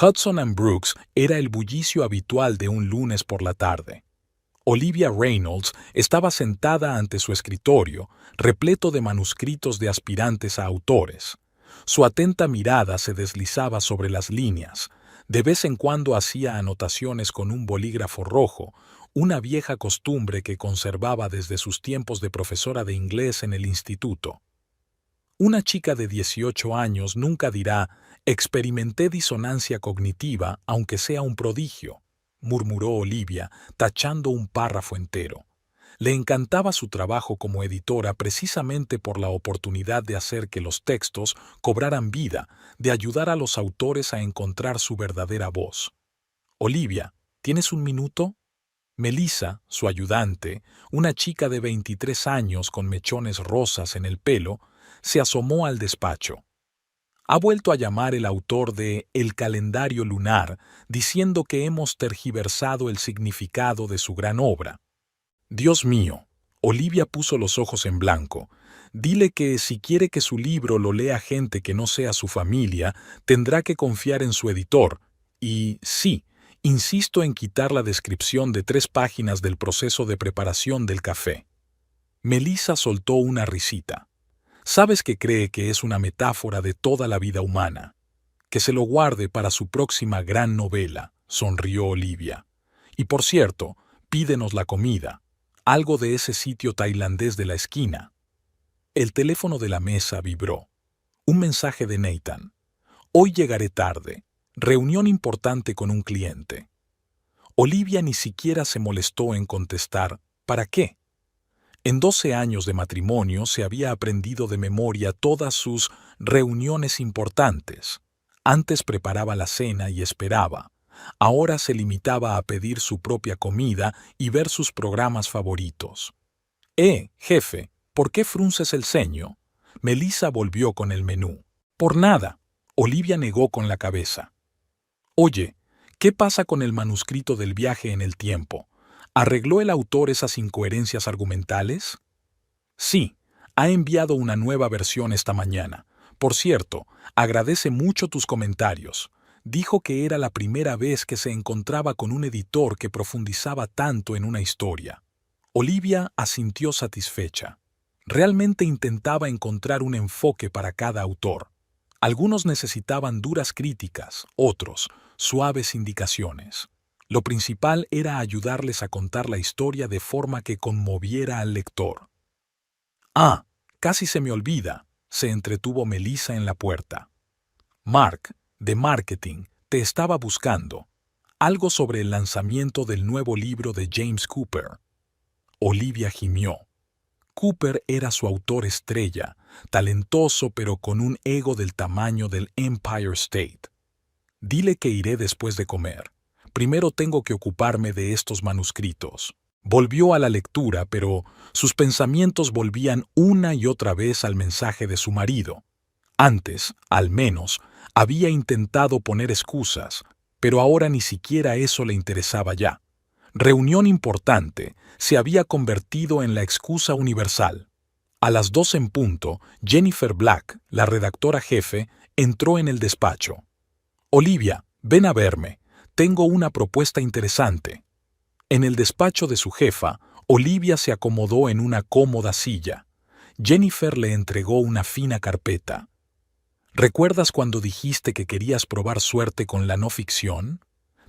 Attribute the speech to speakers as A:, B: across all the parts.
A: Hudson and Brooks era el bullicio habitual de un lunes por la tarde. Olivia Reynolds estaba sentada ante su escritorio, repleto de manuscritos de aspirantes a autores. Su atenta mirada se deslizaba sobre las líneas. De vez en cuando hacía anotaciones con un bolígrafo rojo, una vieja costumbre que conservaba desde sus tiempos de profesora de inglés en el instituto. Una chica de 18 años nunca dirá: «Experimenté disonancia cognitiva, aunque sea un prodigio», murmuró Olivia, tachando un párrafo entero. Le encantaba su trabajo como editora precisamente por la oportunidad de hacer que los textos cobraran vida, de ayudar a los autores a encontrar su verdadera voz. «Olivia, ¿tienes un minuto?». Melissa, su ayudante, una chica de 23 años con mechones rosas en el pelo, se asomó al despacho. «Ha vuelto a llamar el autor de El calendario lunar, diciendo que hemos tergiversado el significado de su gran obra». «Dios mío», Olivia puso los ojos en blanco. «Dile que si quiere que su libro lo lea gente que no sea su familia, tendrá que confiar en su editor. Y sí, insisto en quitar la descripción de 3 páginas del proceso de preparación del café». Melissa soltó una risita. «Sabes que cree que es una metáfora de toda la vida humana». «Que se lo guarde para su próxima gran novela», sonrió Olivia. «Y por cierto, pídenos la comida. Algo de ese sitio tailandés de la esquina». El teléfono de la mesa vibró. Un mensaje de Nathan. «Hoy llegaré tarde. Reunión importante con un cliente». Olivia ni siquiera se molestó en contestar «¿Para qué?». En 12 años de matrimonio se había aprendido de memoria todas sus reuniones importantes. Antes preparaba la cena y esperaba. Ahora se limitaba a pedir su propia comida y ver sus programas favoritos. Jefe, ¿por qué frunces el ceño?». Melissa volvió con el menú. «Por nada», Olivia negó con la cabeza. «Oye, ¿qué pasa con el manuscrito del viaje en el tiempo? ¿Arregló el autor esas incoherencias argumentales?». «Sí, ha enviado una nueva versión esta mañana. Por cierto, agradece mucho tus comentarios. Dijo que era la primera vez que se encontraba con un editor que profundizaba tanto en una historia». Olivia asintió satisfecha. Realmente intentaba encontrar un enfoque para cada autor. Algunos necesitaban duras críticas, otros, suaves indicaciones. Lo principal era ayudarles a contar la historia de forma que conmoviera al lector. «Ah, casi se me olvida», se entretuvo Melissa en la puerta. «Mark, de marketing, te estaba buscando. Algo sobre el lanzamiento del nuevo libro de James Cooper». Olivia gimió. Cooper era su autor estrella, talentoso pero con un ego del tamaño del Empire State. «Dile que iré después de comer. Primero tengo que ocuparme de estos manuscritos». Volvió a la lectura, pero sus pensamientos volvían una y otra vez al mensaje de su marido. Antes, al menos, había intentado poner excusas, pero ahora ni siquiera eso le interesaba ya. Reunión importante se había convertido en la excusa universal. A las 2 en punto, Jennifer Black, la redactora jefe, entró en el despacho. «Olivia, ven a verme. Tengo una propuesta interesante». En el despacho de su jefa, Olivia se acomodó en una cómoda silla. Jennifer le entregó una fina carpeta. «¿Recuerdas cuando dijiste que querías probar suerte con la no ficción?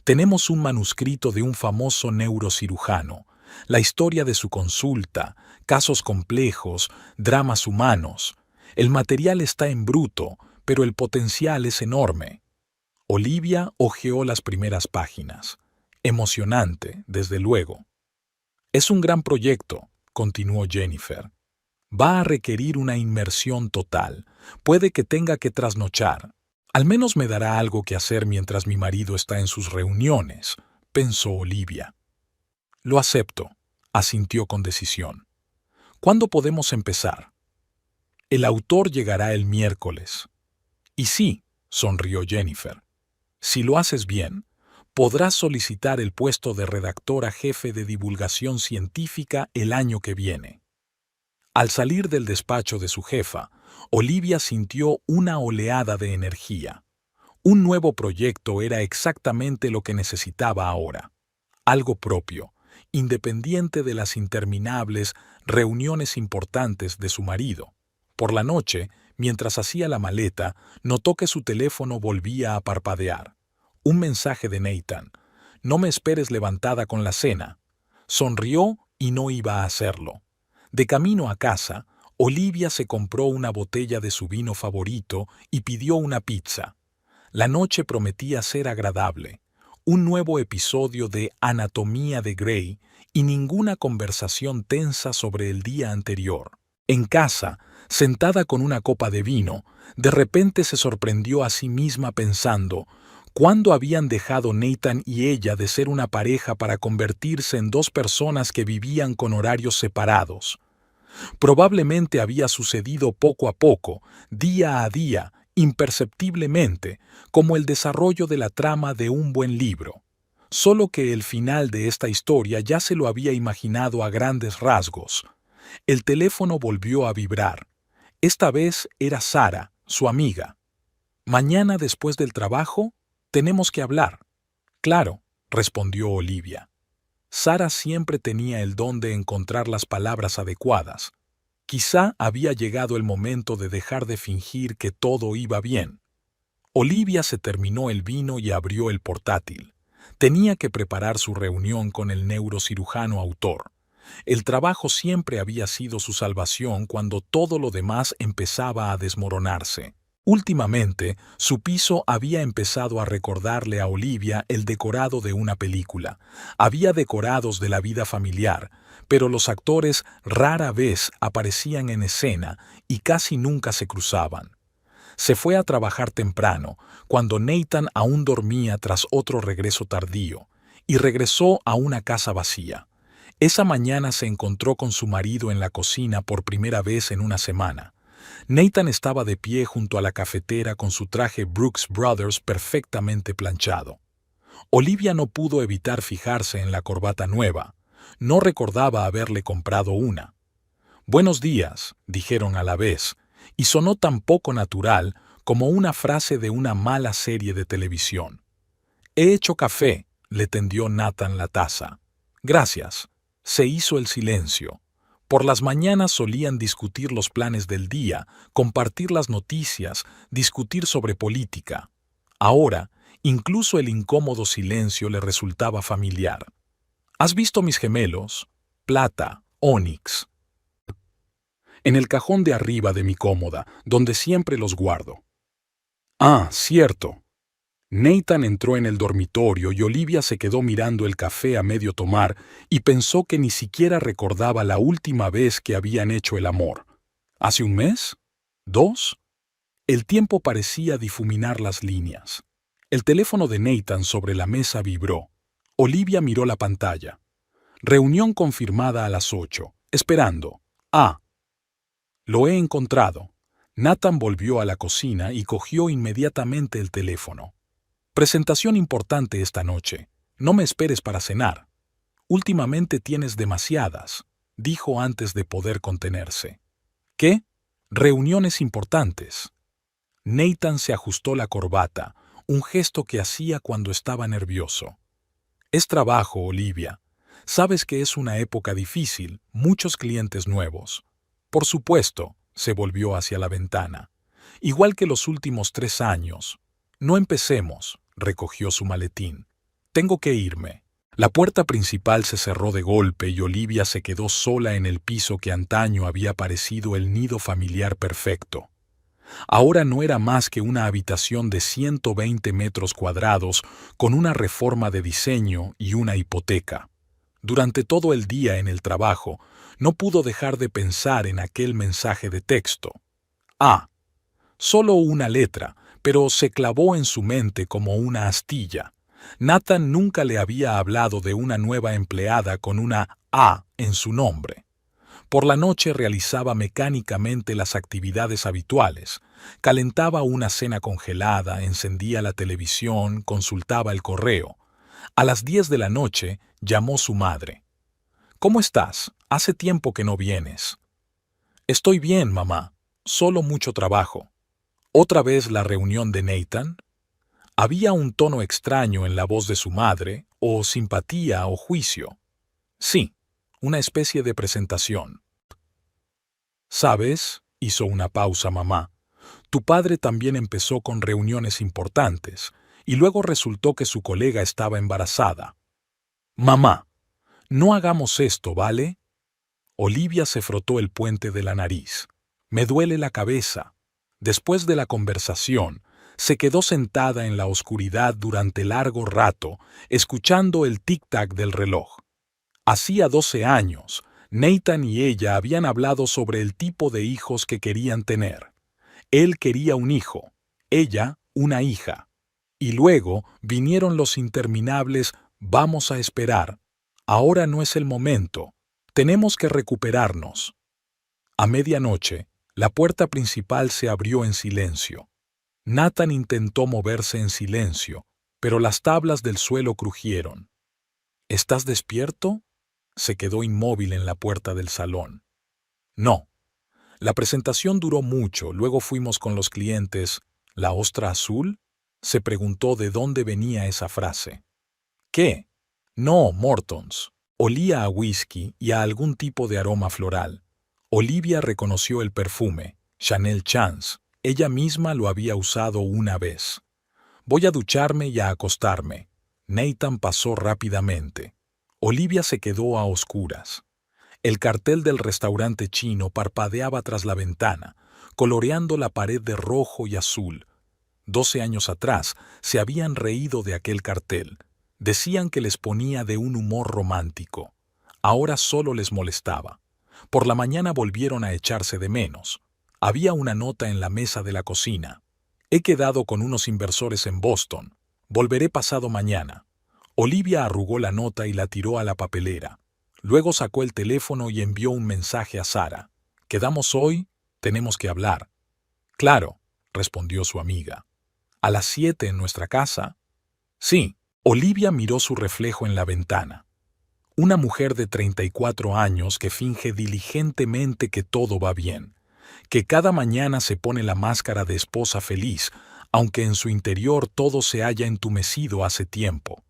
A: Tenemos un manuscrito de un famoso neurocirujano, la historia de su consulta, casos complejos, dramas humanos. El material está en bruto, pero el potencial es enorme». Olivia hojeó las primeras páginas. Emocionante, desde luego. «Es un gran proyecto», continuó Jennifer. «Va a requerir una inmersión total. Puede que tenga que trasnochar. Al menos me dará algo que hacer mientras mi marido está en sus reuniones», pensó Olivia. «Lo acepto», asintió con decisión. «¿Cuándo podemos empezar?». «El autor llegará el miércoles». «Y sí», sonrió Jennifer. «Si lo haces bien, podrás solicitar el puesto de redactora jefe de divulgación científica el año que viene». Al salir del despacho de su jefa, Olivia sintió una oleada de energía. Un nuevo proyecto era exactamente lo que necesitaba ahora. Algo propio, independiente de las interminables reuniones importantes de su marido. Por la noche, mientras hacía la maleta, notó que su teléfono volvía a parpadear. Un mensaje de Nathan. No me esperes levantada con la cena. Sonrió y no iba a hacerlo. De camino a casa, Olivia se compró una botella de su vino favorito y pidió una pizza. La noche prometía ser agradable. Un nuevo episodio de Anatomía de Grey y ninguna conversación tensa sobre el día anterior. En casa, sentada con una copa de vino, de repente se sorprendió a sí misma pensando cuándo habían dejado Nathan y ella de ser una pareja para convertirse en dos personas que vivían con horarios separados. Probablemente había sucedido poco a poco, día a día, imperceptiblemente, como el desarrollo de la trama de un buen libro. Solo que el final de esta historia ya se lo había imaginado a grandes rasgos. El teléfono volvió a vibrar. Esta vez era Sara, su amiga. «Mañana después del trabajo, tenemos que hablar». «Claro», respondió Olivia. Sara siempre tenía el don de encontrar las palabras adecuadas. Quizá había llegado el momento de dejar de fingir que todo iba bien. Olivia se terminó el vino y abrió el portátil. Tenía que preparar su reunión con el neurocirujano autor. El trabajo siempre había sido su salvación cuando todo lo demás empezaba a desmoronarse. Últimamente, su piso había empezado a recordarle a Olivia el decorado de una película. Había decorados de la vida familiar, pero los actores rara vez aparecían en escena y casi nunca se cruzaban. Se fue a trabajar temprano, cuando Nathan aún dormía tras otro regreso tardío, y regresó a una casa vacía. Esa mañana se encontró con su marido en la cocina por primera vez en una semana. Nathan estaba de pie junto a la cafetera con su traje Brooks Brothers perfectamente planchado. Olivia no pudo evitar fijarse en la corbata nueva. No recordaba haberle comprado una. «Buenos días», dijeron a la vez, y sonó tan poco natural como una frase de una mala serie de televisión. «He hecho café», le tendió Nathan la taza. «Gracias». Se hizo el silencio. Por las mañanas solían discutir los planes del día, compartir las noticias, discutir sobre política. Ahora, incluso el incómodo silencio le resultaba familiar. «¿Has visto mis gemelos? Plata, Onyx. En el cajón de arriba de mi cómoda, donde siempre los guardo». «Ah, cierto». Nathan entró en el dormitorio y Olivia se quedó mirando el café a medio tomar y pensó que ni siquiera recordaba la última vez que habían hecho el amor. ¿Hace un mes? ¿2? El tiempo parecía difuminar las líneas. El teléfono de Nathan sobre la mesa vibró. Olivia miró la pantalla. Reunión confirmada a las 8. Esperando. «Ah. Lo he encontrado». Nathan volvió a la cocina y cogió inmediatamente el teléfono. «Presentación importante esta noche. No me esperes para cenar. Últimamente tienes demasiadas», dijo antes de poder contenerse. «¿Qué? Reuniones importantes». Nathan se ajustó la corbata, un gesto que hacía cuando estaba nervioso. «Es trabajo, Olivia. Sabes que es una época difícil, muchos clientes nuevos». «Por supuesto», se volvió hacia la ventana. «Igual que los últimos 3 años. No empecemos», recogió su maletín. «Tengo que irme». La puerta principal se cerró de golpe y Olivia se quedó sola en el piso que antaño había parecido el nido familiar perfecto. Ahora no era más que una habitación de 120 metros cuadrados con una reforma de diseño y una hipoteca. Durante todo el día en el trabajo, no pudo dejar de pensar en aquel mensaje de texto. «Ah». Solo una letra, pero se clavó en su mente como una astilla. Nathan nunca le había hablado de una nueva empleada con una A en su nombre. Por la noche realizaba mecánicamente las actividades habituales. Calentaba una cena congelada, encendía la televisión, consultaba el correo. A las 10 de la noche llamó su madre. «¿Cómo estás? Hace tiempo que no vienes». «Estoy bien, mamá. Solo mucho trabajo». ¿Otra vez la reunión de Nathan? Había un tono extraño en la voz de su madre, o simpatía o juicio. Sí, una especie de presentación. ¿Sabes? Hizo una pausa mamá. Tu padre también empezó con reuniones importantes, y luego resultó que su colega estaba embarazada. Mamá, no hagamos esto, ¿vale? Olivia se frotó el puente de la nariz. Me duele la cabeza. Después de la conversación, se quedó sentada en la oscuridad durante largo rato, escuchando el tic-tac del reloj. Hacía 12 años, Nathan y ella habían hablado sobre el tipo de hijos que querían tener. Él quería un hijo, ella una hija. Y luego vinieron los interminables «vamos a esperar». Ahora no es el momento. Tenemos que recuperarnos. A medianoche, la puerta principal se abrió en silencio. Nathan intentó moverse en silencio, pero las tablas del suelo crujieron. ¿Estás despierto? Se quedó inmóvil en la puerta del salón. No. La presentación duró mucho, luego fuimos con los clientes. ¿La ostra azul? Se preguntó de dónde venía esa frase. ¿Qué? No, Mortons. Olía a whisky y a algún tipo de aroma floral. Olivia reconoció el perfume, Chanel Chance. Ella misma lo había usado una vez. Voy a ducharme y a acostarme. Nathan pasó rápidamente. Olivia se quedó a oscuras. El cartel del restaurante chino parpadeaba tras la ventana, coloreando la pared de rojo y azul. 12 años atrás se habían reído de aquel cartel. Decían que les ponía de un humor romántico. Ahora solo les molestaba. Por la mañana volvieron a echarse de menos. Había una nota en la mesa de la cocina. He quedado con unos inversores en Boston. Volveré pasado mañana. Olivia arrugó la nota y la tiró a la papelera. Luego sacó el teléfono y envió un mensaje a Sara. ¿Quedamos hoy? Tenemos que hablar. Claro, respondió su amiga. ¿A las 7 en nuestra casa? Sí. Olivia miró su reflejo en la ventana. Una mujer de 34 años que finge diligentemente que todo va bien, que cada mañana se pone la máscara de esposa feliz, aunque en su interior todo se haya entumecido hace tiempo.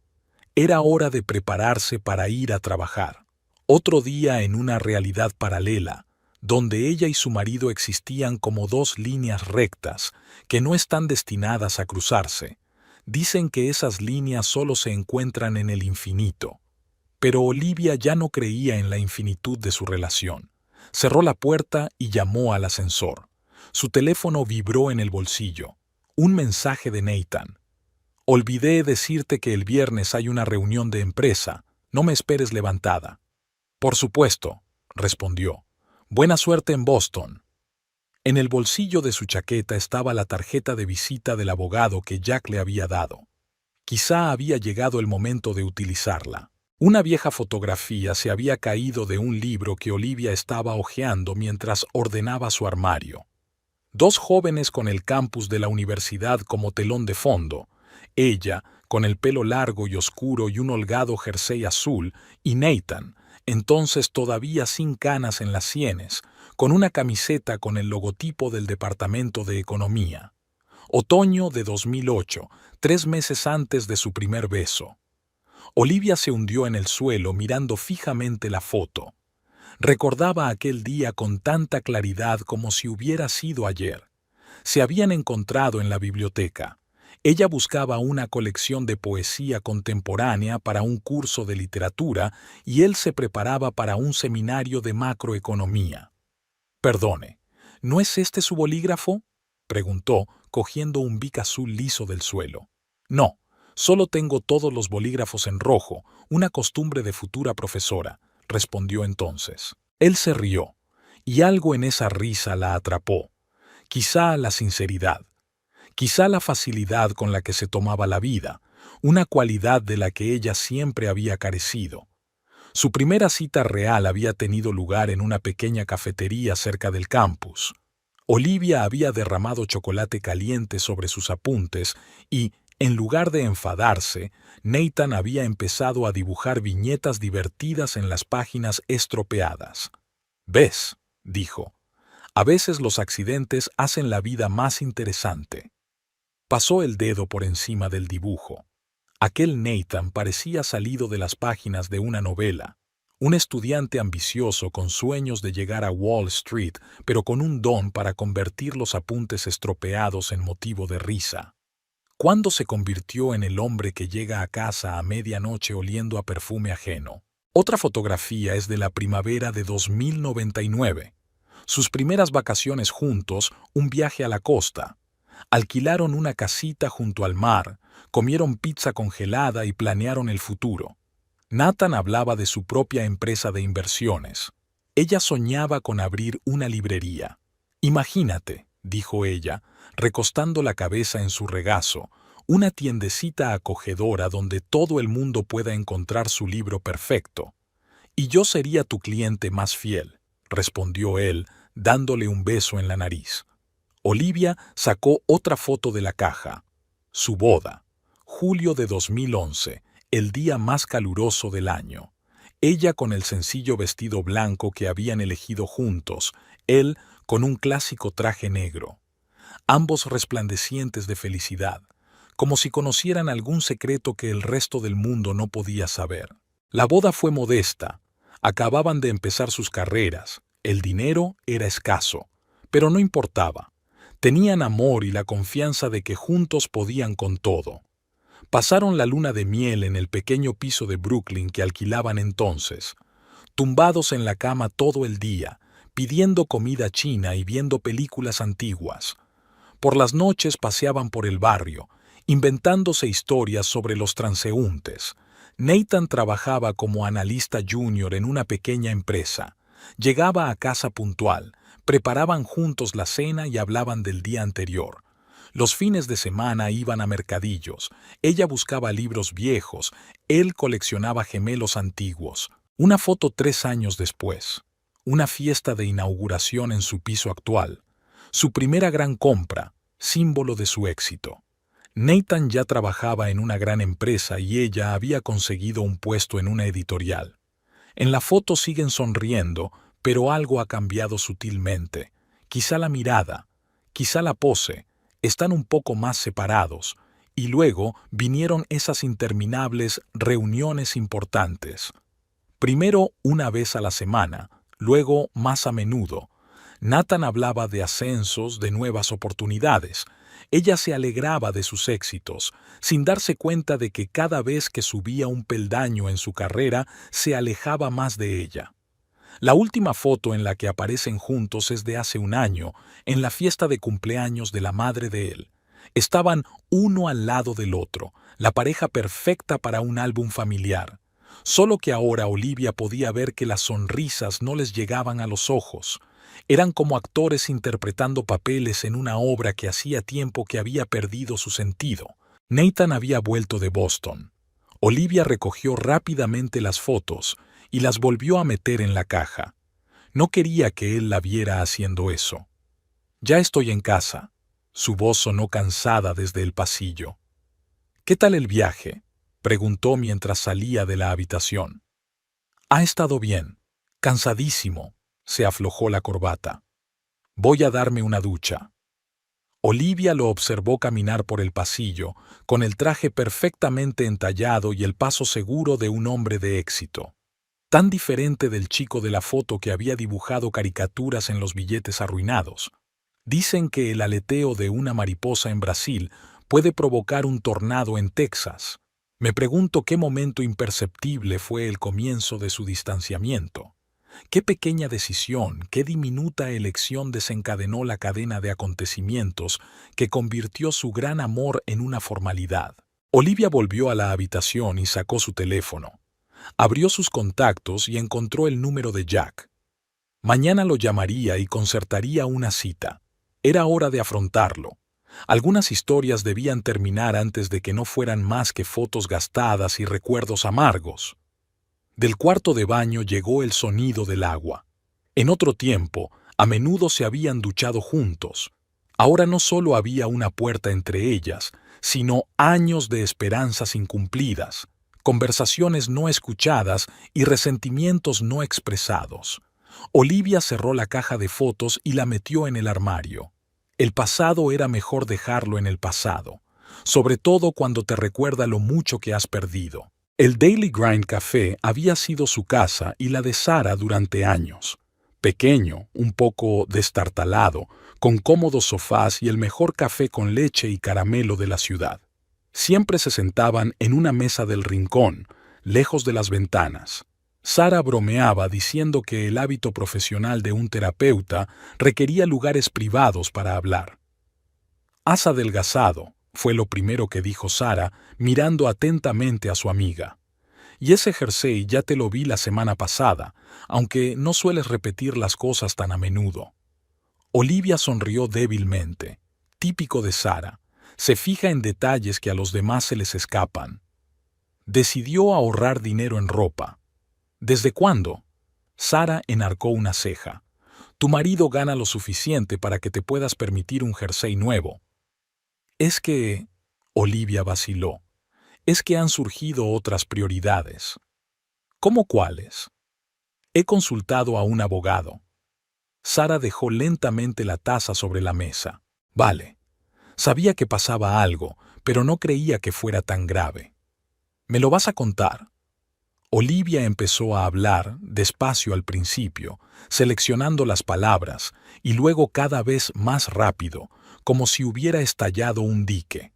A: Era hora de prepararse para ir a trabajar. Otro día en una realidad paralela, donde ella y su marido existían como dos líneas rectas que no están destinadas a cruzarse. Dicen que esas líneas solo se encuentran en el infinito. Pero Olivia ya no creía en la infinitud de su relación. Cerró la puerta y llamó al ascensor. Su teléfono vibró en el bolsillo. Un mensaje de Nathan. Olvidé decirte que el viernes hay una reunión de empresa. No me esperes levantada. Por supuesto, respondió. Buena suerte en Boston. En el bolsillo de su chaqueta estaba la tarjeta de visita del abogado que Jack le había dado. Quizá había llegado el momento de utilizarla. Una vieja fotografía se había caído de un libro que Olivia estaba hojeando mientras ordenaba su armario. Dos jóvenes con el campus de la universidad como telón de fondo, ella, con el pelo largo y oscuro y un holgado jersey azul, y Nathan, entonces todavía sin canas en las sienes, con una camiseta con el logotipo del Departamento de Economía. Otoño de 2008, 3 meses antes de su primer beso. Olivia se hundió en el suelo mirando fijamente la foto. Recordaba aquel día con tanta claridad como si hubiera sido ayer. Se habían encontrado en la biblioteca. Ella buscaba una colección de poesía contemporánea para un curso de literatura y él se preparaba para un seminario de macroeconomía. Perdone, ¿no es este su bolígrafo?, preguntó, cogiendo un bic azul liso del suelo. No, solo tengo todos los bolígrafos en rojo, una costumbre de futura profesora, respondió entonces. Él se rió, y algo en esa risa la atrapó. Quizá la sinceridad, quizá la facilidad con la que se tomaba la vida, una cualidad de la que ella siempre había carecido. Su primera cita real había tenido lugar en una pequeña cafetería cerca del campus. Olivia había derramado chocolate caliente sobre sus apuntes y, en lugar de enfadarse, Nathan había empezado a dibujar viñetas divertidas en las páginas estropeadas. «¿Ves?», dijo. «A veces los accidentes hacen la vida más interesante». Pasó el dedo por encima del dibujo. Aquel Nathan parecía salido de las páginas de una novela. Un estudiante ambicioso con sueños de llegar a Wall Street, pero con un don para convertir los apuntes estropeados en motivo de risa. ¿Cuándo se convirtió en el hombre que llega a casa a medianoche oliendo a perfume ajeno? Otra fotografía es de la primavera de 2099. Sus primeras vacaciones juntos, un viaje a la costa. Alquilaron una casita junto al mar, comieron pizza congelada y planearon el futuro. Nathan hablaba de su propia empresa de inversiones. Ella soñaba con abrir una librería. Imagínate, dijo ella, recostando la cabeza en su regazo, una tiendecita acogedora donde todo el mundo pueda encontrar su libro perfecto. Y yo sería tu cliente más fiel, respondió él, dándole un beso en la nariz. Olivia sacó otra foto de la caja. Su boda. Julio de 2011, el día más caluroso del año. Ella con el sencillo vestido blanco que habían elegido juntos, él con un clásico traje negro. Ambos resplandecientes de felicidad, como si conocieran algún secreto que el resto del mundo no podía saber. La boda fue modesta. Acababan de empezar sus carreras. El dinero era escaso, pero no importaba. Tenían amor y la confianza de que juntos podían con todo. Pasaron la luna de miel en el pequeño piso de Brooklyn que alquilaban entonces, tumbados en la cama todo el día, pidiendo comida china y viendo películas antiguas. Por las noches paseaban por el barrio, inventándose historias sobre los transeúntes. Nathan trabajaba como analista junior en una pequeña empresa. Llegaba a casa puntual, preparaban juntos la cena y hablaban del día anterior. Los fines de semana iban a mercadillos. Ella buscaba libros viejos, él coleccionaba gemelos antiguos. Una foto 3 años después. Una fiesta de inauguración en su piso actual. Su primera gran compra, símbolo de su éxito. Nathan ya trabajaba en una gran empresa y ella había conseguido un puesto en una editorial. En la foto siguen sonriendo, pero algo ha cambiado sutilmente. Quizá la mirada, quizá la pose, están un poco más separados, y luego vinieron esas interminables reuniones importantes. Primero una vez a la semana, luego más a menudo. Nathan hablaba de ascensos, de nuevas oportunidades. Ella se alegraba de sus éxitos, sin darse cuenta de que cada vez que subía un peldaño en su carrera, se alejaba más de ella. La última foto en la que aparecen juntos es de hace un año, en la fiesta de cumpleaños de la madre de él. Estaban uno al lado del otro, la pareja perfecta para un álbum familiar. Solo que ahora Olivia podía ver que las sonrisas no les llegaban a los ojos. Eran como actores interpretando papeles en una obra que hacía tiempo que había perdido su sentido. Nathan había vuelto de Boston. Olivia recogió rápidamente las fotos y las volvió a meter en la caja. No quería que él la viera haciendo eso. «Ya estoy en casa». Su voz sonó cansada desde el pasillo. «¿Qué tal el viaje?», preguntó mientras salía de la habitación. «Ha estado bien. Cansadísimo». Se aflojó la corbata. «Voy a darme una ducha». Olivia lo observó caminar por el pasillo, con el traje perfectamente entallado y el paso seguro de un hombre de éxito. Tan diferente del chico de la foto que había dibujado caricaturas en los billetes arruinados. Dicen que el aleteo de una mariposa en Brasil puede provocar un tornado en Texas. Me pregunto qué momento imperceptible fue el comienzo de su distanciamiento. Qué pequeña decisión, qué diminuta elección desencadenó la cadena de acontecimientos que convirtió su gran amor en una formalidad. Olivia volvió a la habitación y sacó su teléfono. Abrió sus contactos y encontró el número de Jack. Mañana lo llamaría y concertaría una cita. Era hora de afrontarlo. Algunas historias debían terminar antes de que no fueran más que fotos gastadas y recuerdos amargos. Del cuarto de baño llegó el sonido del agua. En otro tiempo, a menudo se habían duchado juntos. Ahora no solo había una puerta entre ellas, sino años de esperanzas incumplidas, conversaciones no escuchadas y resentimientos no expresados. Olivia cerró la caja de fotos y la metió en el armario. El pasado era mejor dejarlo en el pasado, sobre todo cuando te recuerda lo mucho que has perdido. El Daily Grind Café había sido su casa y la de Sara durante años. Pequeño, un poco destartalado, con cómodos sofás y el mejor café con leche y caramelo de la ciudad. Siempre se sentaban en una mesa del rincón, lejos de las ventanas. Sara bromeaba diciendo que el hábito profesional de un terapeuta requería lugares privados para hablar. «Has adelgazado», fue lo primero que dijo Sara, mirando atentamente a su amiga. «Y ese jersey ya te lo vi la semana pasada, aunque no sueles repetir las cosas tan a menudo». Olivia sonrió débilmente. Típico de Sara. Se fija en detalles que a los demás se les escapan. Decidió ahorrar dinero en ropa. ¿Desde cuándo? Sara enarcó una ceja. Tu marido gana lo suficiente para que te puedas permitir un jersey nuevo. Es que... Olivia vaciló. Es que han surgido otras prioridades. ¿Cómo cuáles? He consultado a un abogado. Sara dejó lentamente la taza sobre la mesa. Vale. Sabía que pasaba algo, pero no creía que fuera tan grave. ¿Me lo vas a contar? Olivia empezó a hablar, despacio al principio, seleccionando las palabras, y luego cada vez más rápido, como si hubiera estallado un dique.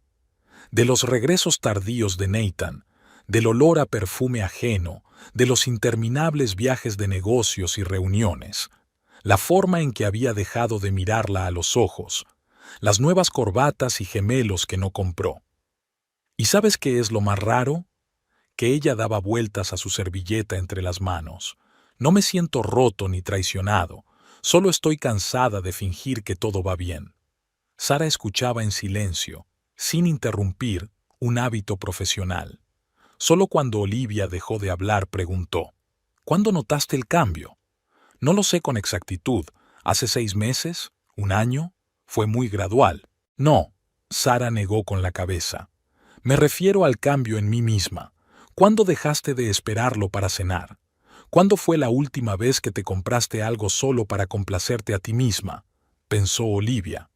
A: De los regresos tardíos de Nathan, del olor a perfume ajeno, de los interminables viajes de negocios y reuniones, la forma en que había dejado de mirarla a los ojos, las nuevas corbatas y gemelos que no compró. ¿Y sabes qué es lo más raro? Que ella daba vueltas a su servilleta entre las manos. No me siento roto ni traicionado, solo estoy cansada de fingir que todo va bien. Sara escuchaba en silencio, sin interrumpir, un hábito profesional. Solo cuando Olivia dejó de hablar preguntó, ¿cuándo notaste el cambio? No lo sé con exactitud, ¿hace 6 meses? ¿1 año? Fue muy gradual. No, Sara negó con la cabeza. Me refiero al cambio en mí misma. ¿Cuándo dejaste de esperarlo para cenar? ¿Cuándo fue la última vez que te compraste algo solo para complacerte a ti misma? Pensó Olivia.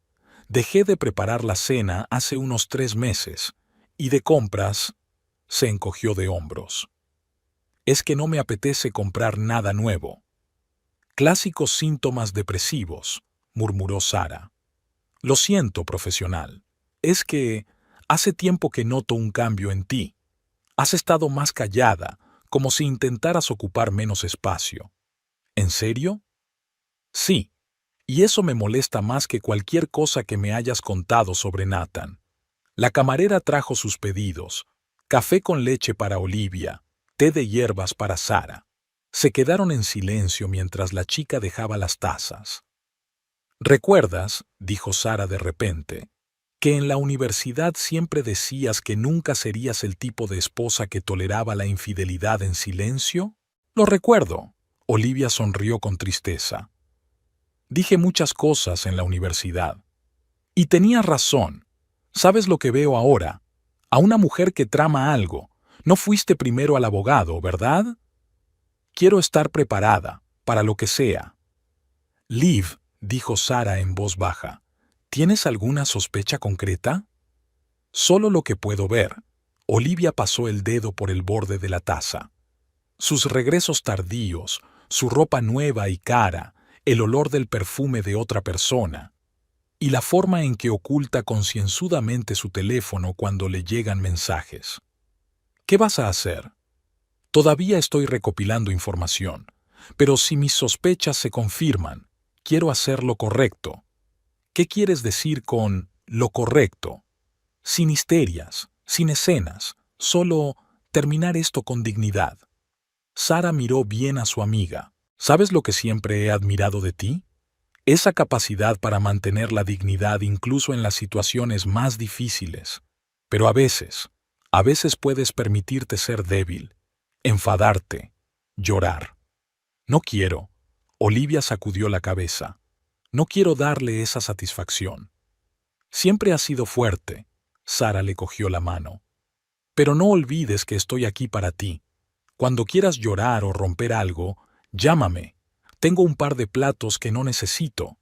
A: Dejé de preparar la cena hace unos 3 meses. Y de compras, se encogió de hombros. Es que no me apetece comprar nada nuevo. Clásicos síntomas depresivos, murmuró Sara. Lo siento, profesional. Es que hace tiempo que noto un cambio en ti. Has estado más callada, como si intentaras ocupar menos espacio. ¿En serio? Sí, y eso me molesta más que cualquier cosa que me hayas contado sobre Nathan. La camarera trajo sus pedidos, café con leche para Olivia, té de hierbas para Sara. Se quedaron en silencio mientras la chica dejaba las tazas. ¿Recuerdas, dijo Sara de repente, que en la universidad siempre decías que nunca serías el tipo de esposa que toleraba la infidelidad en silencio? Lo recuerdo. Olivia sonrió con tristeza. Dije muchas cosas en la universidad. Y tenías razón. ¿Sabes lo que veo ahora? A una mujer que trama algo. No fuiste primero al abogado, ¿verdad? Quiero estar preparada, para lo que sea. Liv, dijo Sara en voz baja. ¿Tienes alguna sospecha concreta? Solo lo que puedo ver. Olivia pasó el dedo por el borde de la taza. Sus regresos tardíos, su ropa nueva y cara, el olor del perfume de otra persona, y la forma en que oculta concienzudamente su teléfono cuando le llegan mensajes. ¿Qué vas a hacer? Todavía estoy recopilando información, pero si mis sospechas se confirman, quiero hacer lo correcto. ¿Qué quieres decir con lo correcto? Sin histerias, sin escenas, solo terminar esto con dignidad. Sara miró bien a su amiga. ¿Sabes lo que siempre he admirado de ti? Esa capacidad para mantener la dignidad incluso en las situaciones más difíciles. Pero a veces puedes permitirte ser débil, enfadarte, llorar. No quiero. Olivia sacudió la cabeza. No quiero darle esa satisfacción. Siempre has sido fuerte. Sara le cogió la mano. Pero no olvides que estoy aquí para ti. Cuando quieras llorar o romper algo, llámame. Tengo un par de platos que no necesito.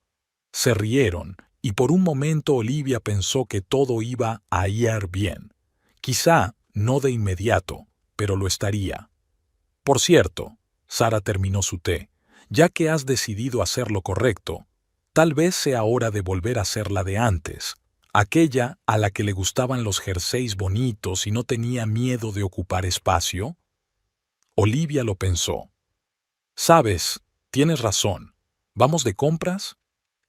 A: Se rieron y por un momento Olivia pensó que todo iba a ir bien. Quizá no de inmediato, pero lo estaría. Por cierto, Sara terminó su té, ya que has decidido hacer lo correcto, tal vez sea hora de volver a ser la de antes, aquella a la que le gustaban los jerseys bonitos y no tenía miedo de ocupar espacio. Olivia lo pensó. Sabes, tienes razón. ¿Vamos de compras?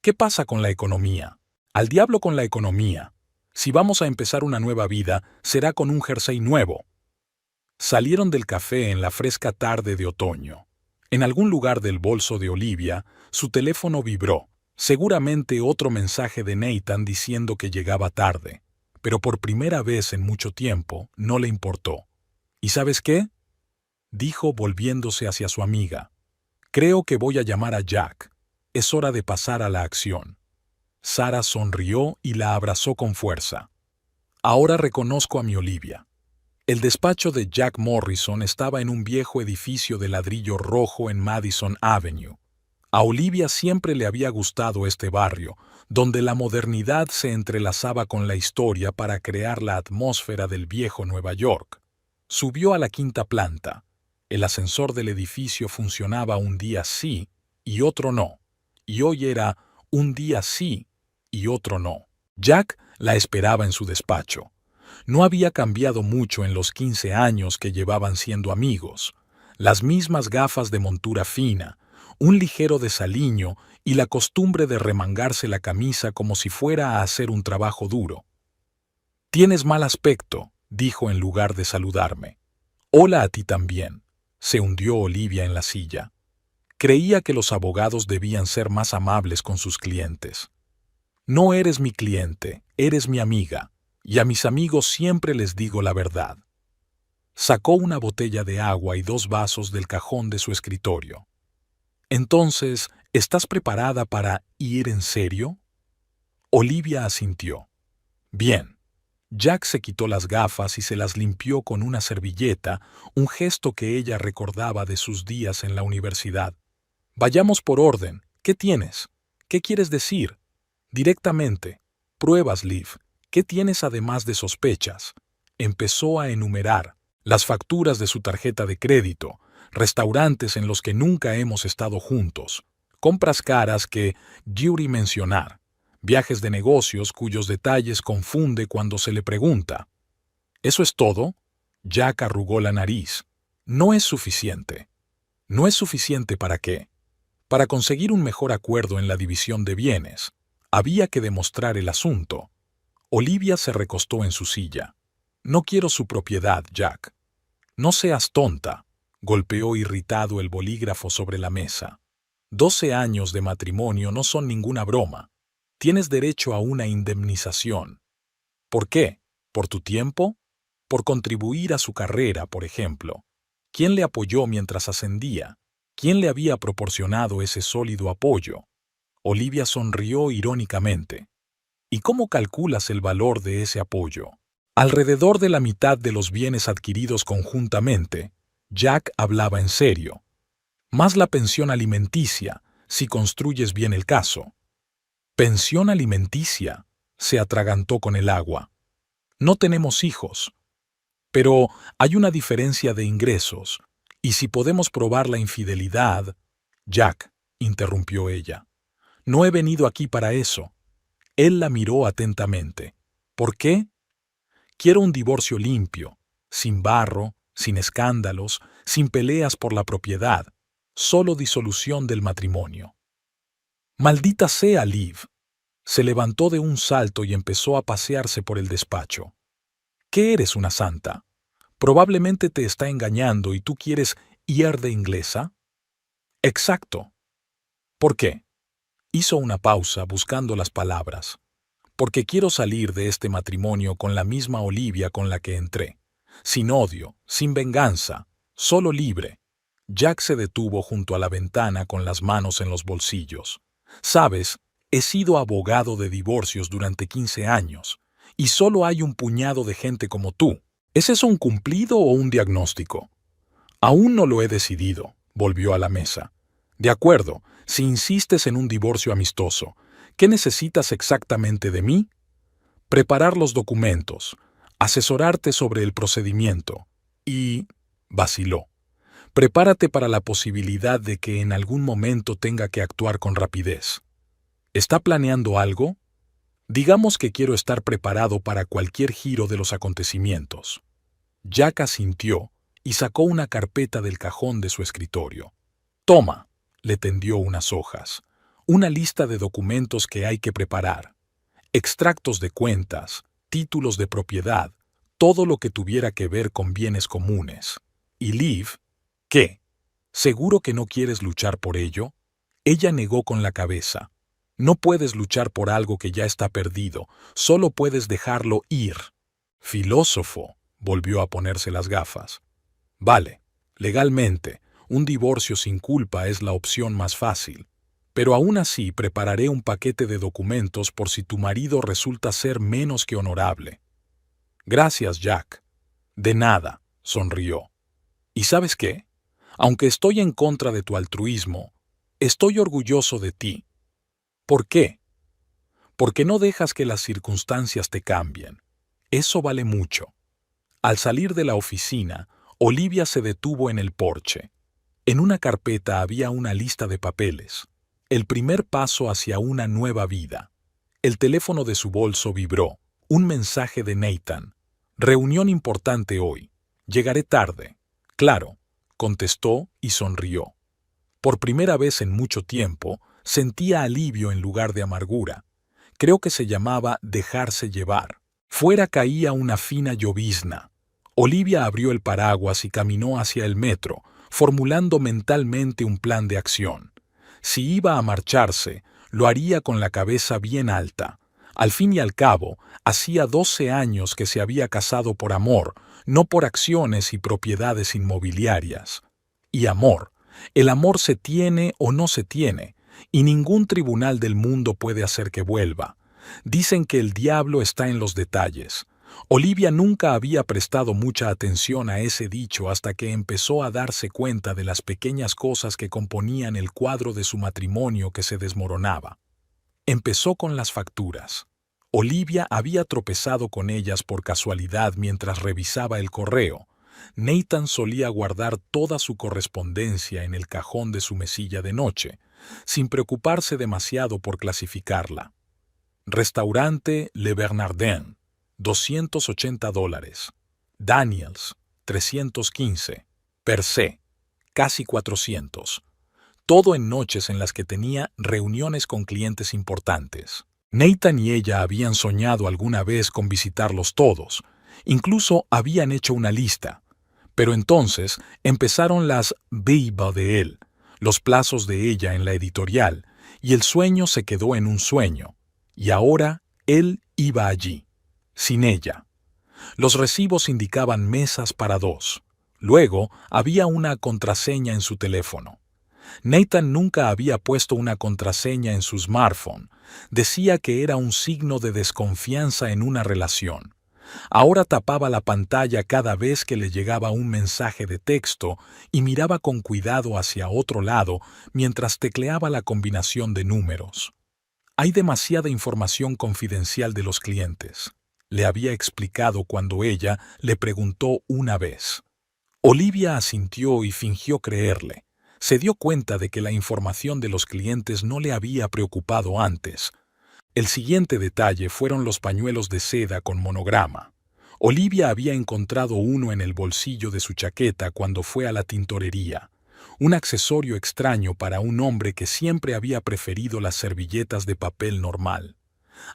A: ¿Qué pasa con la economía? Al diablo con la economía. Si vamos a empezar una nueva vida, será con un jersey nuevo. Salieron del café en la fresca tarde de otoño. En algún lugar del bolso de Olivia, su teléfono vibró, seguramente otro mensaje de Nathan diciendo que llegaba tarde, pero por primera vez en mucho tiempo no le importó. ¿Y sabes qué?, dijo volviéndose hacia su amiga. Creo que voy a llamar a Jack. Es hora de pasar a la acción. Sara sonrió y la abrazó con fuerza. Ahora reconozco a mi Olivia. El despacho de Jack Morrison estaba en un viejo edificio de ladrillo rojo en Madison Avenue. A Olivia siempre le había gustado este barrio, donde la modernidad se entrelazaba con la historia para crear la atmósfera del viejo Nueva York. Subió a la quinta planta. El ascensor del edificio funcionaba un día sí y otro no, y hoy era un día sí y otro no. Jack la esperaba en su despacho. No había cambiado mucho en los 15 años que llevaban siendo amigos. Las mismas gafas de montura fina, un ligero desaliño y la costumbre de remangarse la camisa como si fuera a hacer un trabajo duro. «Tienes mal aspecto», dijo en lugar de saludarme. «Hola a ti también». Se hundió Olivia en la silla. Creía que los abogados debían ser más amables con sus clientes. «No eres mi cliente, eres mi amiga, y a mis amigos siempre les digo la verdad». Sacó una botella de agua y 2 vasos del cajón de su escritorio. «Entonces, ¿estás preparada para ir en serio?» Olivia asintió. «Bien». Jack se quitó las gafas y se las limpió con una servilleta, un gesto que ella recordaba de sus días en la universidad. «Vayamos por orden. ¿Qué tienes? ¿Qué quieres decir?» «Directamente. Pruebas, Liv. ¿Qué tienes además de sospechas?» Empezó a enumerar las facturas de su tarjeta de crédito, restaurantes en los que nunca hemos estado juntos, compras caras que Yuri mencionar, viajes de negocios cuyos detalles confunde cuando se le pregunta. ¿Eso es todo? Jack arrugó la nariz. No es suficiente. ¿No es suficiente para qué? Para conseguir un mejor acuerdo en la división de bienes. Había que demostrar el asunto. Olivia se recostó en su silla. No quiero su propiedad, Jack. No seas tonta. Golpeó irritado el bolígrafo sobre la mesa. 12 años de matrimonio no son ninguna broma. Tienes derecho a una indemnización. ¿Por qué? ¿Por tu tiempo? ¿Por contribuir a su carrera, por ejemplo? ¿Quién le apoyó mientras ascendía? ¿Quién le había proporcionado ese sólido apoyo? Olivia sonrió irónicamente. ¿Y cómo calculas el valor de ese apoyo? Alrededor de la mitad de los bienes adquiridos conjuntamente, Jack hablaba en serio. Más la pensión alimenticia, si construyes bien el caso. «¿Pensión alimenticia?», se atragantó con el agua. «No tenemos hijos. Pero hay una diferencia de ingresos, y si podemos probar la infidelidad...» «Jack», interrumpió ella, «no he venido aquí para eso». Él la miró atentamente. «¿Por qué?» «Quiero un divorcio limpio, sin barro, sin escándalos, sin peleas por la propiedad, solo disolución del matrimonio». «Maldita sea, Liv». Se levantó de un salto y empezó a pasearse por el despacho. «¿Qué eres, una santa? Probablemente te está engañando y tú quieres ir de inglesa». «Exacto». «¿Por qué?» Hizo una pausa buscando las palabras. «Porque quiero salir de este matrimonio con la misma Olivia con la que entré. Sin odio, sin venganza, solo libre». Jack se detuvo junto a la ventana con las manos en los bolsillos. «Sabes, he sido abogado de divorcios durante 15 años, y solo hay un puñado de gente como tú. ¿Es eso un cumplido o un diagnóstico?» «Aún no lo he decidido», volvió a la mesa. «De acuerdo, si insistes en un divorcio amistoso, ¿Qué necesitas exactamente de mí? Preparar los documentos, asesorarte sobre el procedimiento y... vaciló. Prepárate para la posibilidad de que en algún momento tenga que actuar con rapidez. ¿Está planeando algo? Digamos que quiero estar preparado para cualquier giro de los acontecimientos. Jack asintió y sacó una carpeta del cajón de su escritorio. Toma, le tendió unas hojas. Una lista de documentos que hay que preparar. Extractos de cuentas, títulos de propiedad, todo lo que tuviera que ver con bienes comunes. Y Liv, ¿qué? ¿Seguro que no quieres luchar por ello? Ella negó con la cabeza. No puedes luchar por algo que ya está perdido, solo puedes dejarlo ir. Filósofo, volvió a ponerse las gafas. Vale, legalmente, un divorcio sin culpa es la opción más fácil. Pero aún así prepararé un paquete de documentos por si tu marido resulta ser menos que honorable. Gracias, Jack. De nada, sonrió. ¿Y sabes qué? Aunque estoy en contra de tu altruismo, estoy orgulloso de ti. ¿Por qué? Porque no dejas que las circunstancias te cambien. Eso vale mucho. Al salir de la oficina, Olivia se detuvo en el porche. En una carpeta había una lista de papeles. El primer paso hacia una nueva vida. El teléfono de su bolso vibró. Un mensaje de Nathan. Reunión importante hoy. Llegaré tarde. Claro, contestó y sonrió. Por primera vez en mucho tiempo, sentía alivio en lugar de amargura. Creo que se llamaba dejarse llevar. Fuera caía una fina llovizna. Olivia abrió el paraguas y caminó hacia el metro, formulando mentalmente un plan de acción. Si iba a marcharse, lo haría con la cabeza bien alta. Al fin y al cabo, hacía 12 años que se había casado por amor, no por acciones y propiedades inmobiliarias. Y amor. El amor se tiene o no se tiene, y ningún tribunal del mundo puede hacer que vuelva. Dicen que el diablo está en los detalles. Olivia nunca había prestado mucha atención a ese dicho hasta que empezó a darse cuenta de las pequeñas cosas que componían el cuadro de su matrimonio que se desmoronaba. Empezó con las facturas. Olivia había tropezado con ellas por casualidad mientras revisaba el correo. Nathan solía guardar toda su correspondencia en el cajón de su mesilla de noche, sin preocuparse demasiado por clasificarla. Restaurante Le Bernardin, $280. Daniels, 315. Per se, casi 400. Todo en noches en las que tenía reuniones con clientes importantes. Nathan y ella habían soñado alguna vez con visitarlos todos. Incluso habían hecho una lista. Pero entonces empezaron las Bible de él, los plazos de ella en la editorial, y el sueño se quedó en un sueño. Y ahora él iba allí, sin ella. Los recibos indicaban mesas para dos. Luego había una contraseña en su teléfono. Nathan nunca había puesto una contraseña en su smartphone. Decía que era un signo de desconfianza en una relación. Ahora tapaba la pantalla cada vez que le llegaba un mensaje de texto y miraba con cuidado hacia otro lado mientras tecleaba la combinación de números. Hay demasiada información confidencial de los clientes, le había explicado cuando ella le preguntó una vez. Olivia asintió y fingió creerle. Se dio cuenta de que la información de los clientes no le había preocupado antes. El siguiente detalle fueron los pañuelos de seda con monograma. Olivia había encontrado uno en el bolsillo de su chaqueta cuando fue a la tintorería, un accesorio extraño para un hombre que siempre había preferido las servilletas de papel normal.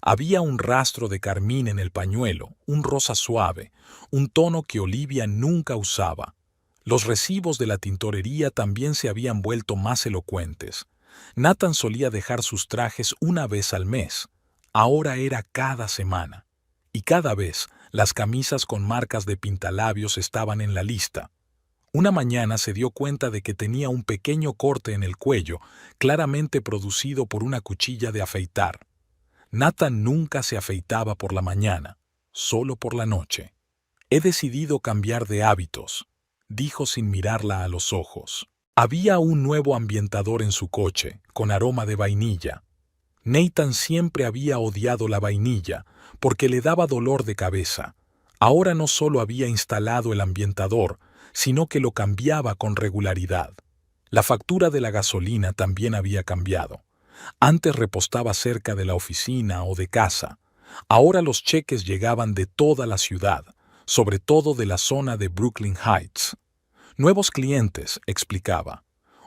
A: Había un rastro de carmín en el pañuelo, un rosa suave, un tono que Olivia nunca usaba. Los recibos de la tintorería también se habían vuelto más elocuentes. Nathan solía dejar sus trajes una vez al mes. Ahora era cada semana. Y cada vez las camisas con marcas de pintalabios estaban en la lista. Una mañana se dio cuenta de que tenía un pequeño corte en el cuello, claramente producido por una cuchilla de afeitar. Nathan nunca se afeitaba por la mañana, solo por la noche. He decidido cambiar de hábitos, dijo sin mirarla a los ojos. Había un nuevo ambientador en su coche, con aroma de vainilla. Nathan siempre había odiado la vainilla porque le daba dolor de cabeza. Ahora no solo había instalado el ambientador, sino que lo cambiaba con regularidad. La factura de la gasolina también había cambiado. Antes repostaba cerca de la oficina o de casa. Ahora los cheques llegaban de toda la ciudad, sobre todo de la zona de Brooklyn Heights. Nuevos clientes, explicaba.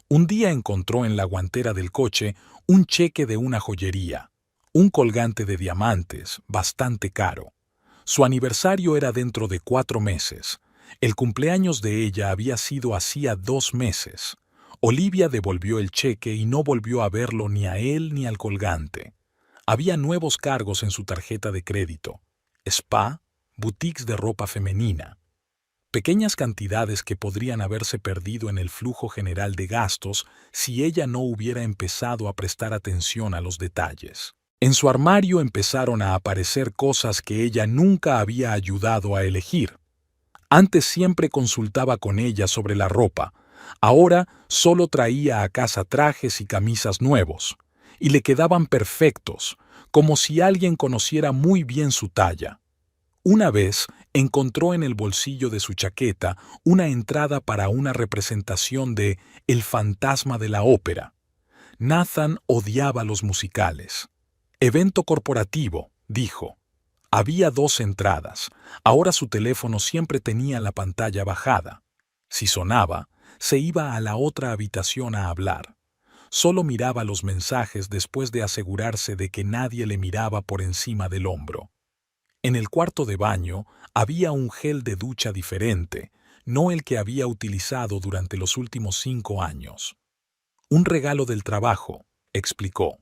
A: Un día encontró en la guantera del coche un cheque de una joyería, un colgante de diamantes, bastante caro. Su aniversario era dentro de 4 meses. El cumpleaños de ella había sido hacía 2 meses. Olivia devolvió el cheque y no volvió a verlo ni a él ni al colgante. Había nuevos cargos en su tarjeta de crédito: spa, boutiques de ropa femenina. Pequeñas cantidades que podrían haberse perdido en el flujo general de gastos si ella no hubiera empezado a prestar atención a los detalles. En su armario empezaron a aparecer cosas que ella nunca había ayudado a elegir. Antes siempre consultaba con ella sobre la ropa. Ahora solo traía a casa trajes y camisas nuevos, y le quedaban perfectos, como si alguien conociera muy bien su talla. Una vez encontró en el bolsillo de su chaqueta una entrada para una representación de El fantasma de la ópera. Nathan odiaba los musicales. Evento corporativo, dijo. Había 2 entradas. Ahora su teléfono siempre tenía la pantalla bajada. Si sonaba, se iba a la otra habitación a hablar. Solo miraba los mensajes después de asegurarse de que nadie le miraba por encima del hombro. En el cuarto de baño había un gel de ducha diferente, no el que había utilizado durante los últimos 5 años. Un regalo del trabajo, explicó.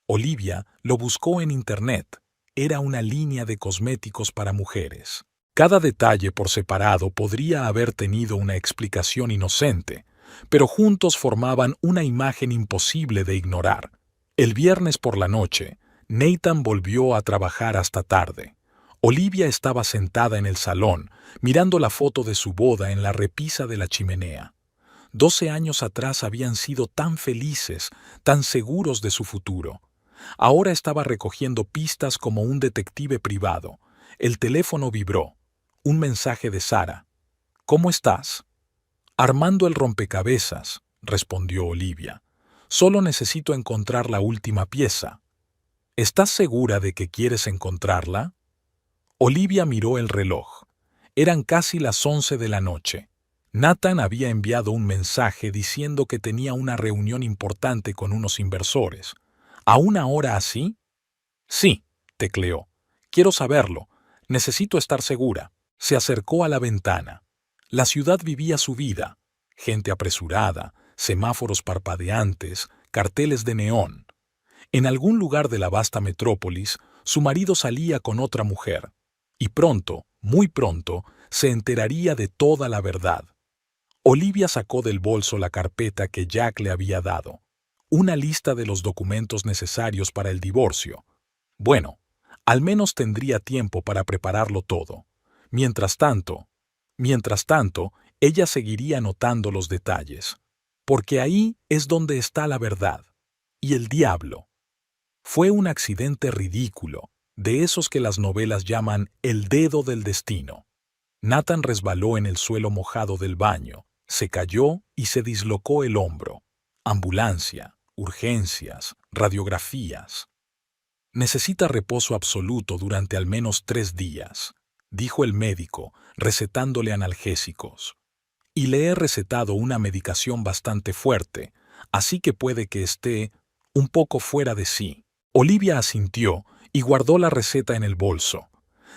A: Olivia lo buscó en Internet. Era una línea de cosméticos para mujeres. Cada detalle por separado podría haber tenido una explicación inocente, pero juntos formaban una imagen imposible de ignorar. El viernes por la noche, Nathan volvió a trabajar hasta tarde. Olivia estaba sentada en el salón, mirando la foto de su boda en la repisa de la chimenea. 12 años atrás habían sido tan felices, tan seguros de su futuro. Ahora estaba recogiendo pistas como un detective privado. El teléfono vibró. Un mensaje de Sara. ¿Cómo estás? Armando el rompecabezas, respondió Olivia. Solo necesito encontrar la última pieza. ¿Estás segura de que quieres encontrarla? Olivia miró el reloj. Eran casi las 11 de la noche. Nathan había enviado un mensaje diciendo que tenía una reunión importante con unos inversores. ¿A una hora así? Sí, tecleó. Quiero saberlo. Necesito estar segura. Se acercó a la ventana. La ciudad vivía su vida. Gente apresurada, semáforos parpadeantes, carteles de neón. En algún lugar de la vasta metrópolis, su marido salía con otra mujer. Y pronto, muy pronto, se enteraría de toda la verdad. Olivia sacó del bolso la carpeta que Jack le había dado. Una lista de los documentos necesarios para el divorcio. Bueno, al menos tendría tiempo para prepararlo todo. Mientras tanto, ella seguiría anotando los detalles. Porque ahí es donde está la verdad. Y el diablo. Fue un accidente ridículo, de esos que las novelas llaman el dedo del destino. Nathan resbaló en el suelo mojado del baño, se cayó y se dislocó el hombro. Ambulancia, urgencias, radiografías. Necesita reposo absoluto durante al menos 3 días, dijo el médico, recetándole analgésicos. Y le he recetado una medicación bastante fuerte, así que puede que esté un poco fuera de sí. Olivia asintió y guardó la receta en el bolso.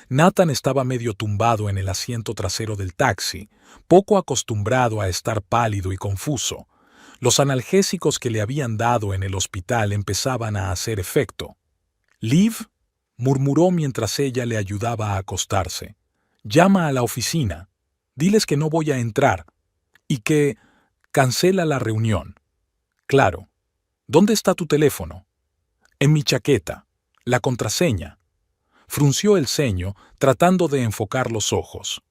A: Nathan estaba medio tumbado en el asiento trasero del taxi, poco acostumbrado a estar pálido y confuso. Los analgésicos que le habían dado en el hospital empezaban a hacer efecto. «Liv», murmuró mientras ella le ayudaba a acostarse. «Llama a la oficina. Diles que no voy a entrar. Y que cancela la reunión». «Claro. ¿Dónde está tu teléfono?» «En mi chaqueta. La contraseña». Frunció el ceño, tratando de enfocar los ojos.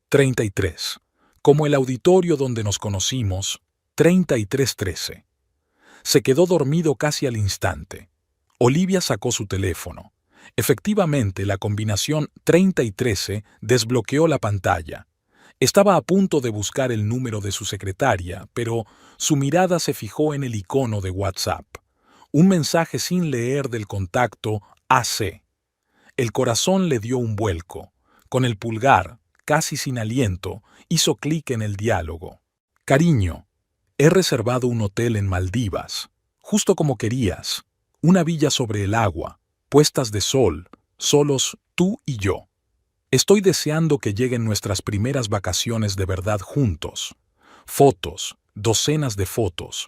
A: 33. Como el auditorio donde nos conocimos, 3313. Se quedó dormido casi al instante. Olivia sacó su teléfono. Efectivamente, la combinación 30 y 13 desbloqueó la pantalla. Estaba a punto de buscar el número de su secretaria, pero su mirada se fijó en el icono de WhatsApp. Un mensaje sin leer del contacto AC. El corazón le dio un vuelco. Con el pulgar, casi sin aliento, hizo clic en el diálogo. Cariño, he reservado un hotel en Maldivas, justo como querías. Una villa sobre el agua, puestas de sol, solos tú y yo. Estoy deseando que lleguen nuestras primeras vacaciones de verdad juntos. Fotos, docenas de fotos.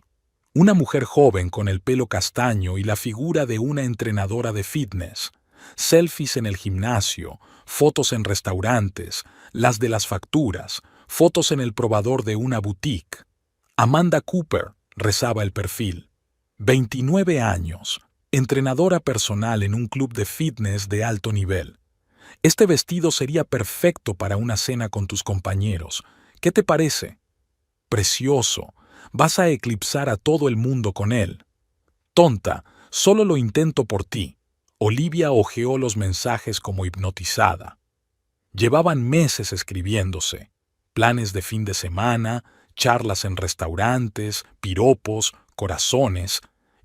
A: Una mujer joven con el pelo castaño y la figura de una entrenadora de fitness. Selfies en el gimnasio, fotos en restaurantes, las de las facturas, fotos en el probador de una boutique. Amanda Cooper, rezaba el perfil. 29 años, entrenadora personal en un club de fitness de alto nivel. Este vestido sería perfecto para una cena con tus compañeros. ¿Qué te parece? Precioso. Vas a eclipsar a todo el mundo con él. Tonta, solo lo intento por ti. Olivia hojeó los mensajes como hipnotizada. Llevaban meses escribiéndose. Planes de fin de semana, charlas en restaurantes, piropos, corazones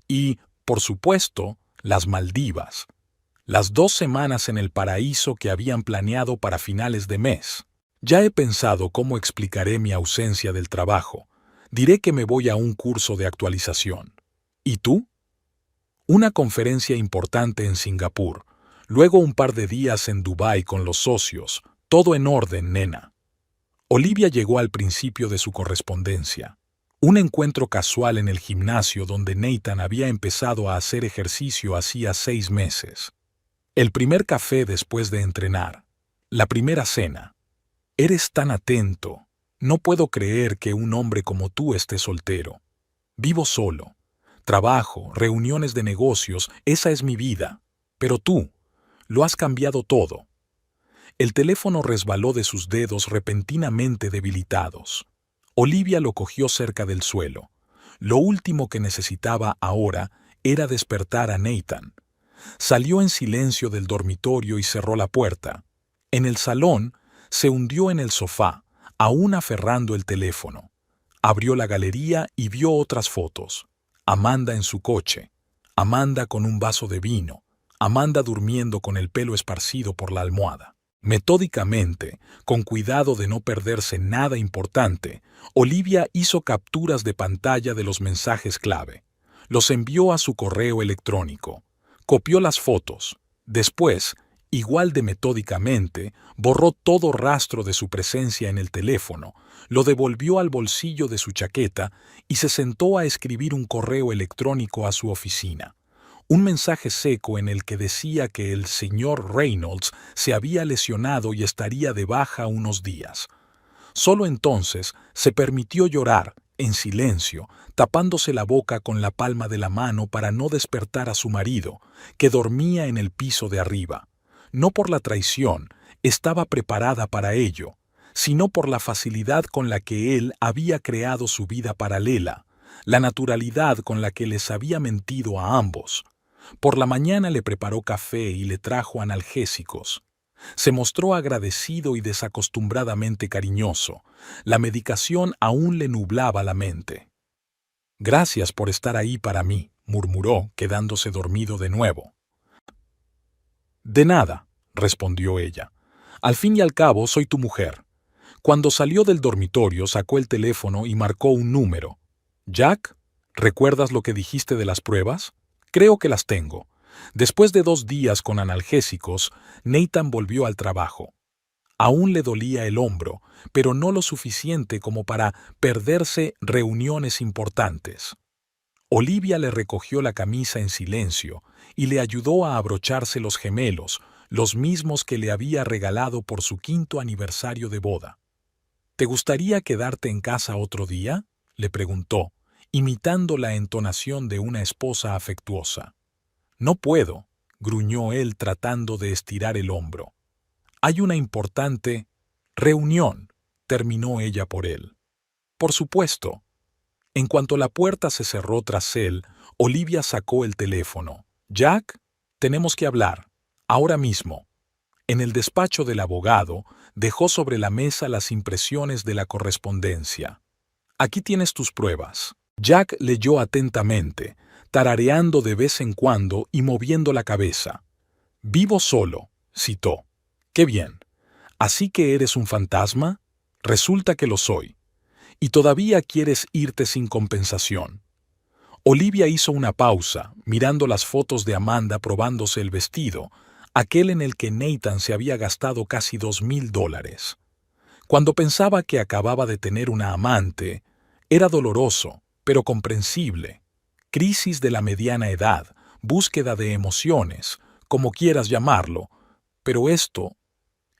A: y, por supuesto, las Maldivas. Las 2 semanas en el paraíso que habían planeado para finales de mes. Ya he pensado cómo explicaré mi ausencia del trabajo. Diré que me voy a un curso de actualización. ¿Y tú? Una conferencia importante en Singapur. Luego un par de días en Dubái con los socios. Todo en orden, nena. Olivia llegó al principio de su correspondencia. Un encuentro casual en el gimnasio donde Nathan había empezado a hacer ejercicio hacía 6 meses. El primer café después de entrenar. La primera cena. Eres tan atento. No puedo creer que un hombre como tú esté soltero. Vivo solo. Trabajo, reuniones de negocios, esa es mi vida. Pero tú, lo has cambiado todo. El teléfono resbaló de sus dedos repentinamente debilitados. Olivia lo cogió cerca del suelo. Lo último que necesitaba ahora era despertar a Nathan. Salió en silencio del dormitorio y cerró la puerta. En el salón, se hundió en el sofá, aún aferrando el teléfono. Abrió la galería y vio otras fotos. Amanda en su coche, Amanda con un vaso de vino, Amanda durmiendo con el pelo esparcido por la almohada. Metódicamente, con cuidado de no perderse nada importante, Olivia hizo capturas de pantalla de los mensajes clave. Los envió a su correo electrónico. Copió las fotos. Después, igual de metódicamente, borró todo rastro de su presencia en el teléfono, lo devolvió al bolsillo de su chaqueta y se sentó a escribir un correo electrónico a su oficina. Un mensaje seco en el que decía que el señor Reynolds se había lesionado y estaría de baja unos días. Solo entonces se permitió llorar, en silencio, tapándose la boca con la palma de la mano para no despertar a su marido, que dormía en el piso de arriba. No por la traición, estaba preparada para ello, sino por la facilidad con la que él había creado su vida paralela, la naturalidad con la que les había mentido a ambos. Por la mañana le preparó café y le trajo analgésicos. Se mostró agradecido y desacostumbradamente cariñoso. La medicación aún le nublaba la mente. «Gracias por estar ahí para mí», murmuró, quedándose dormido de nuevo. «De nada», respondió ella. «Al fin y al cabo soy tu mujer». Cuando salió del dormitorio sacó el teléfono y marcó un número. «Jack, ¿recuerdas lo que dijiste de las pruebas? Creo que las tengo». Después de 2 días con analgésicos, Nathan volvió al trabajo. Aún le dolía el hombro, pero no lo suficiente como para perderse reuniones importantes. Olivia le recogió la camisa en silencio y le ayudó a abrocharse los gemelos, los mismos que le había regalado por su 5º aniversario de boda. «¿Te gustaría quedarte en casa otro día?», le preguntó, imitando la entonación de una esposa afectuosa. «No puedo», gruñó él tratando de estirar el hombro. «Hay una importante reunión», terminó ella por él. «Por supuesto». En cuanto la puerta se cerró tras él, Olivia sacó el teléfono. Jack, tenemos que hablar. Ahora mismo. En el despacho del abogado, dejó sobre la mesa las impresiones de la correspondencia. Aquí tienes tus pruebas. Jack leyó atentamente, tarareando de vez en cuando y moviendo la cabeza. Vivo solo, citó. Qué bien. ¿Así que eres un fantasma? Resulta que lo soy. Y todavía quieres irte sin compensación. Olivia hizo una pausa, mirando las fotos de Amanda probándose el vestido, aquel en el que Nathan se había gastado casi $2,000. Cuando pensaba que acababa de tener una amante, era doloroso, pero comprensible. Crisis de la mediana edad, búsqueda de emociones, como quieras llamarlo, pero esto,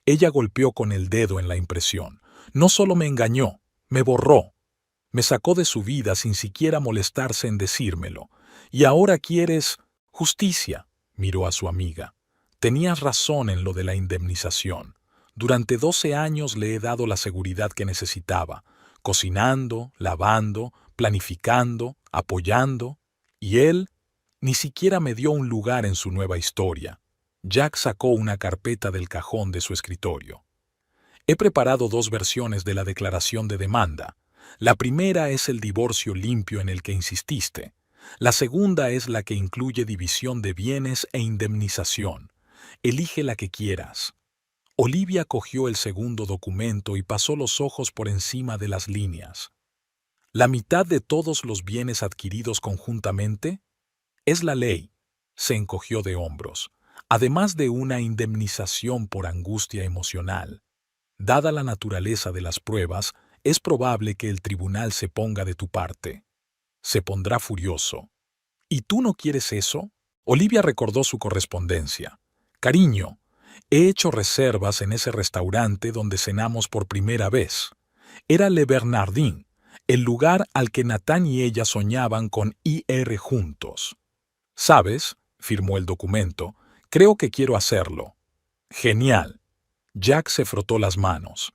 A: ella golpeó con el dedo en la impresión. No solo me engañó, me borró. Me sacó de su vida sin siquiera molestarse en decírmelo. Y ahora quieres justicia, miró a su amiga. Tenías razón en lo de la indemnización. Durante 12 años le he dado la seguridad que necesitaba, cocinando, lavando, planificando, apoyando. Y él ni siquiera me dio un lugar en su nueva historia. Jack sacó una carpeta del cajón de su escritorio. He preparado 2 versiones de la declaración de demanda. La primera es el divorcio limpio en el que insististe. La segunda es la que incluye división de bienes e indemnización. Elige la que quieras. Olivia cogió el segundo documento y pasó los ojos por encima de las líneas. ¿La mitad de todos los bienes adquiridos conjuntamente? Es la ley. Se encogió de hombros. Además de una indemnización por angustia emocional. Dada la naturaleza de las pruebas, es probable que el tribunal se ponga de tu parte. Se pondrá furioso. ¿Y tú no quieres eso? Olivia recordó su correspondencia. Cariño, he hecho reservas en ese restaurante donde cenamos por primera vez. Era Le Bernardin, el lugar al que Nathan y ella soñaban con ir juntos. ¿Sabes? Firmó el documento. Creo que quiero hacerlo. Genial. Jack se frotó las manos.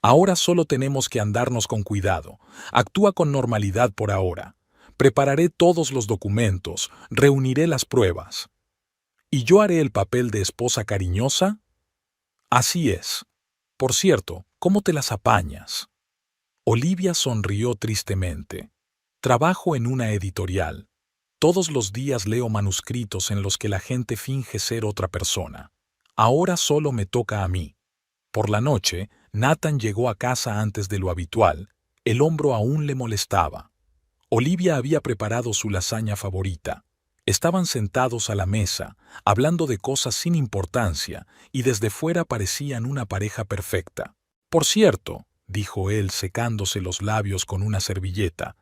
A: Ahora solo tenemos que andarnos con cuidado. Actúa con normalidad por ahora. Prepararé todos los documentos, reuniré las pruebas. ¿Y yo haré el papel de esposa cariñosa? Así es. Por cierto, ¿cómo te las apañas? Olivia sonrió tristemente. Trabajo en una editorial. Todos los días leo manuscritos en los que la gente finge ser otra persona. Ahora solo me toca a mí. Por la noche, Nathan llegó a casa antes de lo habitual. El hombro aún le molestaba. Olivia había preparado su lasaña favorita. Estaban sentados a la mesa, hablando de cosas sin importancia, y desde fuera parecían una pareja perfecta. Por cierto, dijo él secándose los labios con una servilleta,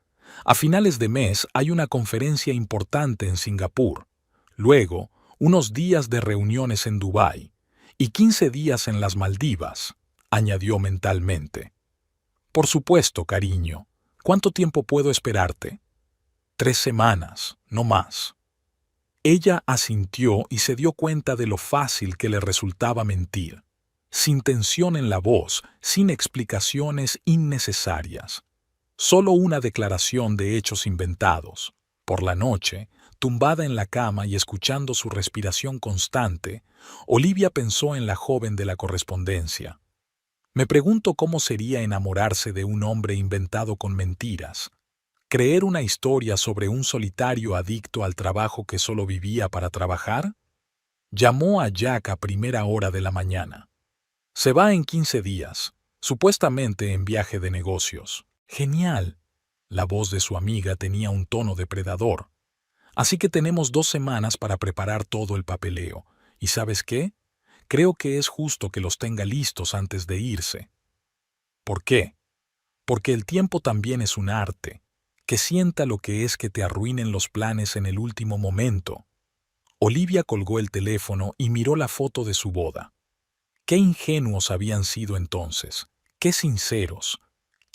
A: a finales de mes hay una conferencia importante en Singapur. Luego, unos días de reuniones en Dubái. Y 15 días en las Maldivas, añadió mentalmente. Por supuesto, cariño. ¿Cuánto tiempo puedo esperarte? 3 semanas, no más. Ella asintió y se dio cuenta de lo fácil que le resultaba mentir, sin tensión en la voz, sin explicaciones innecesarias. Solo una declaración de hechos inventados. Por la noche, tumbada en la cama y escuchando su respiración constante, Olivia pensó en la joven de la correspondencia. Me pregunto cómo sería enamorarse de un hombre inventado con mentiras, creer una historia sobre un solitario adicto al trabajo que solo vivía para trabajar. Llamó a Jack a primera hora de la mañana. Se va en 15 días, supuestamente en viaje de negocios. Genial. La voz de su amiga tenía un tono depredador. Así que tenemos 2 semanas para preparar todo el papeleo. ¿Y sabes qué? Creo que es justo que los tenga listos antes de irse. ¿Por qué? Porque el tiempo también es un arte. Que sienta lo que es que te arruinen los planes en el último momento. Olivia colgó el teléfono y miró la foto de su boda. Qué ingenuos habían sido entonces. Qué sinceros.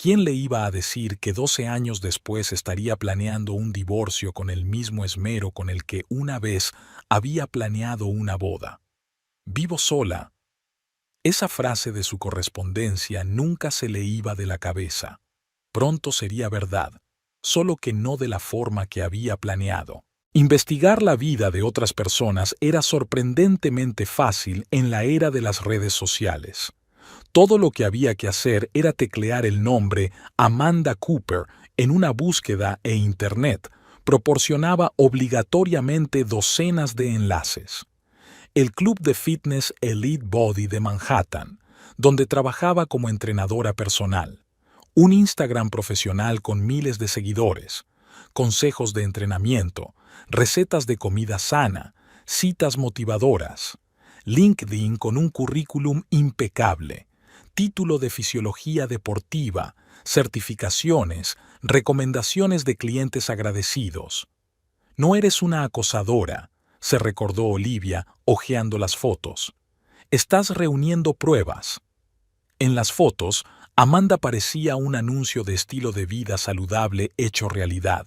A: ¿Quién le iba a decir que 12 años después estaría planeando un divorcio con el mismo esmero con el que una vez había planeado una boda? Vivo sola. Esa frase de su correspondencia nunca se le iba de la cabeza. Pronto sería verdad, solo que no de la forma que había planeado. Investigar la vida de otras personas era sorprendentemente fácil en la era de las redes sociales. Todo lo que había que hacer era teclear el nombre Amanda Cooper en una búsqueda e Internet proporcionaba obligatoriamente docenas de enlaces. El club de fitness Elite Body de Manhattan, donde trabajaba como entrenadora personal, un Instagram profesional con miles de seguidores, consejos de entrenamiento, recetas de comida sana, citas motivadoras, LinkedIn con un currículum impecable, título de fisiología deportiva, certificaciones, recomendaciones de clientes agradecidos. No eres una acosadora, se recordó Olivia hojeando las fotos. Estás reuniendo pruebas. En las fotos, Amanda parecía un anuncio de estilo de vida saludable hecho realidad.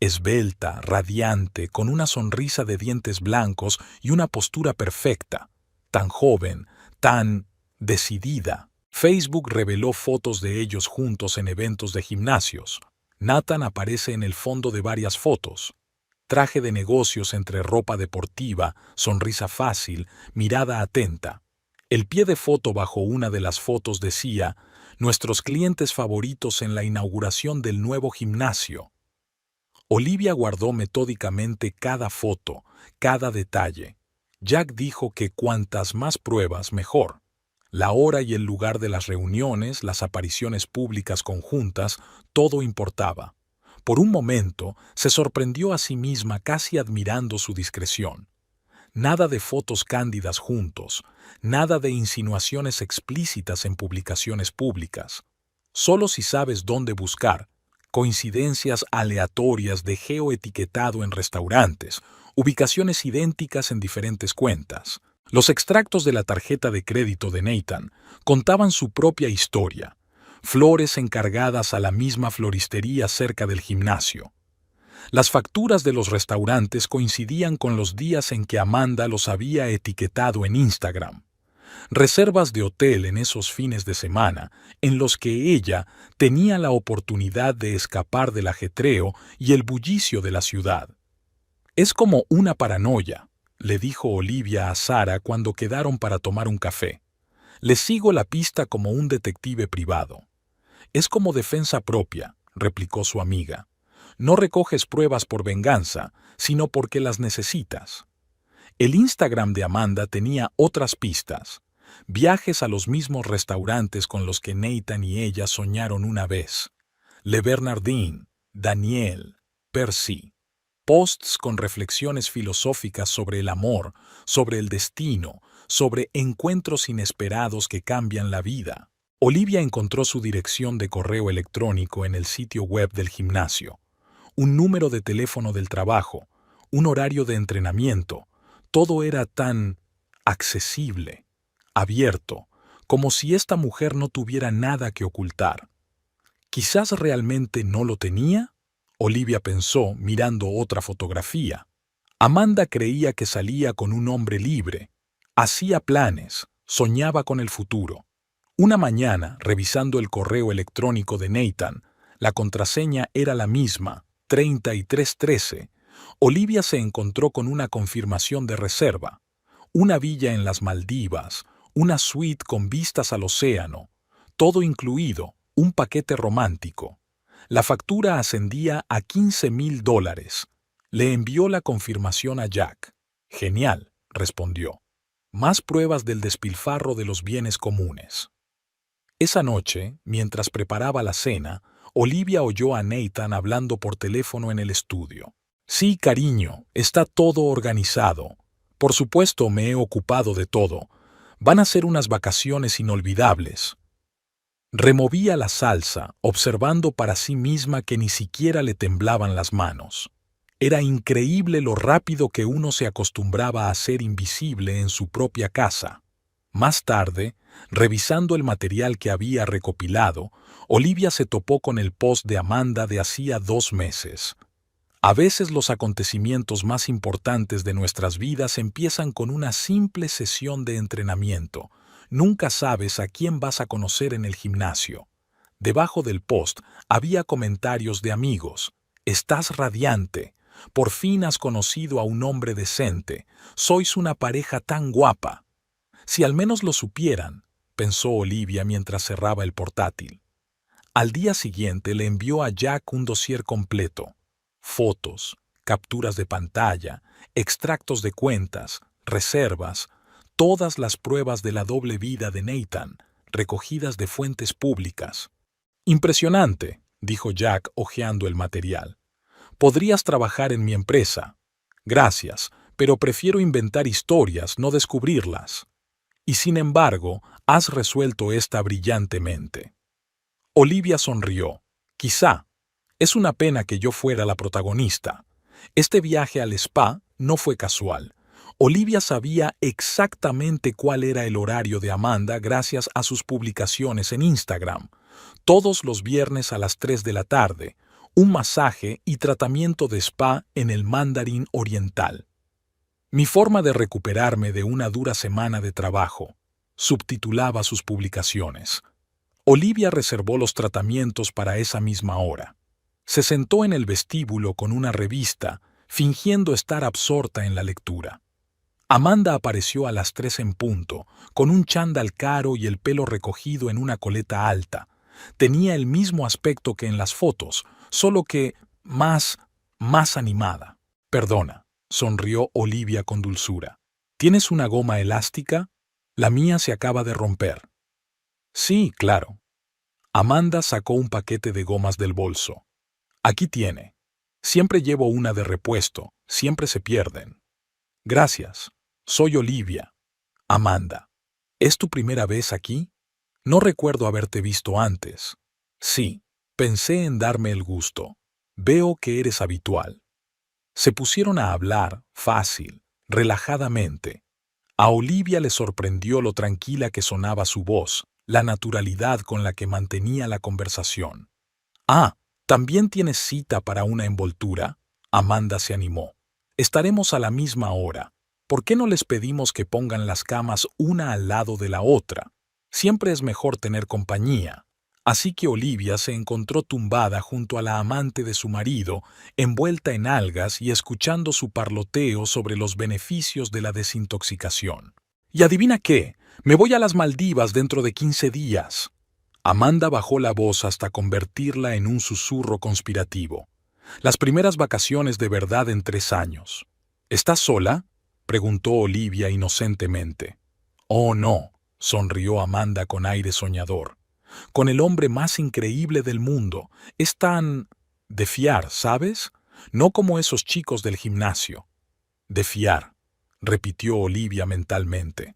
A: Esbelta, radiante, con una sonrisa de dientes blancos y una postura perfecta. Tan joven, tan decidida. Facebook reveló fotos de ellos juntos en eventos de gimnasios. Nathan aparece en el fondo de varias fotos. Traje de negocios entre ropa deportiva, sonrisa fácil, mirada atenta. El pie de foto bajo una de las fotos decía, nuestros clientes favoritos en la inauguración del nuevo gimnasio. Olivia guardó metódicamente cada foto, cada detalle. Jack dijo que cuantas más pruebas, mejor. La hora y el lugar de las reuniones, las apariciones públicas conjuntas, todo importaba. Por un momento, se sorprendió a sí misma casi admirando su discreción. Nada de fotos cándidas juntos, nada de insinuaciones explícitas en publicaciones públicas. Solo si sabes dónde buscar, coincidencias aleatorias de geoetiquetado en restaurantes, ubicaciones idénticas en diferentes cuentas. Los extractos de la tarjeta de crédito de Nathan contaban su propia historia, flores encargadas a la misma floristería cerca del gimnasio. Las facturas de los restaurantes coincidían con los días en que Amanda los había etiquetado en Instagram. Reservas de hotel en esos fines de semana en los que ella tenía la oportunidad de escapar del ajetreo y el bullicio de la ciudad. Es como una paranoia, le dijo Olivia a Sara cuando quedaron para tomar un café. Le sigo la pista como un detective privado. Es como defensa propia, replicó su amiga. No recoges pruebas por venganza, sino porque las necesitas. El Instagram de Amanda tenía otras pistas. Viajes a los mismos restaurantes con los que Nathan y ella soñaron una vez. Le Bernardin, Daniel, Percy. Posts con reflexiones filosóficas sobre el amor, sobre el destino, sobre encuentros inesperados que cambian la vida. Olivia encontró su dirección de correo electrónico en el sitio web del gimnasio, un número de teléfono del trabajo, un horario de entrenamiento. Todo era tan accesible, abierto, como si esta mujer no tuviera nada que ocultar. ¿Quizás realmente no lo tenía? Olivia pensó, mirando otra fotografía. Amanda creía que salía con un hombre libre. Hacía planes, soñaba con el futuro. Una mañana, revisando el correo electrónico de Nathan, la contraseña era la misma, 3313. Olivia se encontró con una confirmación de reserva. Una villa en las Maldivas, una suite con vistas al océano, todo incluido, un paquete romántico. La factura ascendía a $15,000. Le envió la confirmación a Jack. Genial, respondió. Más pruebas del despilfarro de los bienes comunes. Esa noche, mientras preparaba la cena, Olivia oyó a Nathan hablando por teléfono en el estudio. Sí, cariño, está todo organizado. Por supuesto, me he ocupado de todo. Van a ser unas vacaciones inolvidables. Removía la salsa, observando para sí misma que ni siquiera le temblaban las manos. Era increíble lo rápido que uno se acostumbraba a ser invisible en su propia casa. Más tarde, revisando el material que había recopilado, Olivia se topó con el post de Amanda de hacía 2 meses. A veces los acontecimientos más importantes de nuestras vidas empiezan con una simple sesión de entrenamiento. Nunca sabes a quién vas a conocer en el gimnasio. Debajo del post había comentarios de amigos. Estás radiante. Por fin has conocido a un hombre decente. Sois una pareja tan guapa. Si al menos lo supieran, pensó Olivia mientras cerraba el portátil. Al día siguiente le envió a Jack un dossier completo. Fotos, capturas de pantalla, extractos de cuentas, reservas, todas las pruebas de la doble vida de Nathan, recogidas de fuentes públicas. Impresionante, dijo Jack hojeando el material. Podrías trabajar en mi empresa. Gracias, pero prefiero inventar historias, no descubrirlas. Y sin embargo, has resuelto esta brillantemente. Olivia sonrió. Quizá. Es una pena que yo fuera la protagonista. Este viaje al spa no fue casual. Olivia sabía exactamente cuál era el horario de Amanda gracias a sus publicaciones en Instagram. Todos los viernes a las 3 de la tarde, un masaje y tratamiento de spa en el Mandarín Oriental. Mi forma de recuperarme de una dura semana de trabajo, subtitulaba sus publicaciones. Olivia reservó los tratamientos para esa misma hora. Se sentó en el vestíbulo con una revista, fingiendo estar absorta en la lectura. Amanda apareció a las 3 en punto, con un chándal caro y el pelo recogido en una coleta alta. Tenía el mismo aspecto que en las fotos, solo que más animada. Perdona, sonrió Olivia con dulzura. ¿Tienes una goma elástica? La mía se acaba de romper. Sí, claro. Amanda sacó un paquete de gomas del bolso. Aquí tiene. Siempre llevo una de repuesto, siempre se pierden. Gracias. Soy Olivia. Amanda. ¿Es tu primera vez aquí? No recuerdo haberte visto antes. Sí, pensé en darme el gusto. Veo que eres habitual. Se pusieron a hablar, fácil, relajadamente. A Olivia le sorprendió lo tranquila que sonaba su voz, la naturalidad con la que mantenía la conversación. Ah, ¿también tienes cita para una envoltura? Amanda se animó. Estaremos a la misma hora. ¿Por qué no les pedimos que pongan las camas una al lado de la otra? Siempre es mejor tener compañía. Así que Olivia se encontró tumbada junto a la amante de su marido, envuelta en algas y escuchando su parloteo sobre los beneficios de la desintoxicación. ¿Y adivina qué? Me voy a las Maldivas dentro de 15 días. Amanda bajó la voz hasta convertirla en un susurro conspirativo. Las primeras vacaciones de verdad en 3 años. ¿Estás sola?, preguntó Olivia inocentemente. Oh, no, sonrió Amanda con aire soñador. Con el hombre más increíble del mundo. Es tan de fiar, ¿sabes? No como esos chicos del gimnasio. De fiar, repitió Olivia mentalmente.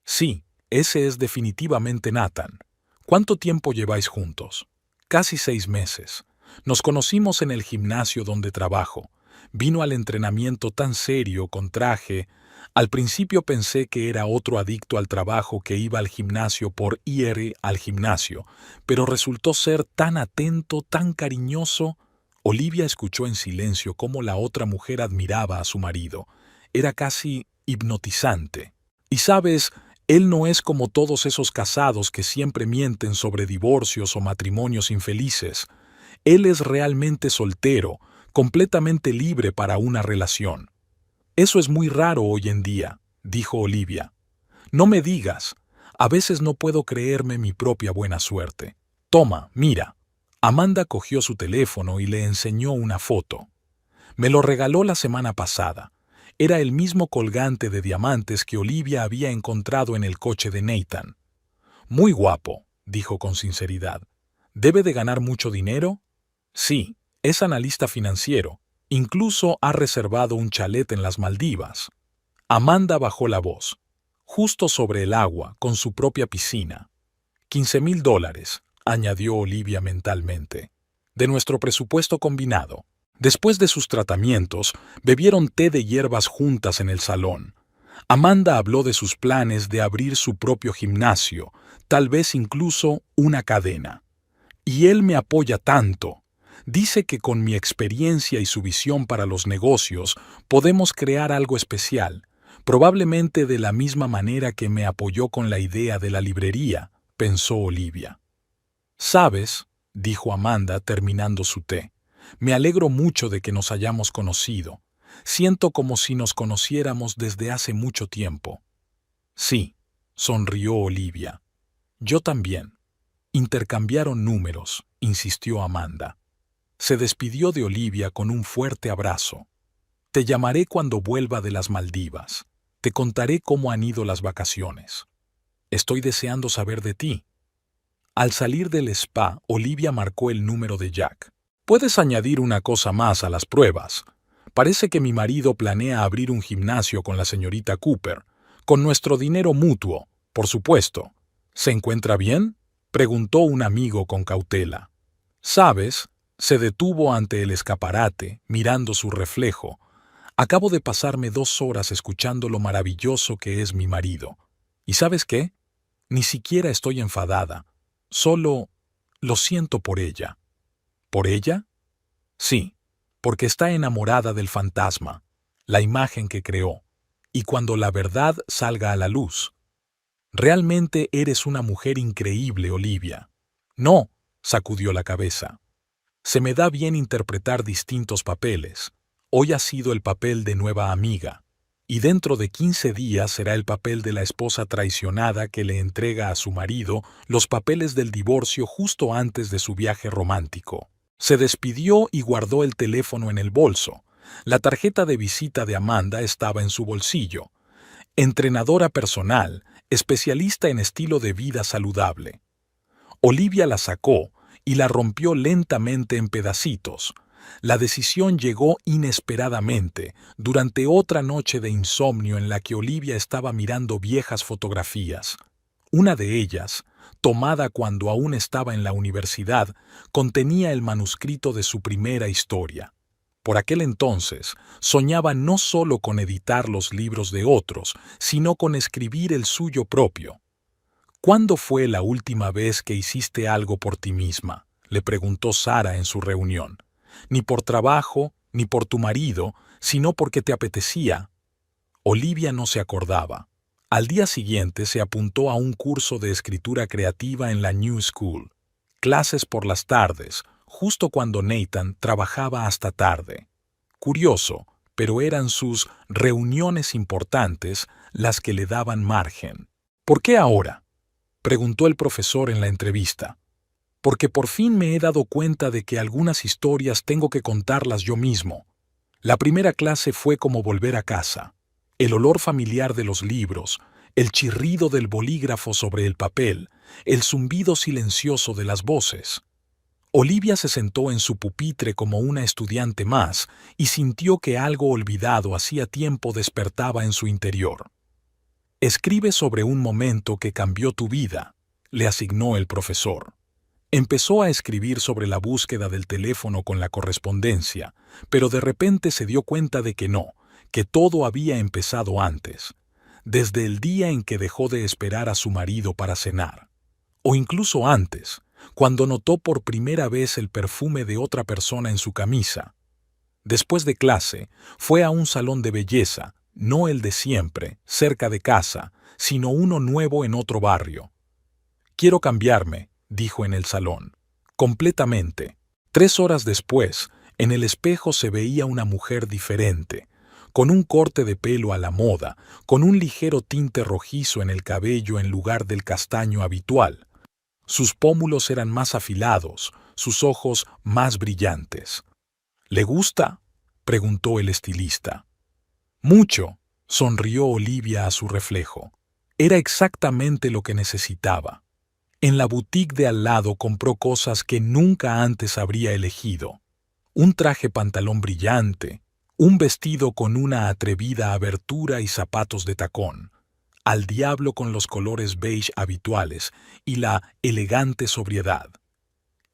A: Sí, ese es definitivamente Nathan. ¿Cuánto tiempo lleváis juntos? Casi 6 meses. Nos conocimos en el gimnasio donde trabajo. Vino al entrenamiento tan serio, con traje. Al principio pensé que era otro adicto al trabajo que iba al gimnasio por ir al gimnasio, pero resultó ser tan atento, tan cariñoso. Olivia escuchó en silencio cómo la otra mujer admiraba a su marido. Era casi hipnotizante. Y sabes, él no es como todos esos casados que siempre mienten sobre divorcios o matrimonios infelices. Él es realmente soltero, completamente libre para una relación. Eso es muy raro hoy en día, dijo Olivia. No me digas, a veces no puedo creerme mi propia buena suerte. Toma, mira. Amanda cogió su teléfono y le enseñó una foto. Me lo regaló la semana pasada. Era el mismo colgante de diamantes que Olivia había encontrado en el coche de Nathan. Muy guapo, dijo con sinceridad. ¿Debe de ganar mucho dinero? Sí, es analista financiero. Incluso ha reservado un chalet en las Maldivas. Amanda bajó la voz. Justo sobre el agua, con su propia piscina. $15,000, añadió Olivia mentalmente. De nuestro presupuesto combinado. Después de sus tratamientos, bebieron té de hierbas juntas en el salón. Amanda habló de sus planes de abrir su propio gimnasio, tal vez incluso una cadena. Y él me apoya tanto. Dice que con mi experiencia y su visión para los negocios podemos crear algo especial, probablemente de la misma manera que me apoyó con la idea de la librería, pensó Olivia. ¿Sabes?, dijo Amanda terminando su té. Me alegro mucho de que nos hayamos conocido. Siento como si nos conociéramos desde hace mucho tiempo. Sí, sonrió Olivia. Yo también. Intercambiaron números, insistió Amanda. Se despidió de Olivia con un fuerte abrazo. Te llamaré cuando vuelva de las Maldivas. Te contaré cómo han ido las vacaciones. Estoy deseando saber de ti. Al salir del spa, Olivia marcó el número de Jack. Puedes añadir una cosa más a las pruebas. Parece que mi marido planea abrir un gimnasio con la señorita Cooper, con nuestro dinero mutuo, por supuesto. ¿Se encuentra bien?, preguntó un amigo con cautela. ¿Sabes? Se detuvo ante el escaparate, mirando su reflejo. Acabo de pasarme 2 horas escuchando lo maravilloso que es mi marido. ¿Y sabes qué? Ni siquiera estoy enfadada. Solo lo siento por ella. ¿Por ella? Sí, porque está enamorada del fantasma, la imagen que creó, y cuando la verdad salga a la luz. Realmente eres una mujer increíble, Olivia. No, sacudió la cabeza. Se me da bien interpretar distintos papeles. Hoy ha sido el papel de nueva amiga, y dentro de 15 días será el papel de la esposa traicionada que le entrega a su marido los papeles del divorcio justo antes de su viaje romántico. Se despidió y guardó el teléfono en el bolso. La tarjeta de visita de Amanda estaba en su bolsillo. Entrenadora personal, especialista en estilo de vida saludable. Olivia la sacó y la rompió lentamente en pedacitos. La decisión llegó inesperadamente, durante otra noche de insomnio en la que Olivia estaba mirando viejas fotografías. Una de ellas, tomada cuando aún estaba en la universidad, contenía el manuscrito de su primera historia. Por aquel entonces, soñaba no solo con editar los libros de otros, sino con escribir el suyo propio. ¿Cuándo fue la última vez que hiciste algo por ti misma?, le preguntó Sara en su reunión. Ni por trabajo, ni por tu marido, sino porque te apetecía. Olivia no se acordaba. Al día siguiente se apuntó a un curso de escritura creativa en la New School. Clases por las tardes, justo cuando Nathan trabajaba hasta tarde. Curioso, pero eran sus reuniones importantes las que le daban margen. ¿Por qué ahora?, preguntó el profesor en la entrevista. Porque por fin me he dado cuenta de que algunas historias tengo que contarlas yo mismo. La primera clase fue como volver a casa. El olor familiar de los libros, el chirrido del bolígrafo sobre el papel, el zumbido silencioso de las voces. Olivia se sentó en su pupitre como una estudiante más y sintió que algo olvidado hacía tiempo despertaba en su interior. Escribe sobre un momento que cambió tu vida, le asignó el profesor. Empezó a escribir sobre la búsqueda del teléfono con la correspondencia, pero de repente se dio cuenta de que no, que todo había empezado antes, desde el día en que dejó de esperar a su marido para cenar. O incluso antes, cuando notó por primera vez el perfume de otra persona en su camisa. Después de clase, fue a un salón de belleza, no el de siempre, cerca de casa, sino uno nuevo en otro barrio. Quiero cambiarme, dijo en el salón. Completamente. 3 horas después, en el espejo se veía una mujer diferente, con un corte de pelo a la moda, con un ligero tinte rojizo en el cabello en lugar del castaño habitual. Sus pómulos eran más afilados, sus ojos más brillantes. ¿Le gusta?, preguntó el estilista. Mucho, sonrió Olivia a su reflejo. Era exactamente lo que necesitaba. En la boutique de al lado compró cosas que nunca antes habría elegido. Un traje pantalón brillante, un vestido con una atrevida abertura y zapatos de tacón. Al diablo con los colores beige habituales y la elegante sobriedad.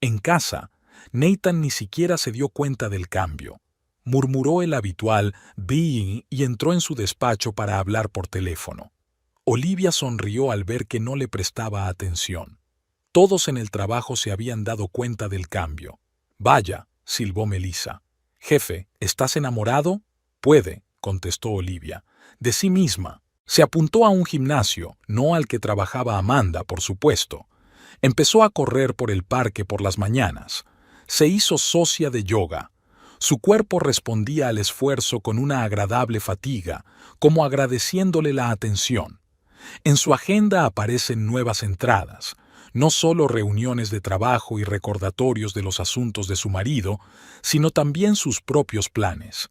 A: En casa, Nathan ni siquiera se dio cuenta del cambio. Murmuró el habitual being y entró en su despacho para hablar por teléfono. Olivia sonrió al ver que no le prestaba atención. Todos en el trabajo se habían dado cuenta del cambio. Vaya, silbó Melissa. Jefe, ¿estás enamorado? Puede, contestó Olivia. De sí misma. Se apuntó a un gimnasio, no al que trabajaba Amanda, por supuesto. Empezó a correr por el parque por las mañanas. Se hizo socia de yoga. Su cuerpo respondía al esfuerzo con una agradable fatiga, como agradeciéndole la atención. En su agenda aparecen nuevas entradas, no solo reuniones de trabajo y recordatorios de los asuntos de su marido, sino también sus propios planes.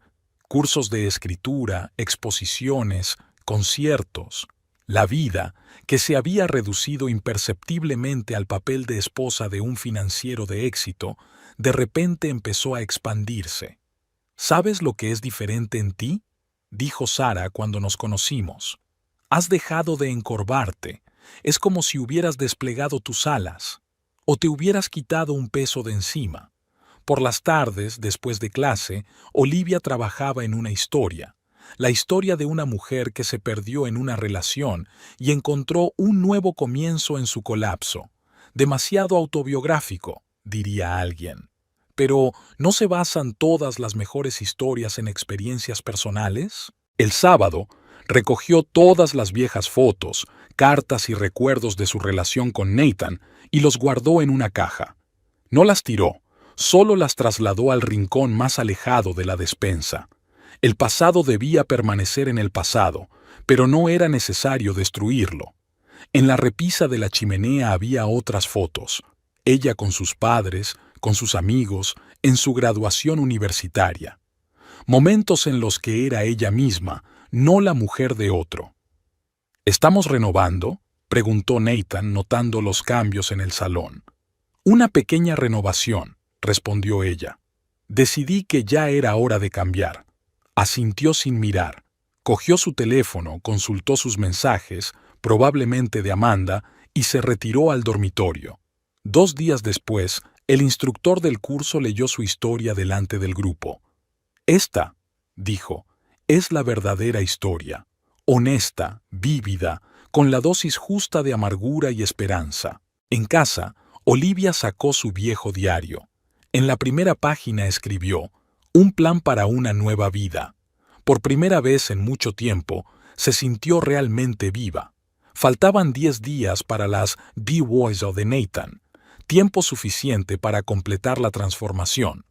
A: Cursos de escritura, exposiciones, conciertos. La vida, que se había reducido imperceptiblemente al papel de esposa de un financiero de éxito, de repente empezó a expandirse. ¿Sabes lo que es diferente en ti?, dijo Sara cuando nos conocimos. Has dejado de encorvarte. Es como si hubieras desplegado tus alas, o te hubieras quitado un peso de encima. Por las tardes, después de clase, Olivia trabajaba en una historia, la historia de una mujer que se perdió en una relación y encontró un nuevo comienzo en su colapso. Demasiado autobiográfico, diría alguien. Pero, ¿no se basan todas las mejores historias en experiencias personales? El sábado, recogió todas las viejas fotos, cartas y recuerdos de su relación con Nathan y los guardó en una caja. No las tiró, solo las trasladó al rincón más alejado de la despensa. El pasado debía permanecer en el pasado, pero no era necesario destruirlo. En la repisa de la chimenea había otras fotos. Ella con sus padres, con sus amigos, en su graduación universitaria. Momentos en los que era ella misma, no la mujer de otro. ¿Estamos renovando?, preguntó Nathan notando los cambios en el salón. Una pequeña renovación, respondió ella. Decidí que ya era hora de cambiar. Asintió sin mirar. Cogió su teléfono, consultó sus mensajes, probablemente de Amanda, y se retiró al dormitorio. 2 días después, el instructor del curso leyó su historia delante del grupo. Esta, dijo, es la verdadera historia, honesta, vívida, con la dosis justa de amargura y esperanza. En casa, Olivia sacó su viejo diario. En la primera página escribió, un plan para una nueva vida. Por primera vez en mucho tiempo, se sintió realmente viva. Faltaban 10 días para las BWOISO de Nathan, tiempo suficiente para completar la transformación.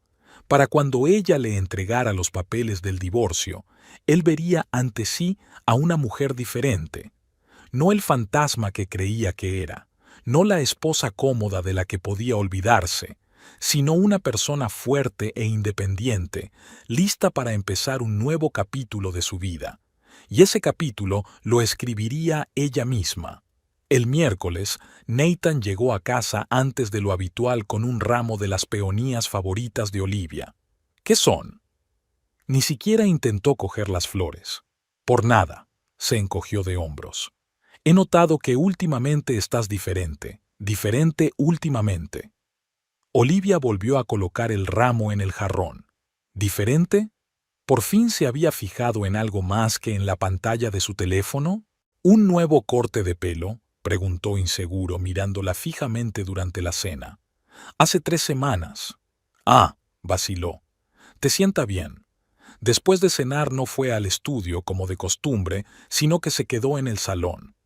A: Para cuando ella le entregara los papeles del divorcio, él vería ante sí a una mujer diferente. No el fantasma que creía que era, no la esposa cómoda de la que podía olvidarse, sino una persona fuerte e independiente, lista para empezar un nuevo capítulo de su vida. Y ese capítulo lo escribiría ella misma. El miércoles, Nathan llegó a casa antes de lo habitual con un ramo de las peonías favoritas de Olivia. ¿Qué son? Ni siquiera intentó coger las flores. Por nada, se encogió de hombros. He notado que últimamente estás diferente últimamente. Olivia volvió a colocar el ramo en el jarrón. ¿Diferente? ¿Por fin se había fijado en algo más que en la pantalla de su teléfono? ¿Un nuevo corte de pelo?, preguntó inseguro mirándola fijamente durante la cena. Hace 3 semanas. Ah, vaciló. Te sienta bien. Después de cenar no fue al estudio como de costumbre, sino que se quedó en el salón.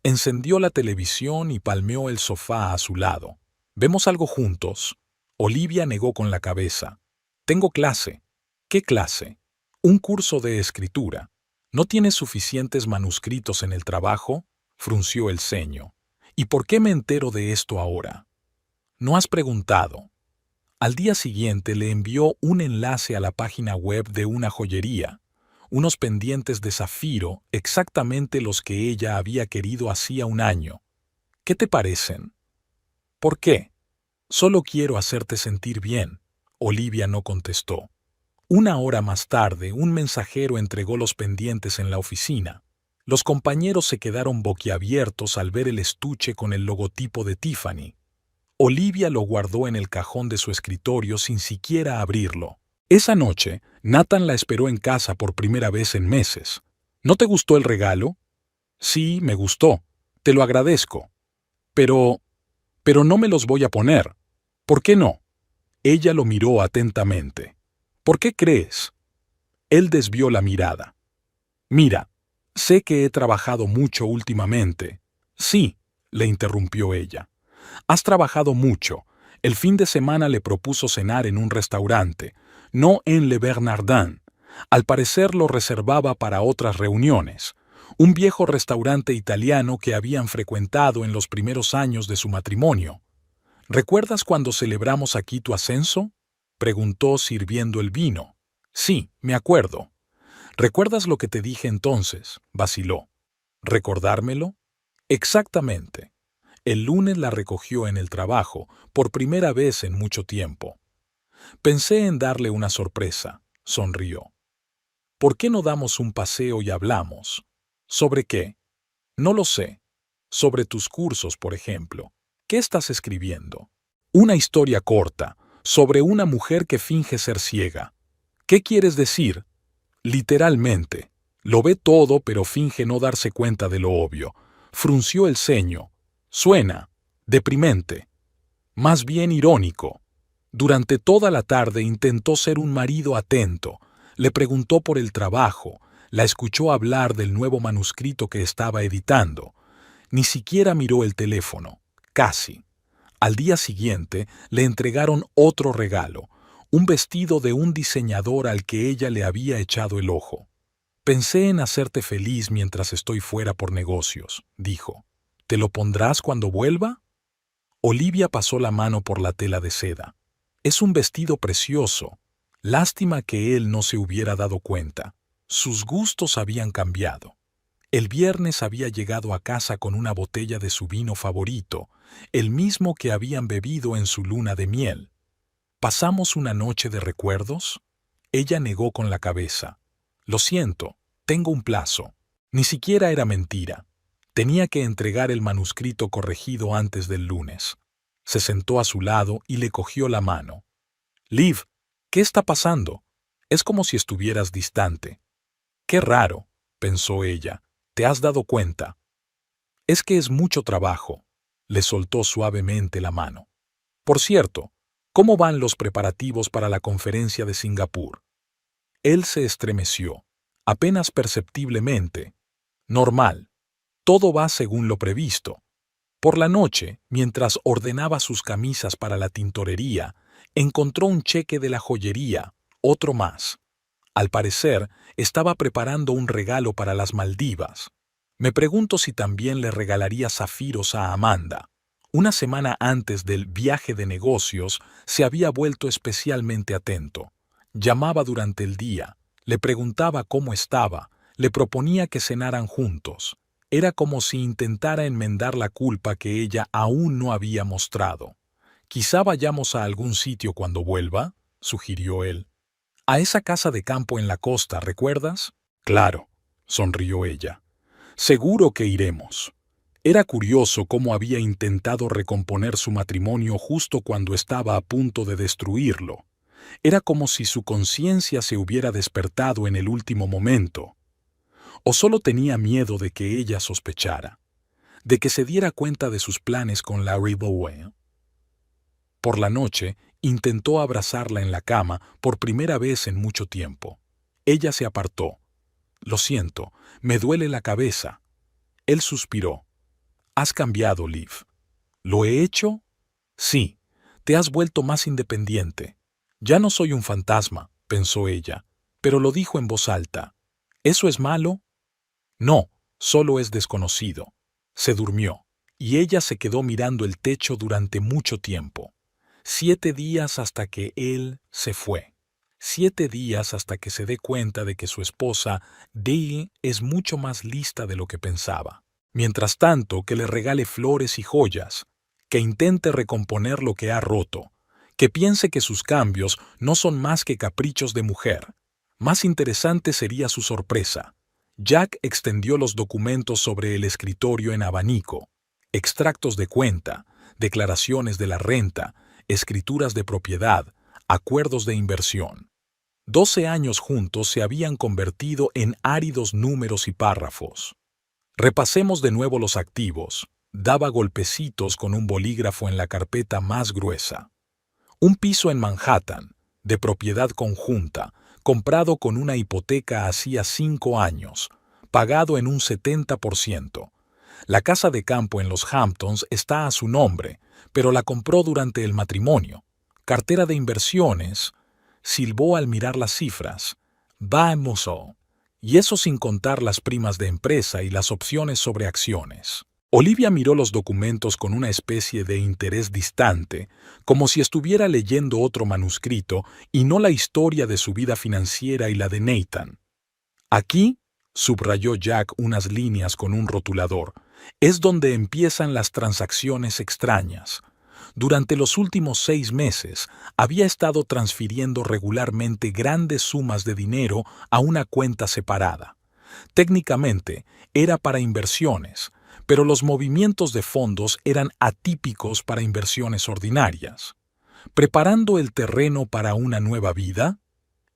A: Encendió la televisión y palmeó el sofá a su lado. ¿Vemos algo juntos? Olivia negó con la cabeza. Tengo clase. ¿Qué clase? Un curso de escritura. ¿No tienes suficientes manuscritos en el trabajo? Frunció el ceño. ¿Y por qué me entero de esto ahora? No has preguntado. Al día siguiente le envió un enlace a la página web de una joyería, unos pendientes de zafiro, exactamente los que ella había querido hacía un año. ¿Qué te parecen? ¿Por qué? Solo quiero hacerte sentir bien. Olivia no contestó. 1 hora más tarde, un mensajero entregó los pendientes en la oficina. Los compañeros se quedaron boquiabiertos al ver el estuche con el logotipo de Tiffany. Olivia lo guardó en el cajón de su escritorio sin siquiera abrirlo. Esa noche, Nathan la esperó en casa por primera vez en meses. ¿No te gustó el regalo? Sí, me gustó. Te lo agradezco. Pero no me los voy a poner. ¿Por qué no? Ella lo miró atentamente. ¿Por qué crees? Él desvió la mirada. Mira, sé que he trabajado mucho últimamente. Sí, le interrumpió ella. Has trabajado mucho. El fin de semana le propuso cenar en un restaurante, no en Le Bernardin. Al parecer lo reservaba para otras reuniones, un viejo restaurante italiano que habían frecuentado en los primeros años de su matrimonio. ¿Recuerdas cuando celebramos aquí tu ascenso?, preguntó sirviendo el vino. Sí, me acuerdo. ¿Recuerdas lo que te dije entonces?, vaciló. ¿Recordármelo? Exactamente. El lunes la recogió en el trabajo, por primera vez en mucho tiempo. Pensé en darle una sorpresa, sonrió. ¿Por qué no damos un paseo y hablamos? ¿Sobre qué? No lo sé. Sobre tus cursos, por ejemplo. ¿Qué estás escribiendo? Una historia corta, sobre una mujer que finge ser ciega. ¿Qué quieres decir? Literalmente. Lo ve todo pero finge no darse cuenta de lo obvio. Frunció el ceño. Suena deprimente. Más bien irónico. Durante toda la tarde intentó ser un marido atento. Le preguntó por el trabajo. La escuchó hablar del nuevo manuscrito que estaba editando. Ni siquiera miró el teléfono. Casi. Al día siguiente le entregaron otro regalo, un vestido de un diseñador al que ella le había echado el ojo. Pensé en hacerte feliz mientras estoy fuera por negocios, dijo. ¿Te lo pondrás cuando vuelva? Olivia pasó la mano por la tela de seda. Es un vestido precioso. Lástima que él no se hubiera dado cuenta. Sus gustos habían cambiado. El viernes había llegado a casa con una botella de su vino favorito, el mismo que habían bebido en su luna de miel. ¿Pasamos una noche de recuerdos? Ella negó con la cabeza. Lo siento, tengo un plazo. Ni siquiera era mentira. Tenía que entregar el manuscrito corregido antes del lunes. Se sentó a su lado y le cogió la mano. Liv, ¿qué está pasando? Es como si estuvieras distante. Qué raro, pensó ella. ¿Te has dado cuenta? Es que es mucho trabajo. Le soltó suavemente la mano. Por cierto, ¿cómo van los preparativos para la conferencia de Singapur? Él se estremeció, apenas perceptiblemente. Normal. Todo va según lo previsto. Por la noche, mientras ordenaba sus camisas para la tintorería, encontró un cheque de la joyería, otro más. Al parecer, estaba preparando un regalo para las Maldivas. Me pregunto si también le regalaría zafiros a Amanda. Una semana antes del viaje de negocios, se había vuelto especialmente atento. Llamaba durante el día, le preguntaba cómo estaba, le proponía que cenaran juntos. Era como si intentara enmendar la culpa que ella aún no había mostrado. «Quizá vayamos a algún sitio cuando vuelva», sugirió él. «A esa casa de campo en la costa, ¿recuerdas?» «Claro», sonrió ella. «Seguro que iremos». Era curioso cómo había intentado recomponer su matrimonio justo cuando estaba a punto de destruirlo. Era como si su conciencia se hubiera despertado en el último momento. ¿O solo tenía miedo de que ella sospechara? ¿De que se diera cuenta de sus planes con Larry Bowen? Por la noche, intentó abrazarla en la cama por primera vez en mucho tiempo. Ella se apartó. «Lo siento, me duele la cabeza». Él suspiró. «Has cambiado, Liv». «¿Lo he hecho?» «Sí, te has vuelto más independiente». «Ya no soy un fantasma», pensó ella, pero lo dijo en voz alta. ¿Eso es malo? No, solo es desconocido. Se durmió, y ella se quedó mirando el techo durante mucho tiempo. 7 días hasta que él se fue. 7 días hasta que se dé cuenta de que su esposa, Dee, es mucho más lista de lo que pensaba. Mientras tanto, que le regale flores y joyas, que intente recomponer lo que ha roto, que piense que sus cambios no son más que caprichos de mujer. Más interesante sería su sorpresa. Jack extendió los documentos sobre el escritorio en abanico, extractos de cuenta, declaraciones de la renta, escrituras de propiedad, acuerdos de inversión. 12 años juntos se habían convertido en áridos números y párrafos. Repasemos de nuevo los activos. Daba golpecitos con un bolígrafo en la carpeta más gruesa. Un piso en Manhattan, de propiedad conjunta, comprado con una hipoteca hacía 5 años, pagado en un 70%. La casa de campo en los Hamptons está a su nombre, pero la compró durante el matrimonio. Cartera de inversiones, silbó al mirar las cifras. Vamos, y eso sin contar las primas de empresa y las opciones sobre acciones. Olivia miró los documentos con una especie de interés distante, como si estuviera leyendo otro manuscrito y no la historia de su vida financiera y la de Nathan. Aquí, subrayó Jack unas líneas con un rotulador, es donde empiezan las transacciones extrañas. Durante los últimos 6 meses, había estado transfiriendo regularmente grandes sumas de dinero a una cuenta separada. Técnicamente, era para inversiones, pero los movimientos de fondos eran atípicos para inversiones ordinarias. ¿Preparando el terreno para una nueva vida?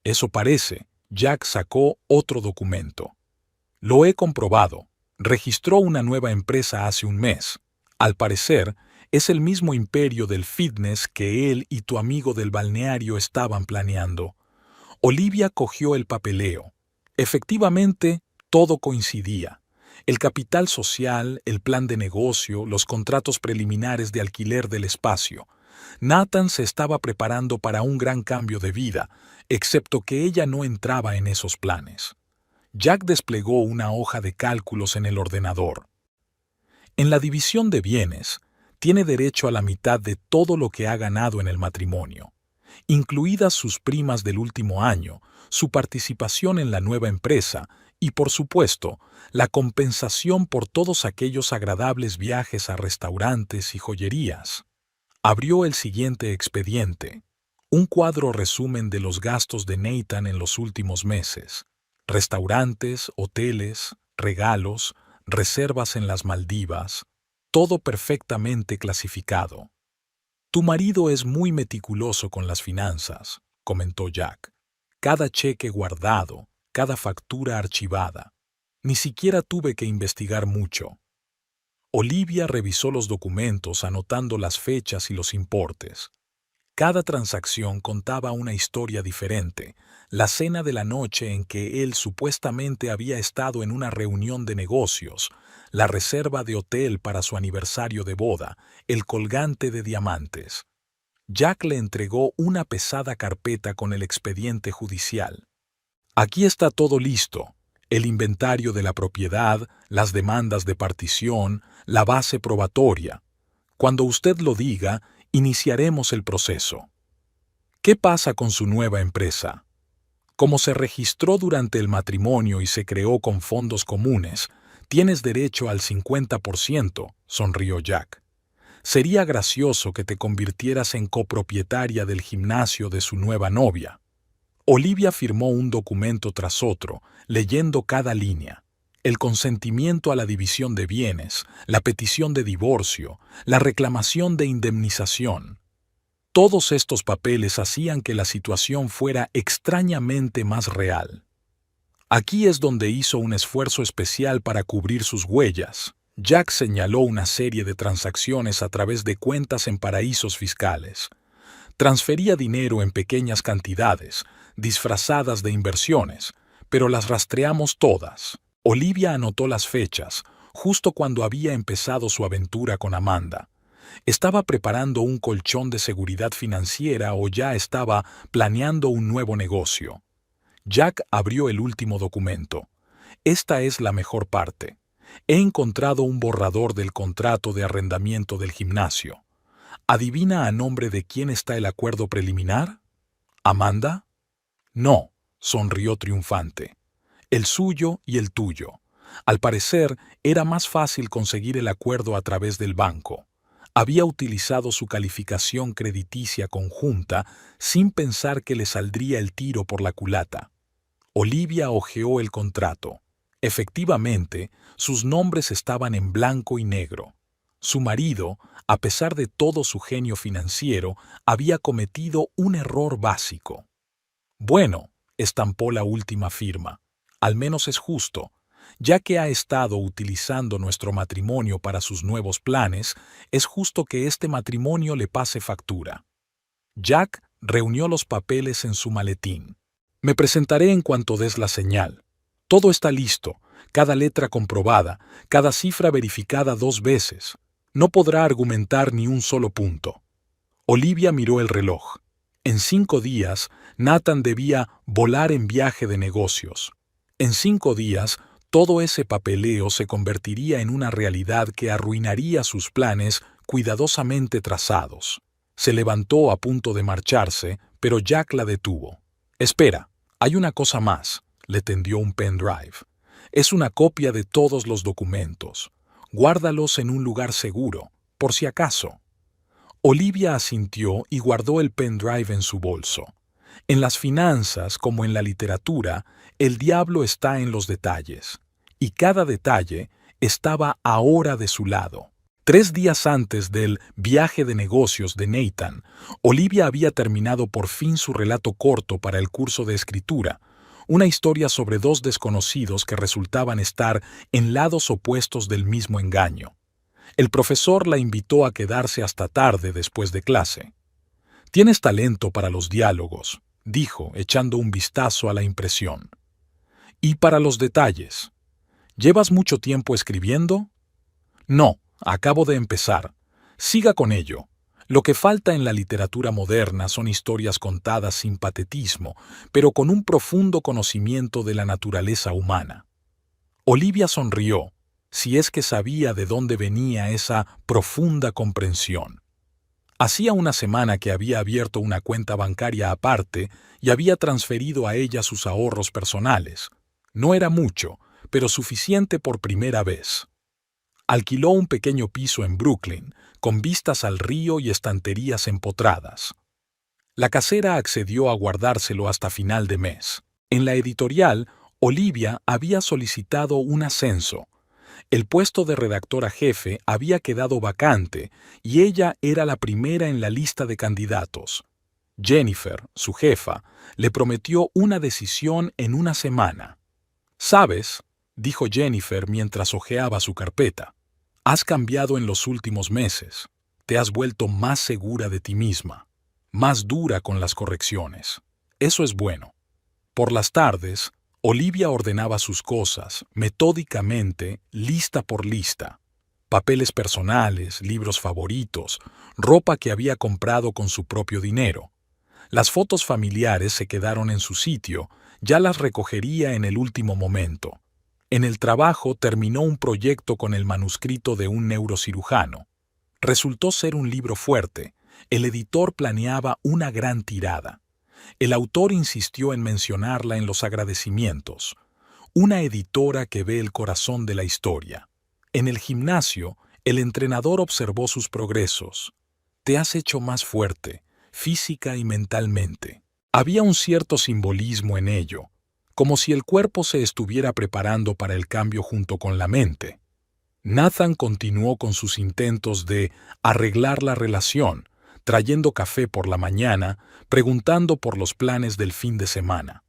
A: Eso parece. Jack sacó otro documento. Lo he comprobado. Registró una nueva empresa hace un mes. Al parecer, es el mismo imperio del fitness que él y tu amigo del balneario estaban planeando. Olivia cogió el papeleo. Efectivamente, todo coincidía. El capital social, el plan de negocio, los contratos preliminares de alquiler del espacio. Nathan se estaba preparando para un gran cambio de vida, excepto que ella no entraba en esos planes. Jack desplegó una hoja de cálculos en el ordenador. En la división de bienes, tiene derecho a la mitad de todo lo que ha ganado en el matrimonio, incluidas sus primas del último año, su participación en la nueva empresa y, por supuesto, la compensación por todos aquellos agradables viajes a restaurantes y joyerías. Abrió el siguiente expediente, un cuadro resumen de los gastos de Nathan en los últimos meses, restaurantes, hoteles, regalos, reservas en las Maldivas, todo perfectamente clasificado. Tu marido es muy meticuloso con las finanzas, comentó Jack. Cada cheque guardado, cada factura archivada. Ni siquiera tuve que investigar mucho. Olivia revisó los documentos anotando las fechas y los importes. Cada transacción contaba una historia diferente. La cena de la noche en que él supuestamente había estado en una reunión de negocios, la reserva de hotel para su aniversario de boda, el colgante de diamantes. Jack le entregó una pesada carpeta con el expediente judicial. Aquí está todo listo. El inventario de la propiedad, las demandas de partición, la base probatoria. Cuando usted lo diga, iniciaremos el proceso. ¿Qué pasa con su nueva empresa? Como se registró durante el matrimonio y se creó con fondos comunes, tienes derecho al 50%, sonrió Jack. Sería gracioso que te convirtieras en copropietaria del gimnasio de su nueva novia. Olivia firmó un documento tras otro, leyendo cada línea. El consentimiento a la división de bienes, la petición de divorcio, la reclamación de indemnización. Todos estos papeles hacían que la situación fuera extrañamente más real. Aquí es donde hizo un esfuerzo especial para cubrir sus huellas. Jack señaló una serie de transacciones a través de cuentas en paraísos fiscales. Transfería dinero en pequeñas cantidades, disfrazadas de inversiones, pero las rastreamos todas. Olivia anotó las fechas, justo cuando había empezado su aventura con Amanda. ¿Estaba preparando un colchón de seguridad financiera o ya estaba planeando un nuevo negocio? Jack abrió el último documento. Esta es la mejor parte. He encontrado un borrador del contrato de arrendamiento del gimnasio. ¿Adivina a nombre de quién está el acuerdo preliminar? ¿Amanda? No, sonrió triunfante. El suyo y el tuyo. Al parecer, era más fácil conseguir el acuerdo a través del banco. Había utilizado su calificación crediticia conjunta sin pensar que le saldría el tiro por la culata. Olivia hojeó el contrato. Efectivamente, sus nombres estaban en blanco y negro. Su marido, a pesar de todo su genio financiero, había cometido un error básico. Bueno, estampó la última firma. Al menos es justo. Ya que ha estado utilizando nuestro matrimonio para sus nuevos planes, es justo que este matrimonio le pase factura. Jack reunió los papeles en su maletín. Me presentaré en cuanto des la señal. Todo está listo, cada letra comprobada, cada cifra verificada 2 veces. No podrá argumentar ni un solo punto. Olivia miró el reloj. En 5 días, Nathan debía volar en viaje de negocios. En 5 días, todo ese papeleo se convertiría en una realidad que arruinaría sus planes cuidadosamente trazados. Se levantó a punto de marcharse, pero Jack la detuvo. «Espera, hay una cosa más», le tendió un pendrive. «Es una copia de todos los documentos. Guárdalos en un lugar seguro, por si acaso». Olivia asintió y guardó el pendrive en su bolso. En las finanzas, como en la literatura, el diablo está en los detalles. Y cada detalle estaba ahora de su lado. 3 días antes del viaje de negocios de Nathan, Olivia había terminado por fin su relato corto para el curso de escritura, una historia sobre 2 desconocidos que resultaban estar en lados opuestos del mismo engaño. El profesor la invitó a quedarse hasta tarde después de clase. «Tienes talento para los diálogos», dijo, echando un vistazo a la impresión. «Y para los detalles. ¿Llevas mucho tiempo escribiendo?» «No, acabo de empezar. Siga con ello. Lo que falta en la literatura moderna son historias contadas sin patetismo, pero con un profundo conocimiento de la naturaleza humana». Olivia sonrió, si es que sabía de dónde venía esa profunda comprensión. Hacía una semana que había abierto una cuenta bancaria aparte y había transferido a ella sus ahorros personales. No era mucho, pero suficiente por primera vez. Alquiló un pequeño piso en Brooklyn, con vistas al río y estanterías empotradas. La casera accedió a guardárselo hasta final de mes. En la editorial, Olivia había solicitado un ascenso. El puesto de redactora jefe había quedado vacante y ella era la primera en la lista de candidatos. Jennifer, su jefa, le prometió una decisión en una semana. «¿Sabes?», dijo Jennifer mientras hojeaba su carpeta. «Has cambiado en los últimos meses. Te has vuelto más segura de ti misma, más dura con las correcciones. Eso es bueno». Por las tardes, Olivia ordenaba sus cosas, metódicamente, lista por lista. Papeles personales, libros favoritos, ropa que había comprado con su propio dinero. Las fotos familiares se quedaron en su sitio, ya las recogería en el último momento. En el trabajo terminó un proyecto con el manuscrito de un neurocirujano. Resultó ser un libro fuerte. El editor planeaba una gran tirada. El autor insistió en mencionarla en los agradecimientos. Una editora que ve el corazón de la historia. En el gimnasio, el entrenador observó sus progresos. «Te has hecho más fuerte, física y mentalmente». Había un cierto simbolismo en ello, como si el cuerpo se estuviera preparando para el cambio junto con la mente. Nathan continuó con sus intentos de arreglar la relación, trayendo café por la mañana, preguntando por los planes del fin de semana.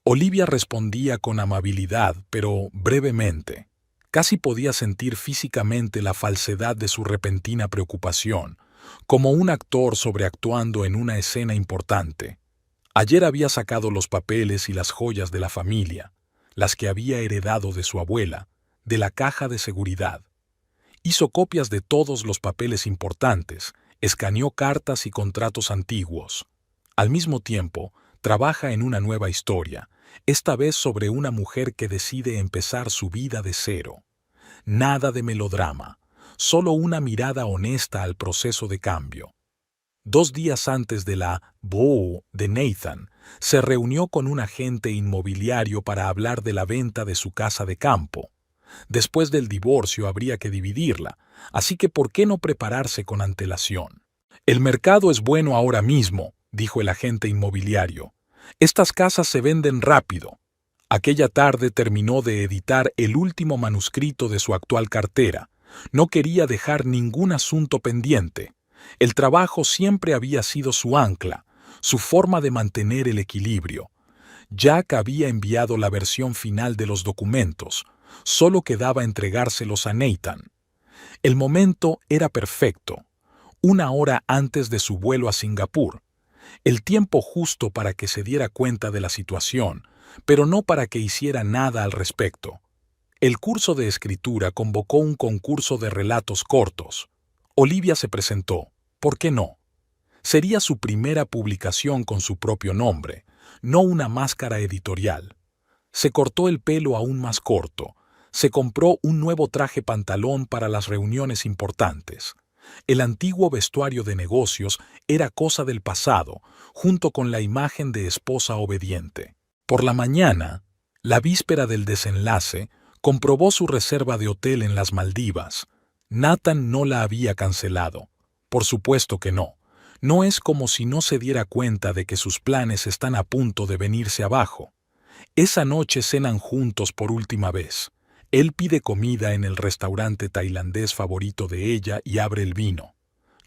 A: Olivia respondía con amabilidad, pero brevemente. Casi podía sentir físicamente la falsedad de su repentina preocupación, como un actor sobreactuando en una escena importante. Ayer había sacado los papeles y las joyas de la familia, las que había heredado de su abuela, de la caja de seguridad. Hizo copias de todos los papeles importantes, escaneó cartas y contratos antiguos. Al mismo tiempo, trabaja en una nueva historia, esta vez sobre una mujer que decide empezar su vida de cero. Nada de melodrama, solo una mirada honesta al proceso de cambio. 2 días antes de la boda de Nathan, se reunió con un agente inmobiliario para hablar de la venta de su casa de campo. Después del divorcio habría que dividirla, así que ¿por qué no prepararse con antelación? «El mercado es bueno ahora mismo», dijo el agente inmobiliario. «Estas casas se venden rápido». Aquella tarde terminó de editar el último manuscrito de su actual cartera. No quería dejar ningún asunto pendiente. El trabajo siempre había sido su ancla, su forma de mantener el equilibrio. Jack había enviado la versión final de los documentos. Solo quedaba entregárselos a Nathan. El momento era perfecto. 1 hora antes de su vuelo a Singapur. El tiempo justo para que se diera cuenta de la situación, pero no para que hiciera nada al respecto. El curso de escritura convocó un concurso de relatos cortos. Olivia se presentó. ¿Por qué no? Sería su primera publicación con su propio nombre, no una máscara editorial. Se cortó el pelo aún más corto. Se compró un nuevo traje pantalón para las reuniones importantes. El antiguo vestuario de negocios era cosa del pasado, junto con la imagen de esposa obediente. Por la mañana, la víspera del desenlace, comprobó su reserva de hotel en las Maldivas. Nathan no la había cancelado. Por supuesto que no. No es como si no se diera cuenta de que sus planes están a punto de venirse abajo. Esa noche cenan juntos por última vez. Él pide comida en el restaurante tailandés favorito de ella y abre el vino.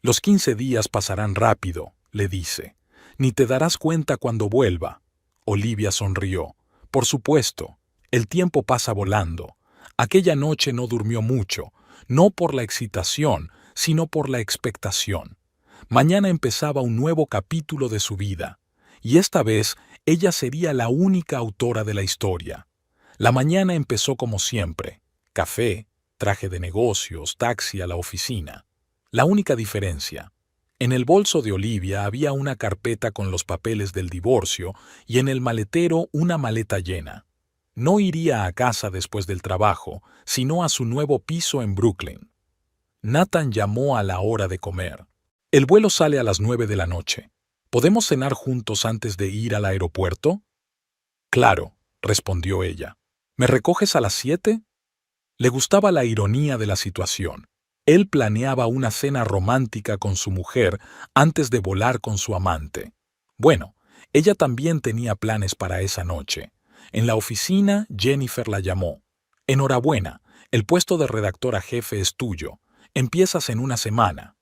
A: Los 15 días pasarán rápido, le dice. Ni te darás cuenta cuando vuelva. Olivia sonrió. Por supuesto, el tiempo pasa volando. Aquella noche no durmió mucho, no por la excitación, sino por la expectación. Mañana empezaba un nuevo capítulo de su vida, y esta vez ella sería la única autora de la historia. La mañana empezó como siempre. Café, traje de negocios, taxi a la oficina. La única diferencia. En el bolso de Olivia había una carpeta con los papeles del divorcio y en el maletero una maleta llena. No iría a casa después del trabajo, sino a su nuevo piso en Brooklyn. Nathan llamó a la hora de comer. El vuelo sale a las 9 de la noche. ¿Podemos cenar juntos antes de ir al aeropuerto? Claro, respondió ella. ¿Me recoges a las 7? Le gustaba la ironía de la situación. Él planeaba una cena romántica con su mujer antes de volar con su amante. Bueno, ella también tenía planes para esa noche. En la oficina, Jennifer la llamó. Enhorabuena, el puesto de redactora jefe es tuyo. Empiezas en una semana.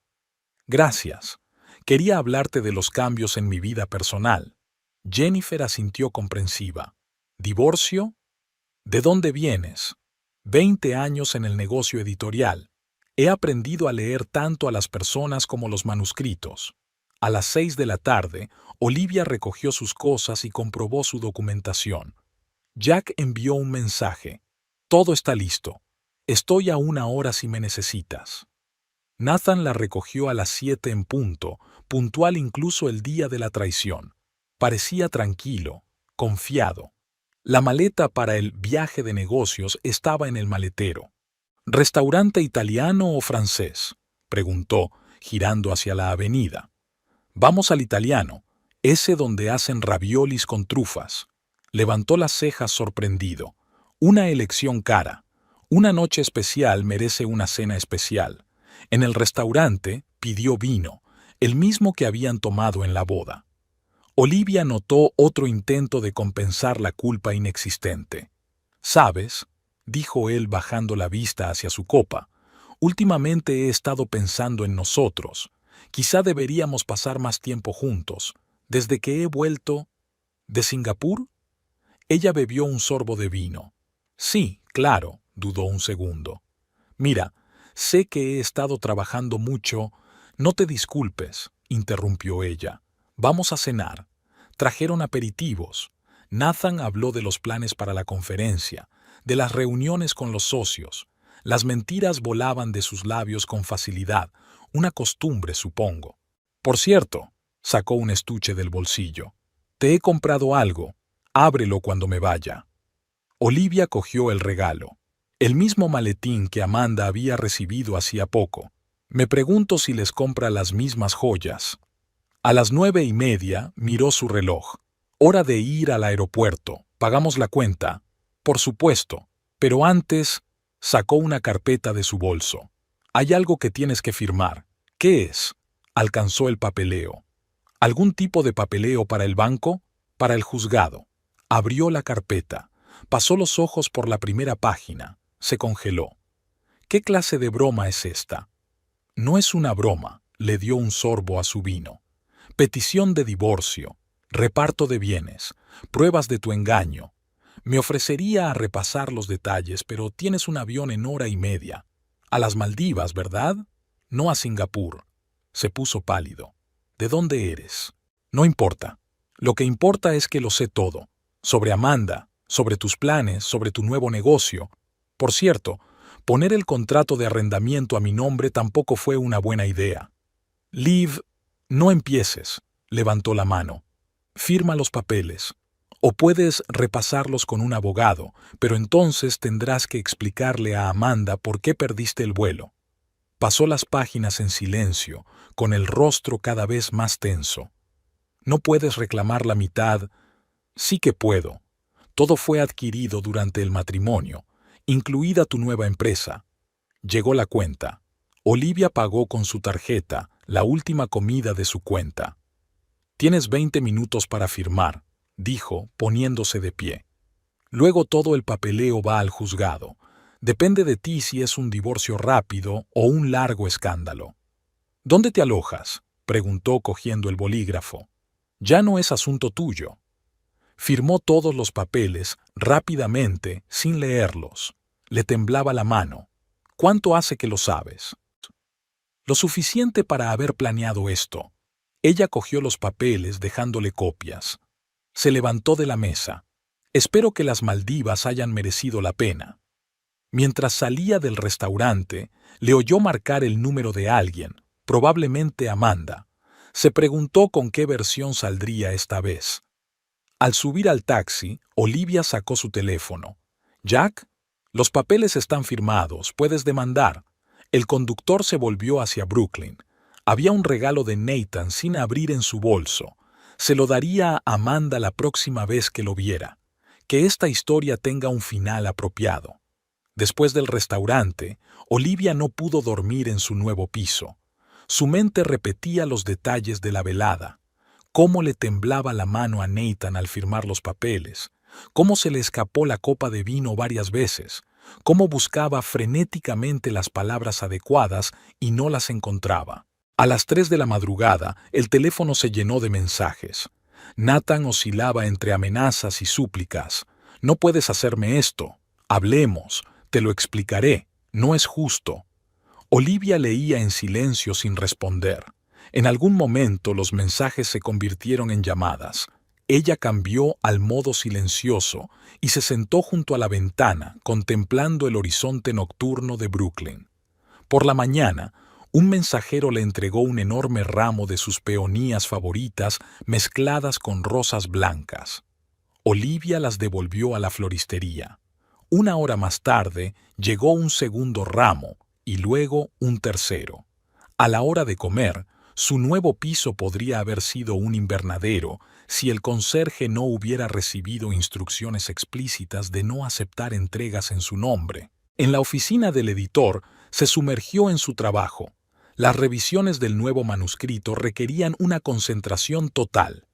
A: Gracias. Quería hablarte de los cambios en mi vida personal. Jennifer asintió comprensiva. ¿Divorcio? ¿De dónde vienes? 20 años en el negocio editorial. He aprendido a leer tanto a las personas como los manuscritos. A las 6 de la tarde, Olivia recogió sus cosas y comprobó su documentación. Jack envió un mensaje. Todo está listo. Estoy a 1 hora si me necesitas. Nathan la recogió a las 7 en punto, puntual incluso el día de la traición. Parecía tranquilo, confiado. La maleta para el viaje de negocios estaba en el maletero. ¿Restaurante italiano o francés?, preguntó, girando hacia la avenida. Vamos al italiano, ese donde hacen raviolis con trufas. Levantó las cejas sorprendido. Una elección cara. Una noche especial merece una cena especial. En el restaurante pidió vino, el mismo que habían tomado en la boda. Olivia notó otro intento de compensar la culpa inexistente. «¿Sabes?», dijo él bajando la vista hacia su copa, «últimamente he estado pensando en nosotros. Quizá deberíamos pasar más tiempo juntos. Desde que he vuelto... ¿De Singapur?». Ella bebió un sorbo de vino. «Sí, claro», dudó un segundo. «Mira, sé que he estado trabajando mucho». «No te disculpes», interrumpió ella. «Vamos a cenar». Trajeron aperitivos. Nathan habló de los planes para la conferencia, de las reuniones con los socios. Las mentiras volaban de sus labios con facilidad, una costumbre, supongo. «Por cierto», sacó un estuche del bolsillo. «Te he comprado algo. Ábrelo cuando me vaya». Olivia cogió el regalo. El mismo maletín que Amanda había recibido hacía poco. «Me pregunto si les compra las mismas joyas». A las 9:30 miró su reloj. «Hora de ir al aeropuerto. ¿Pagamos la cuenta?» «Por supuesto. Pero antes...» Sacó una carpeta de su bolso. «Hay algo que tienes que firmar». «¿Qué es?». Alcanzó el papeleo. «¿Algún tipo de papeleo para el banco?». «Para el juzgado». Abrió la carpeta. Pasó los ojos por la primera página. Se congeló. «¿Qué clase de broma es esta?». «No es una broma», le dio un sorbo a su vino. «Petición de divorcio, reparto de bienes, pruebas de tu engaño. Me ofrecería a repasar los detalles, pero tienes un avión en 1 hora y media. A las Maldivas, ¿verdad? No a Singapur». Se puso pálido. «¿De dónde eres?». «No importa. Lo que importa es que lo sé todo. Sobre Amanda, sobre tus planes, sobre tu nuevo negocio. Por cierto, poner el contrato de arrendamiento a mi nombre tampoco fue una buena idea. Liv, no empieces, levantó la mano. Firma los papeles. O puedes repasarlos con un abogado, pero entonces tendrás que explicarle a Amanda por qué perdiste el vuelo. Pasó las páginas en silencio, con el rostro cada vez más tenso. No puedes reclamar la mitad. Sí que puedo. Todo fue adquirido durante el matrimonio, incluida tu nueva empresa. Llegó la cuenta. Olivia pagó con su tarjeta la última comida de su cuenta. Tienes 20 minutos para firmar, dijo, poniéndose de pie. Luego todo el papeleo va al juzgado. Depende de ti si es un divorcio rápido o un largo escándalo. ¿Dónde te alojas?, preguntó cogiendo el bolígrafo. Ya no es asunto tuyo. Firmó todos los papeles rápidamente, sin leerlos. Le temblaba la mano. ¿Cuánto hace que lo sabes? Lo suficiente para haber planeado esto. Ella cogió los papeles dejándole copias. Se levantó de la mesa. Espero que las Maldivas hayan merecido la pena. Mientras salía del restaurante, le oyó marcar el número de alguien, probablemente Amanda. Se preguntó con qué versión saldría esta vez. Al subir al taxi, Olivia sacó su teléfono. «Jack, los papeles están firmados, puedes demandar». El conductor se volvió hacia Brooklyn. Había un regalo de Nathan sin abrir en su bolso. Se lo daría a Amanda la próxima vez que lo viera. Que esta historia tenga un final apropiado. Después del restaurante, Olivia no pudo dormir en su nuevo piso. Su mente repetía los detalles de la velada. Cómo le temblaba la mano a Nathan al firmar los papeles. Cómo se le escapó la copa de vino varias veces. Cómo buscaba frenéticamente las palabras adecuadas y no las encontraba. A las 3 de la madrugada, el teléfono se llenó de mensajes. Nathan oscilaba entre amenazas y súplicas. «No puedes hacerme esto. Hablemos. Te lo explicaré. No es justo». Olivia leía en silencio sin responder. En algún momento los mensajes se convirtieron en llamadas. Ella cambió al modo silencioso y se sentó junto a la ventana, contemplando el horizonte nocturno de Brooklyn. Por la mañana, un mensajero le entregó un enorme ramo de sus peonías favoritas mezcladas con rosas blancas. Olivia las devolvió a la floristería. 1 hora más tarde llegó un segundo ramo y luego un tercero. A la hora de comer, su nuevo piso podría haber sido un invernadero si el conserje no hubiera recibido instrucciones explícitas de no aceptar entregas en su nombre. En la oficina del editor se sumergió en su trabajo. Las revisiones del nuevo manuscrito requerían una concentración total.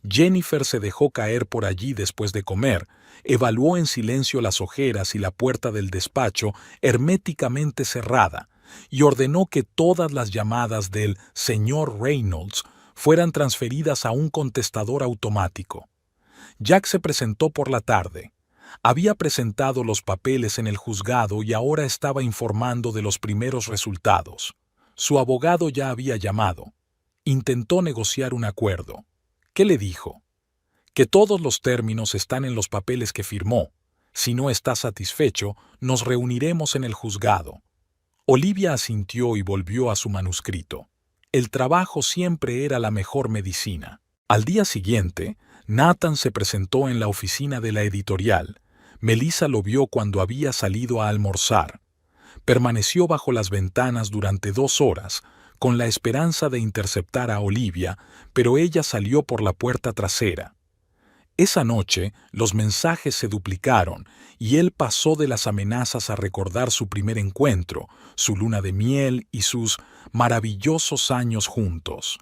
A: Jennifer se dejó caer por allí después de comer, evaluó en silencio las ojeras y la puerta del despacho herméticamente cerrada, y ordenó que todas las llamadas del señor Reynolds fueran transferidas a un contestador automático. Jack se presentó por la tarde. Había presentado los papeles en el juzgado y ahora estaba informando de los primeros resultados. Su abogado ya había llamado. Intentó negociar un acuerdo. ¿Qué le dijo? Que todos los términos están en los papeles que firmó. Si no está satisfecho, nos reuniremos en el juzgado. Olivia asintió y volvió a su manuscrito. El trabajo siempre era la mejor medicina. Al día siguiente, Nathan se presentó en la oficina de la editorial. Melissa lo vio cuando había salido a almorzar. Permaneció bajo las ventanas durante 2 horas, con la esperanza de interceptar a Olivia, pero ella salió por la puerta trasera. Esa noche, los mensajes se duplicaron y él pasó de las amenazas a recordar su primer encuentro, su luna de miel y sus maravillosos años juntos.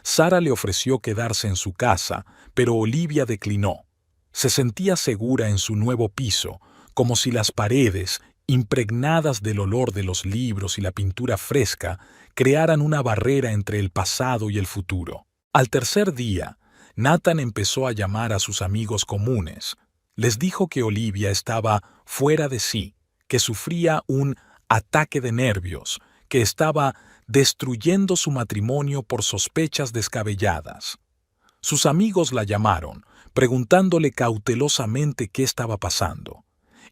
A: Sara le ofreció quedarse en su casa, pero Olivia declinó. Se sentía segura en su nuevo piso, como si las paredes, impregnadas del olor de los libros y la pintura fresca, crearan una barrera entre el pasado y el futuro. Al tercer día, Nathan empezó a llamar a sus amigos comunes. Les dijo que Olivia estaba fuera de sí, que sufría un ataque de nervios, que estaba destruyendo su matrimonio por sospechas descabelladas. Sus amigos la llamaron, preguntándole cautelosamente qué estaba pasando.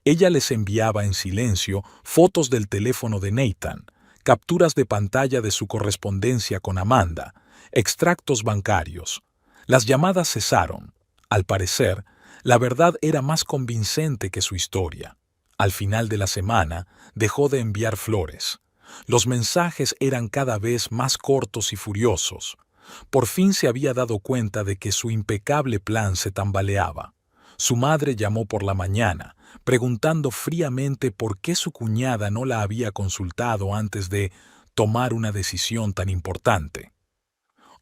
A: Ella les enviaba en silencio fotos del teléfono de Nathan, capturas de pantalla de su correspondencia con Amanda, extractos bancarios. Las llamadas cesaron. Al parecer, la verdad era más convincente que su historia. Al final de la semana, dejó de enviar flores. Los mensajes eran cada vez más cortos y furiosos. Por fin se había dado cuenta de que su impecable plan se tambaleaba. Su madre llamó por la mañana, preguntando fríamente por qué su cuñada no la había consultado antes de tomar una decisión tan importante.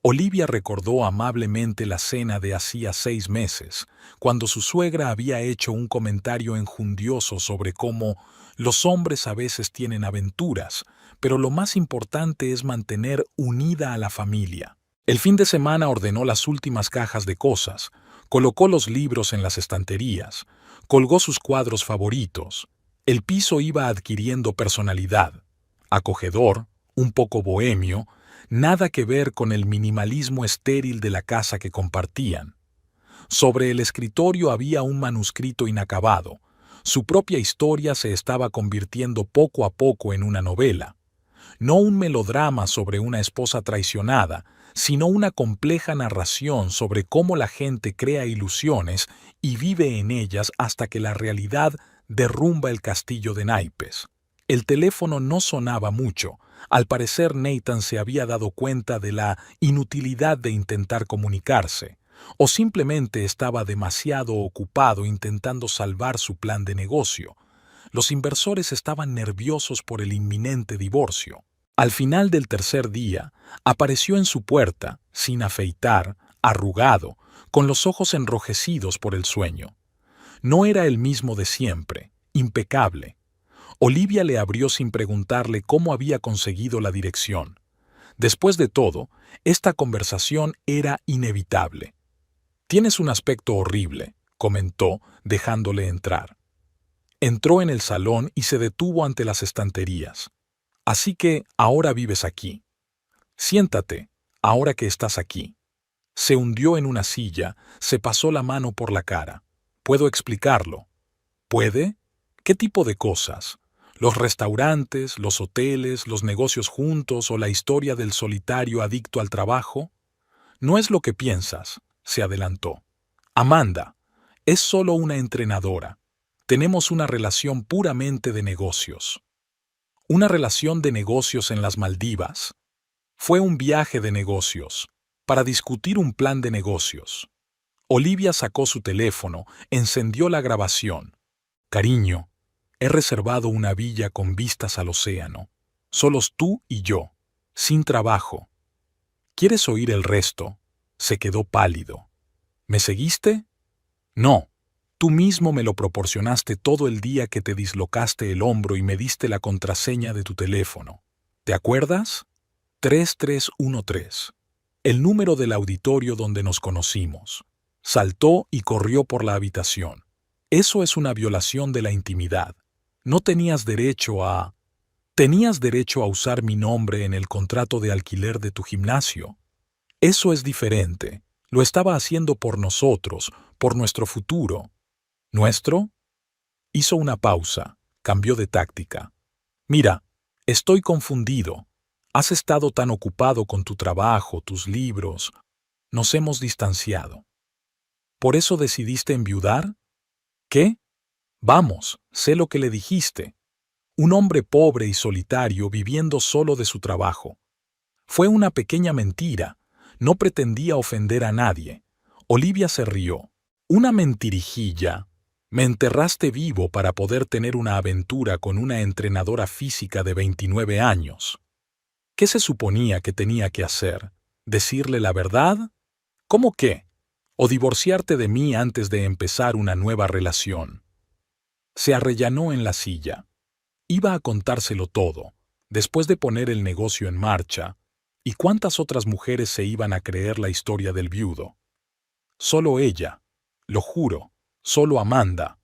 A: Olivia recordó amablemente la cena de hacía 6 meses, cuando su suegra había hecho un comentario enjundioso sobre cómo los hombres a veces tienen aventuras, pero lo más importante es mantener unida a la familia. El fin de semana ordenó las últimas cajas de cosas, colocó los libros en las estanterías, colgó sus cuadros favoritos. El piso iba adquiriendo personalidad, acogedor, un poco bohemio, nada que ver con el minimalismo estéril de la casa que compartían. Sobre el escritorio había un manuscrito inacabado. Su propia historia se estaba convirtiendo poco a poco en una novela. No un melodrama sobre una esposa traicionada, sino una compleja narración sobre cómo la gente crea ilusiones y vive en ellas hasta que la realidad derrumba el castillo de naipes. El teléfono no sonaba mucho. Al parecer Nathan se había dado cuenta de la inutilidad de intentar comunicarse, o simplemente estaba demasiado ocupado intentando salvar su plan de negocio. Los inversores estaban nerviosos por el inminente divorcio. Al final del tercer día, apareció en su puerta, sin afeitar, arrugado, con los ojos enrojecidos por el sueño. No era el mismo de siempre, impecable. Olivia le abrió sin preguntarle cómo había conseguido la dirección. Después de todo, esta conversación era inevitable. «Tienes un aspecto horrible», comentó, dejándole entrar. Entró en el salón y se detuvo ante las estanterías. «Así que ahora vives aquí. Siéntate, ahora que estás aquí». Se hundió en una silla, se pasó la mano por la cara. «¿Puedo explicarlo?» «¿Puede? ¿Qué tipo de cosas? ¿Los restaurantes, los hoteles, los negocios juntos o la historia del solitario adicto al trabajo?» «No es lo que piensas», se adelantó. «Amanda, es solo una entrenadora. Tenemos una relación puramente de negocios». «¿Una relación de negocios en las Maldivas?» «Fue un viaje de negocios, para discutir un plan de negocios». Olivia sacó su teléfono, encendió la grabación. «Cariño, he reservado una villa con vistas al océano. Solos tú y yo, sin trabajo. ¿Quieres oír el resto?» Se quedó pálido. «¿Me seguiste?» «No. Tú mismo me lo proporcionaste todo el día que te dislocaste el hombro y me diste la contraseña de tu teléfono. ¿Te acuerdas? 3313. El número del auditorio donde nos conocimos». Saltó y corrió por la habitación. «Eso es una violación de la intimidad. No tenías derecho a... Tenías derecho a usar mi nombre en el contrato de alquiler de tu gimnasio. Eso es diferente. Lo estaba haciendo por nosotros, por nuestro futuro». «¿Nuestro?» Hizo una pausa, cambió de táctica. «Mira, estoy confundido. Has estado tan ocupado con tu trabajo, tus libros. Nos hemos distanciado. ¿Por eso decidiste enviudar?» «¿Qué? Vamos, sé lo que le dijiste. Un hombre pobre y solitario viviendo solo de su trabajo. Fue una pequeña mentira. No pretendía ofender a nadie». Olivia se rió. «Una mentirijilla. Me enterraste vivo para poder tener una aventura con una entrenadora física de 29 años. ¿Qué se suponía que tenía que hacer? ¿Decirle la verdad? ¿Cómo qué? ¿O divorciarte de mí antes de empezar una nueva relación?» Se arrellanó en la silla. Iba a contárselo todo, después de poner el negocio en marcha. ¿Y cuántas otras mujeres se iban a creer la historia del viudo? Solo ella, lo juro, solo Amanda.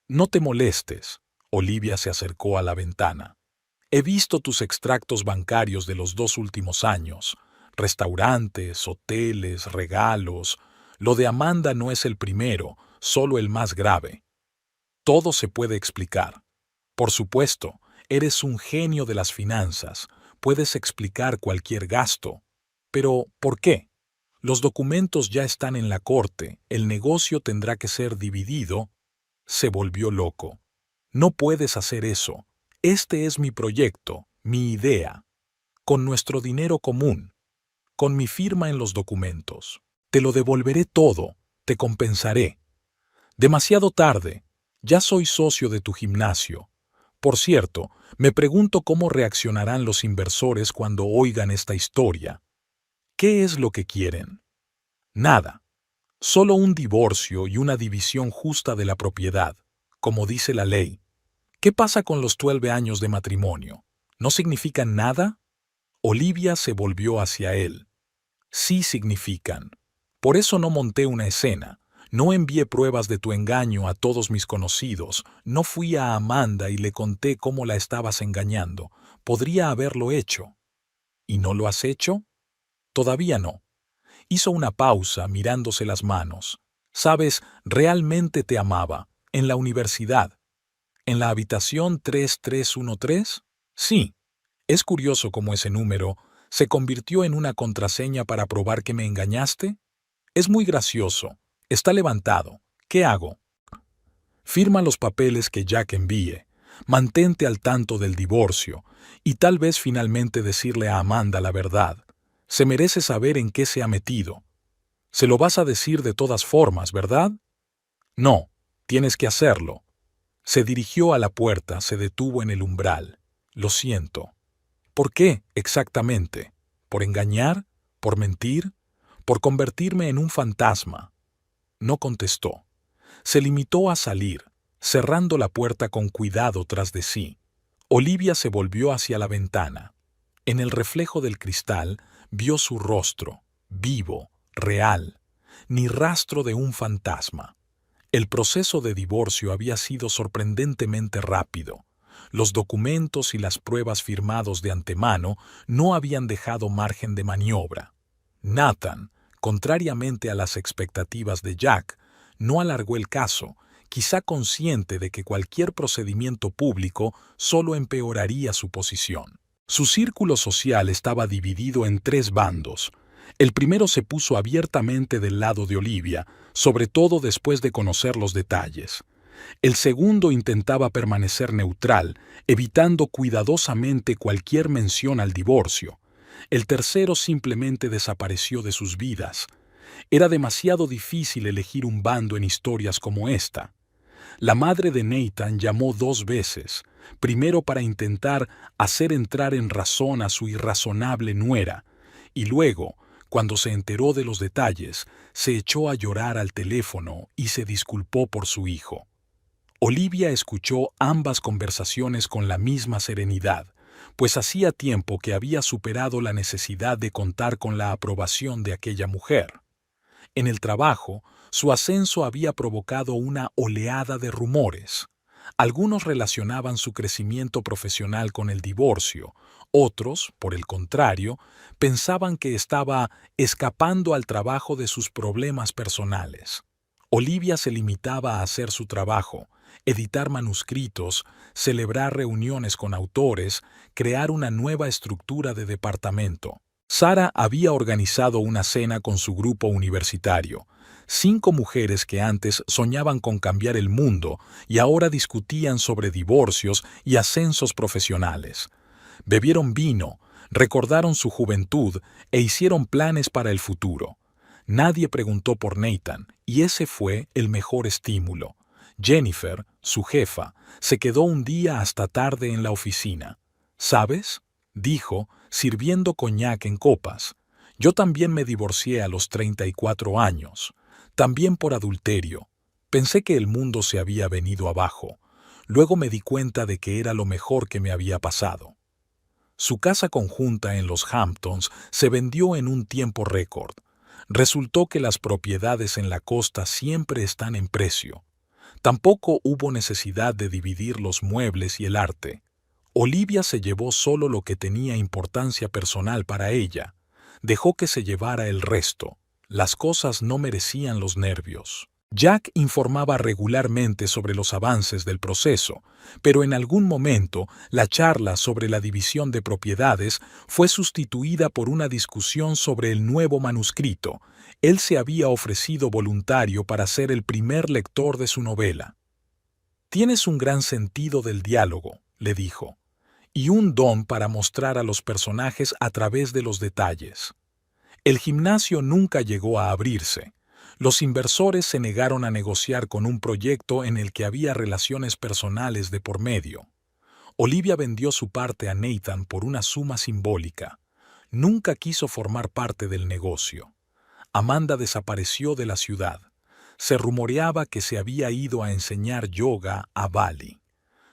A: «No te molestes», Olivia se acercó a la ventana. «He visto tus extractos bancarios de los 2 últimos años. Restaurantes, hoteles, regalos. Lo de Amanda no es el primero, solo el más grave. Todo se puede explicar. Por supuesto, eres un genio de las finanzas. Puedes explicar cualquier gasto. Pero, ¿por qué? Los documentos ya están en la corte, el negocio tendrá que ser dividido. Se volvió loco. No puedes hacer eso. Este es mi proyecto, mi idea. Con nuestro dinero común. Con mi firma en los documentos. Te lo devolveré todo, te compensaré. Demasiado tarde. Ya soy socio de tu gimnasio. Por cierto, me pregunto cómo reaccionarán los inversores cuando oigan esta historia. ¿Qué es lo que quieren? Nada. Solo un divorcio y una división justa de la propiedad, como dice la ley. ¿Qué pasa con los 12 años de matrimonio? ¿No significan nada? Olivia se volvió hacia él. Sí significan. Por eso no monté una escena. No envié pruebas de tu engaño a todos mis conocidos. No fui a Amanda y le conté cómo la estabas engañando. Podría haberlo hecho. ¿Y no lo has hecho? Todavía no. Hizo una pausa mirándose las manos. Sabes, realmente te amaba. En la universidad. ¿En la habitación 3313? Sí. Es curioso cómo ese número se convirtió en una contraseña para probar que me engañaste. Es muy gracioso. Está levantado. ¿Qué hago? Firma los papeles que Jack envíe. Mantente al tanto del divorcio y tal vez finalmente decirle a Amanda la verdad. Se merece saber en qué se ha metido. Se lo vas a decir de todas formas, ¿verdad? No, tienes que hacerlo. Se dirigió a la puerta, se detuvo en el umbral. Lo siento. ¿Por qué, exactamente? ¿Por engañar? ¿Por mentir? ¿Por convertirme en un fantasma? No contestó. Se limitó a salir, cerrando la puerta con cuidado tras de sí. Olivia se volvió hacia la ventana. En el reflejo del cristal vio su rostro, vivo, real, ni rastro de un fantasma. El proceso de divorcio había sido sorprendentemente rápido. Los documentos y las pruebas firmados de antemano no habían dejado margen de maniobra. Nathan, contrariamente a las expectativas de Jack, no alargó el caso, quizá consciente de que cualquier procedimiento público solo empeoraría su posición. Su círculo social estaba dividido en 3 bandos. El primero se puso abiertamente del lado de Olivia, sobre todo después de conocer los detalles. El segundo intentaba permanecer neutral, evitando cuidadosamente cualquier mención al divorcio. El tercero simplemente desapareció de sus vidas. Era demasiado difícil elegir un bando en historias como esta. La madre de Nathan llamó 2 veces, primero para intentar hacer entrar en razón a su irrazonable nuera, y luego, cuando se enteró de los detalles, se echó a llorar al teléfono y se disculpó por su hijo. Olivia escuchó ambas conversaciones con la misma serenidad, pues hacía tiempo que había superado la necesidad de contar con la aprobación de aquella mujer. En el trabajo, su ascenso había provocado una oleada de rumores. Algunos relacionaban su crecimiento profesional con el divorcio, otros, por el contrario, pensaban que estaba escapando al trabajo de sus problemas personales. Olivia se limitaba a hacer su trabajo, editar manuscritos, celebrar reuniones con autores, crear una nueva estructura de departamento. Sara había organizado una cena con su grupo universitario. 5 mujeres que antes soñaban con cambiar el mundo y ahora discutían sobre divorcios y ascensos profesionales. Bebieron vino, recordaron su juventud e hicieron planes para el futuro. Nadie preguntó por Nathan, y ese fue el mejor estímulo. Jennifer, su jefa, se quedó un día hasta tarde en la oficina. ¿Sabes?, dijo, sirviendo coñac en copas. Yo también me divorcié a los 34 años. También por adulterio. Pensé que el mundo se había venido abajo. Luego me di cuenta de que era lo mejor que me había pasado. Su casa conjunta en los Hamptons se vendió en un tiempo récord. Resultó que las propiedades en la costa siempre están en precio. Tampoco hubo necesidad de dividir los muebles y el arte. Olivia se llevó solo lo que tenía importancia personal para ella. Dejó que se llevara el resto. Las cosas no merecían los nervios. Jack informaba regularmente sobre los avances del proceso, pero en algún momento la charla sobre la división de propiedades fue sustituida por una discusión sobre el nuevo manuscrito. Él se había ofrecido voluntario para ser el primer lector de su novela. «Tienes un gran sentido del diálogo», le dijo, «y un don para mostrar a los personajes a través de los detalles». El gimnasio nunca llegó a abrirse. Los inversores se negaron a negociar con un proyecto en el que había relaciones personales de por medio. Olivia vendió su parte a Nathan por una suma simbólica. Nunca quiso formar parte del negocio. Amanda desapareció de la ciudad. Se rumoreaba que se había ido a enseñar yoga a Bali.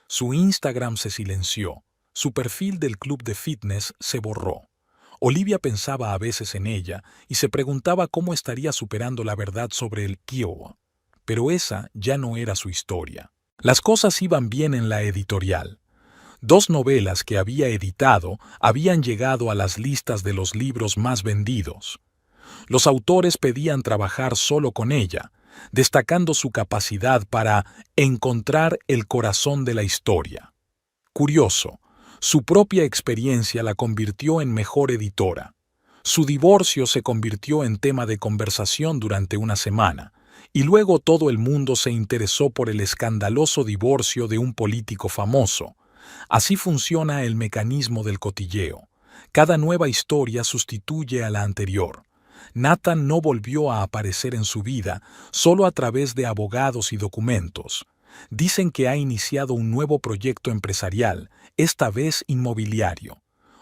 A: Su Instagram se silenció. Su perfil del club de fitness se borró. Olivia pensaba a veces en ella y se preguntaba cómo estaría superando la verdad sobre el Kyo. Pero esa ya no era su historia. Las cosas iban bien en la editorial. 2 novelas que había editado habían llegado a las listas de los libros más vendidos. Los autores pedían trabajar solo con ella, destacando su capacidad para encontrar el corazón de la historia. Curioso, su propia experiencia la convirtió en mejor editora. Su divorcio se convirtió en tema de conversación durante una semana, y luego todo el mundo se interesó por el escandaloso divorcio de un político famoso. Así funciona el mecanismo del cotilleo. Cada nueva historia sustituye a la anterior. Nathan no volvió a aparecer en su vida, solo a través de abogados y documentos. Dicen que ha iniciado un nuevo proyecto empresarial, esta vez inmobiliario.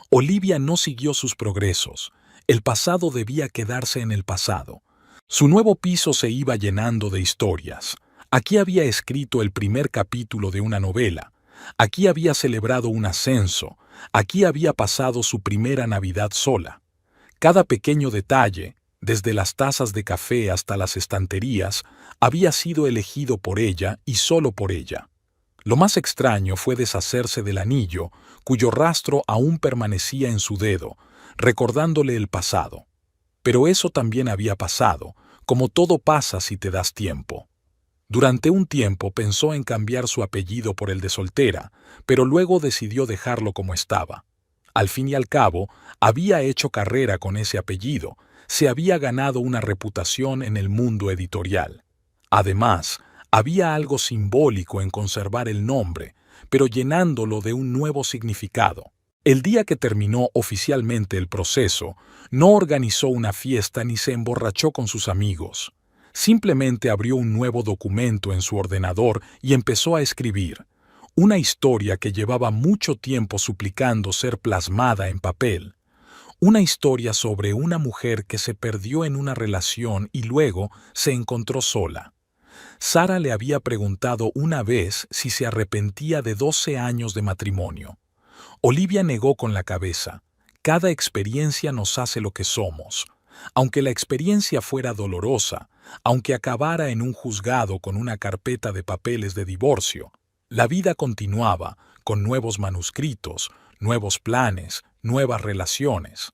A: Olivia no siguió sus progresos. El pasado debía quedarse en el pasado. Su nuevo piso se iba llenando de historias. Aquí había escrito el primer capítulo de una novela. Aquí había celebrado un ascenso. Aquí había pasado su primera Navidad sola. Cada pequeño detalle, desde las tazas de café hasta las estanterías, había sido elegido por ella y solo por ella. Lo más extraño fue deshacerse del anillo, cuyo rastro aún permanecía en su dedo, recordándole el pasado. Pero eso también había pasado, como todo pasa si te das tiempo. Durante un tiempo pensó en cambiar su apellido por el de soltera, pero luego decidió dejarlo como estaba. Al fin y al cabo, había hecho carrera con ese apellido, se había ganado una reputación en el mundo editorial. Además, había algo simbólico en conservar el nombre, pero llenándolo de un nuevo significado. El día que terminó oficialmente el proceso, no organizó una fiesta ni se emborrachó con sus amigos. Simplemente abrió un nuevo documento en su ordenador y empezó a escribir. Una historia que llevaba mucho tiempo suplicando ser plasmada en papel. Una historia sobre una mujer que se perdió en una relación y luego se encontró sola. Sara le había preguntado una vez si se arrepentía de 12 años de matrimonio. Olivia negó con la cabeza. Cada experiencia nos hace lo que somos. Aunque la experiencia fuera dolorosa, aunque acabara en un juzgado con una carpeta de papeles de divorcio, la vida continuaba, con nuevos manuscritos, nuevos planes, nuevas relaciones.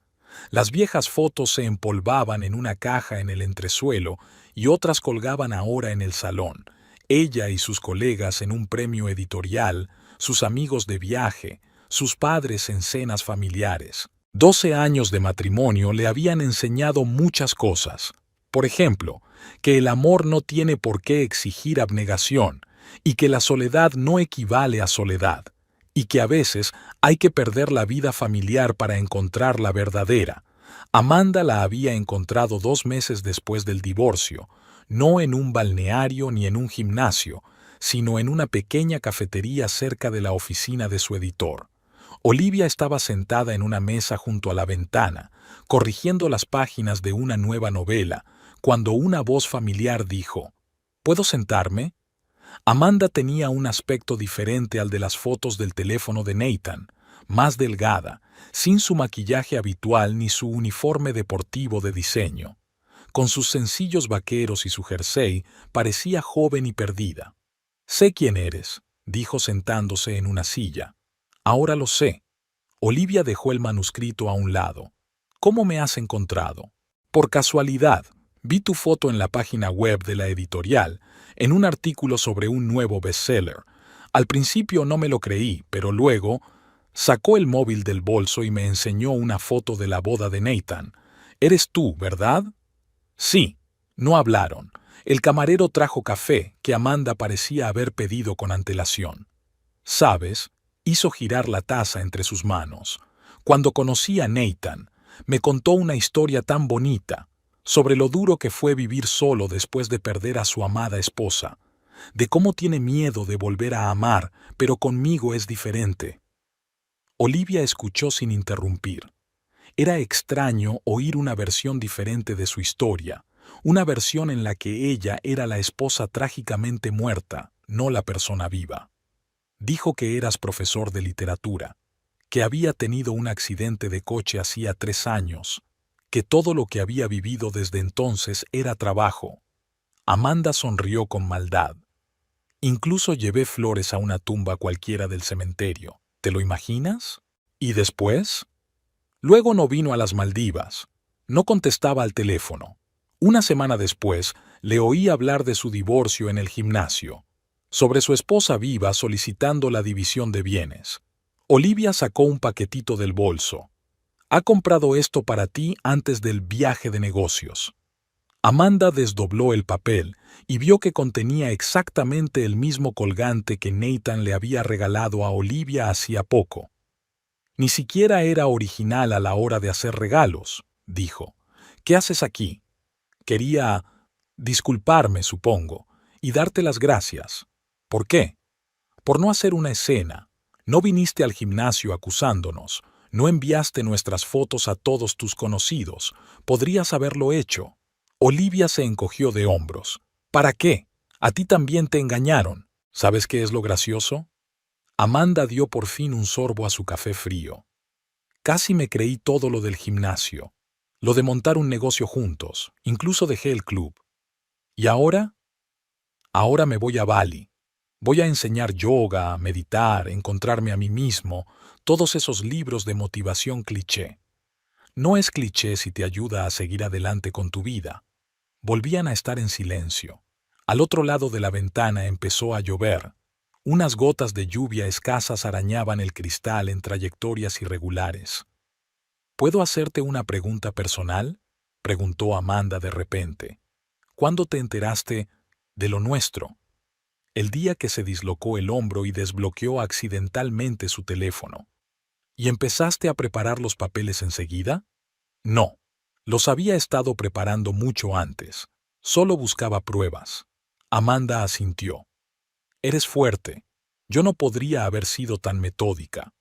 A: Las viejas fotos se empolvaban en una caja en el entresuelo y otras colgaban ahora en el salón. Ella y sus colegas en un premio editorial, sus amigos de viaje, sus padres en cenas familiares. 12 años de matrimonio le habían enseñado muchas cosas. Por ejemplo, que el amor no tiene por qué exigir abnegación, y que la soledad no equivale a soledad, y que a veces hay que perder la vida familiar para encontrar la verdadera. Amanda la había encontrado 2 meses después del divorcio, no en un balneario ni en un gimnasio, sino en una pequeña cafetería cerca de la oficina de su editor. Olivia estaba sentada en una mesa junto a la ventana, corrigiendo las páginas de una nueva novela, cuando una voz familiar dijo, ¿puedo sentarme? Amanda tenía un aspecto diferente al de las fotos del teléfono de Nathan, más delgada, sin su maquillaje habitual ni su uniforme deportivo de diseño. Con sus sencillos vaqueros y su jersey, parecía joven y perdida. «Sé quién eres», dijo sentándose en una silla. «Ahora lo sé». Olivia dejó el manuscrito a un lado. «¿Cómo me has encontrado?» «Por casualidad», Vi tu foto en la página web de la editorial, en un artículo sobre un nuevo bestseller. Al principio no me lo creí, pero luego sacó el móvil del bolso y me enseñó una foto de la boda de Nathan. Eres tú, ¿verdad? Sí. No hablaron. El camarero trajo café que Amanda parecía haber pedido con antelación. ¿Sabes? Hizo girar la taza entre sus manos. Cuando conocí a Nathan, me contó una historia tan bonita sobre lo duro que fue vivir solo después de perder a su amada esposa, de cómo tiene miedo de volver a amar, pero conmigo es diferente. Olivia escuchó sin interrumpir. Era extraño oír una versión diferente de su historia, una versión en la que ella era la esposa trágicamente muerta, no la persona viva. Dijo que eras profesor de literatura, que había tenido un accidente de coche hacía 3 años, que todo lo que había vivido desde entonces era trabajo. Amanda sonrió con maldad. Incluso llevé flores a una tumba cualquiera del cementerio. ¿Te lo imaginas? ¿Y después? Luego no vino a las Maldivas. No contestaba al teléfono. Una semana después, le oí hablar de su divorcio en el gimnasio, sobre su esposa viva solicitando la división de bienes. Olivia sacó un paquetito del bolso. Ha comprado esto para ti antes del viaje de negocios. Amanda desdobló el papel y vio que contenía exactamente el mismo colgante que Nathan le había regalado a Olivia hacía poco. Ni siquiera era original a la hora de hacer regalos, dijo. ¿Qué haces aquí? Quería disculparme, supongo, y darte las gracias. ¿Por qué? Por no hacer una escena. No viniste al gimnasio acusándonos. No enviaste nuestras fotos a todos tus conocidos. Podrías haberlo hecho. Olivia se encogió de hombros. ¿Para qué? A ti también te engañaron. ¿Sabes qué es lo gracioso? Amanda dio por fin un sorbo a su café frío. Casi me creí todo lo del gimnasio, lo de montar un negocio juntos, incluso dejé el club. ¿Y ahora? Ahora me voy a Bali. Voy a enseñar yoga, meditar, encontrarme a mí mismo, todos esos libros de motivación cliché. No es cliché si te ayuda a seguir adelante con tu vida. Volvían a estar en silencio. Al otro lado de la ventana empezó a llover. Unas gotas de lluvia escasas arañaban el cristal en trayectorias irregulares. ¿Puedo hacerte una pregunta personal?, preguntó Amanda de repente. ¿Cuándo te enteraste de lo nuestro? El día que se dislocó el hombro y desbloqueó accidentalmente su teléfono. ¿Y empezaste a preparar los papeles enseguida? No. Los había estado preparando mucho antes. Solo buscaba pruebas. Amanda asintió. Eres fuerte. Yo no podría haber sido tan metódica.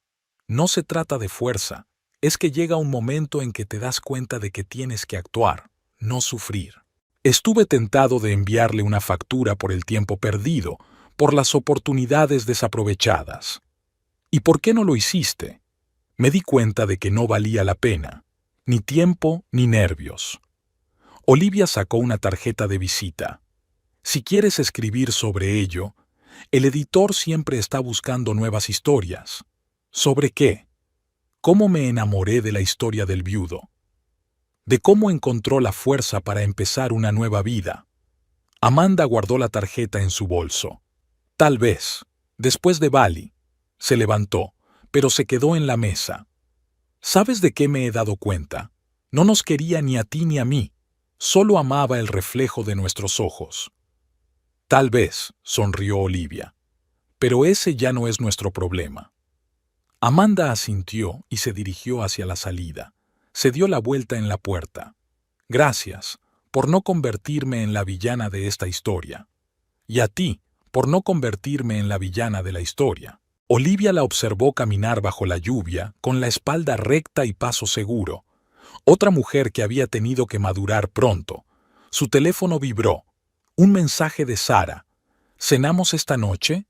A: No se trata de fuerza. Es que llega un momento en que te das cuenta de que tienes que actuar, no sufrir. Estuve tentado de enviarle una factura por el tiempo perdido, por las oportunidades desaprovechadas. ¿Y por qué no lo hiciste? Me di cuenta de que no valía la pena, ni tiempo ni nervios. Olivia sacó una tarjeta de visita. Si quieres escribir sobre ello, el editor siempre está buscando nuevas historias. ¿Sobre qué? ¿Cómo me enamoré de la historia del viudo? De cómo encontró la fuerza para empezar una nueva vida. Amanda guardó la tarjeta en su bolso. Tal vez, después de Bali. Se levantó, pero se quedó en la mesa. ¿Sabes de qué me he dado cuenta? No nos quería ni a ti ni a mí. Solo amaba el reflejo de nuestros ojos. Tal vez, sonrió Olivia. Pero ese ya no es nuestro problema. Amanda asintió y se dirigió hacia la salida. Se dio la vuelta en la puerta. Gracias por no convertirme en la villana de esta historia. Y a ti, por no convertirme en la villana de la historia. Olivia la observó caminar bajo la lluvia, con la espalda recta y paso seguro. Otra mujer que había tenido que madurar pronto. Su teléfono vibró. Un mensaje de Sara. ¿Cenamos esta noche?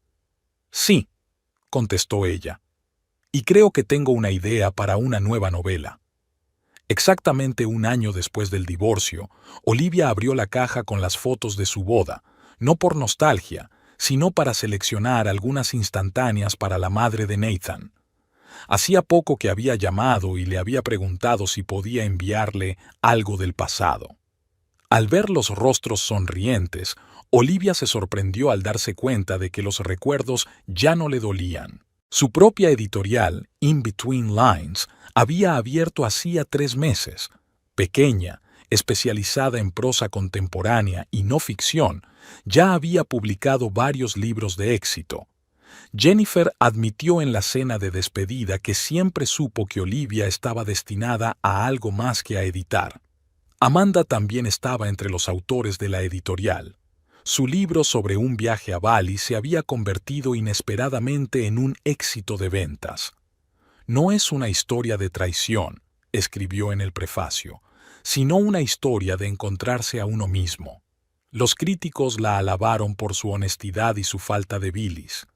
A: Sí, contestó ella. Y creo que tengo una idea para una nueva novela. Exactamente 1 año después del divorcio, Olivia abrió la caja con las fotos de su boda, no por nostalgia, sino para seleccionar algunas instantáneas para la madre de Nathan. Hacía poco que había llamado y le había preguntado si podía enviarle algo del pasado. Al ver los rostros sonrientes, Olivia se sorprendió al darse cuenta de que los recuerdos ya no le dolían. Su propia editorial, In Between Lines, había abierto hacía 3 meses. Pequeña, especializada en prosa contemporánea y no ficción, ya había publicado varios libros de éxito. Jennifer admitió en la cena de despedida que siempre supo que Olivia estaba destinada a algo más que a editar. Amanda también estaba entre los autores de la editorial. Su libro sobre un viaje a Bali se había convertido inesperadamente en un éxito de ventas. No es una historia de traición, escribió en el prefacio, sino una historia de encontrarse a uno mismo. Los críticos la alabaron por su honestidad y su falta de bilis.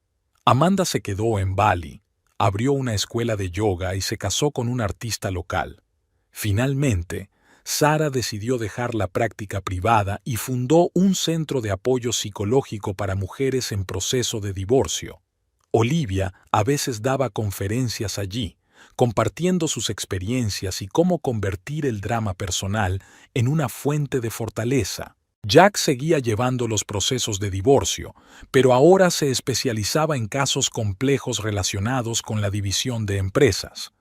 A: Amanda se quedó en Bali, abrió una escuela de yoga y se casó con un artista local. Finalmente, Sara decidió dejar la práctica privada y fundó un centro de apoyo psicológico para mujeres en proceso de divorcio. Olivia a veces daba conferencias allí, compartiendo sus experiencias y cómo convertir el drama personal en una fuente de fortaleza. Jack seguía llevando los procesos de divorcio, pero ahora se especializaba en casos complejos relacionados con la división de empresas.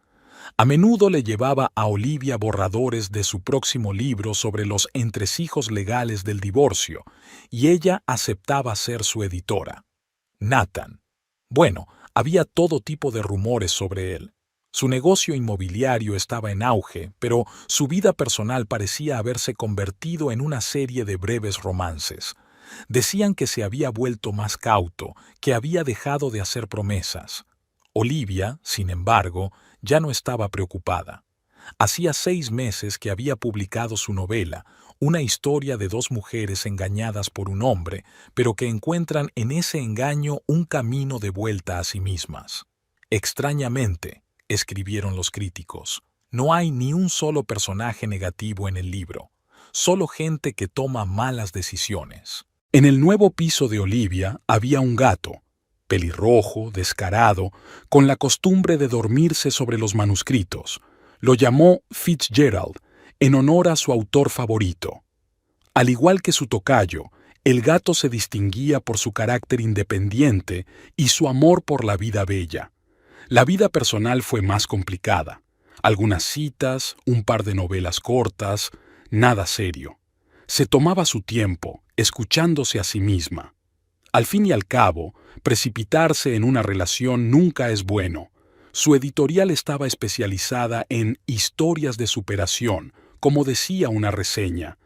A: A menudo le llevaba a Olivia borradores de su próximo libro sobre los entresijos legales del divorcio, y ella aceptaba ser su editora. Nathan. Bueno, había todo tipo de rumores sobre él. Su negocio inmobiliario estaba en auge, pero su vida personal parecía haberse convertido en una serie de breves romances. Decían que se había vuelto más cauto, que había dejado de hacer promesas. Olivia, sin embargo, ya no estaba preocupada. Hacía 6 meses que había publicado su novela, una historia de 2 mujeres engañadas por un hombre, pero que encuentran en ese engaño un camino de vuelta a sí mismas. Extrañamente, escribieron los críticos, no hay ni un solo personaje negativo en el libro, solo gente que toma malas decisiones. En el nuevo piso de Olivia había un gato, pelirrojo, descarado, con la costumbre de dormirse sobre los manuscritos. Lo llamó Fitzgerald, en honor a su autor favorito. Al igual que su tocayo, el gato se distinguía por su carácter independiente y su amor por la vida bella. La vida personal fue más complicada. Algunas citas, un par de novelas cortas, nada serio. Se tomaba su tiempo, escuchándose a sí misma. Al fin y al cabo, precipitarse en una relación nunca es bueno. Su editorial estaba especializada en historias de superación, como decía una reseña.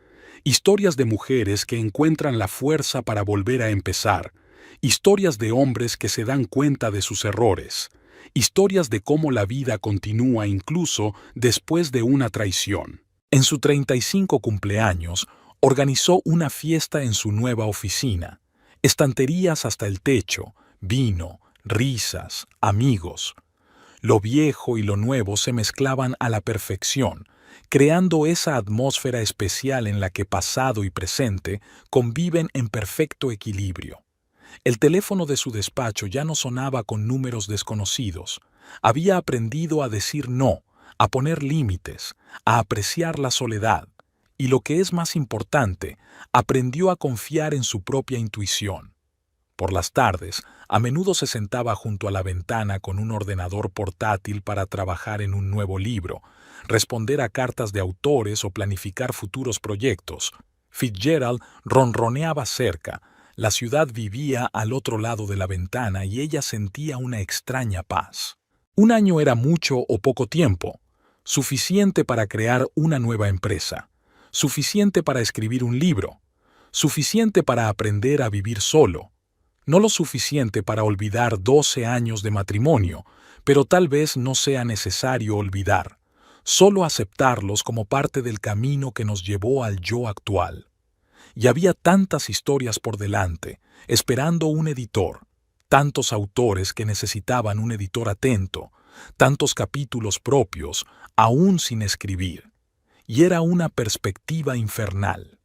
A: Historias de mujeres que encuentran la fuerza para volver a empezar. Historias de hombres que se dan cuenta de sus errores. Historias de cómo la vida continúa incluso después de una traición. En su 35 cumpleaños, organizó una fiesta en su nueva oficina. Estanterías hasta el techo, vino, risas, amigos. Lo viejo y lo nuevo se mezclaban a la perfección, creando esa atmósfera especial en la que pasado y presente conviven en perfecto equilibrio. El teléfono de su despacho ya no sonaba con números desconocidos. Había aprendido a decir no, a poner límites, a apreciar la soledad. Y lo que es más importante, aprendió a confiar en su propia intuición. Por las tardes, a menudo se sentaba junto a la ventana con un ordenador portátil para trabajar en un nuevo libro, responder a cartas de autores o planificar futuros proyectos. Fitzgerald ronroneaba cerca. La ciudad vivía al otro lado de la ventana y ella sentía una extraña paz. 1 año era mucho o poco tiempo, suficiente para crear una nueva empresa. Suficiente para escribir un libro, suficiente para aprender a vivir solo, no lo suficiente para olvidar 12 años de matrimonio, pero tal vez no sea necesario olvidar, solo aceptarlos como parte del camino que nos llevó al yo actual. Y había tantas historias por delante, esperando un editor, tantos autores que necesitaban un editor atento, tantos capítulos propios, aún sin escribir. Y era una perspectiva infernal.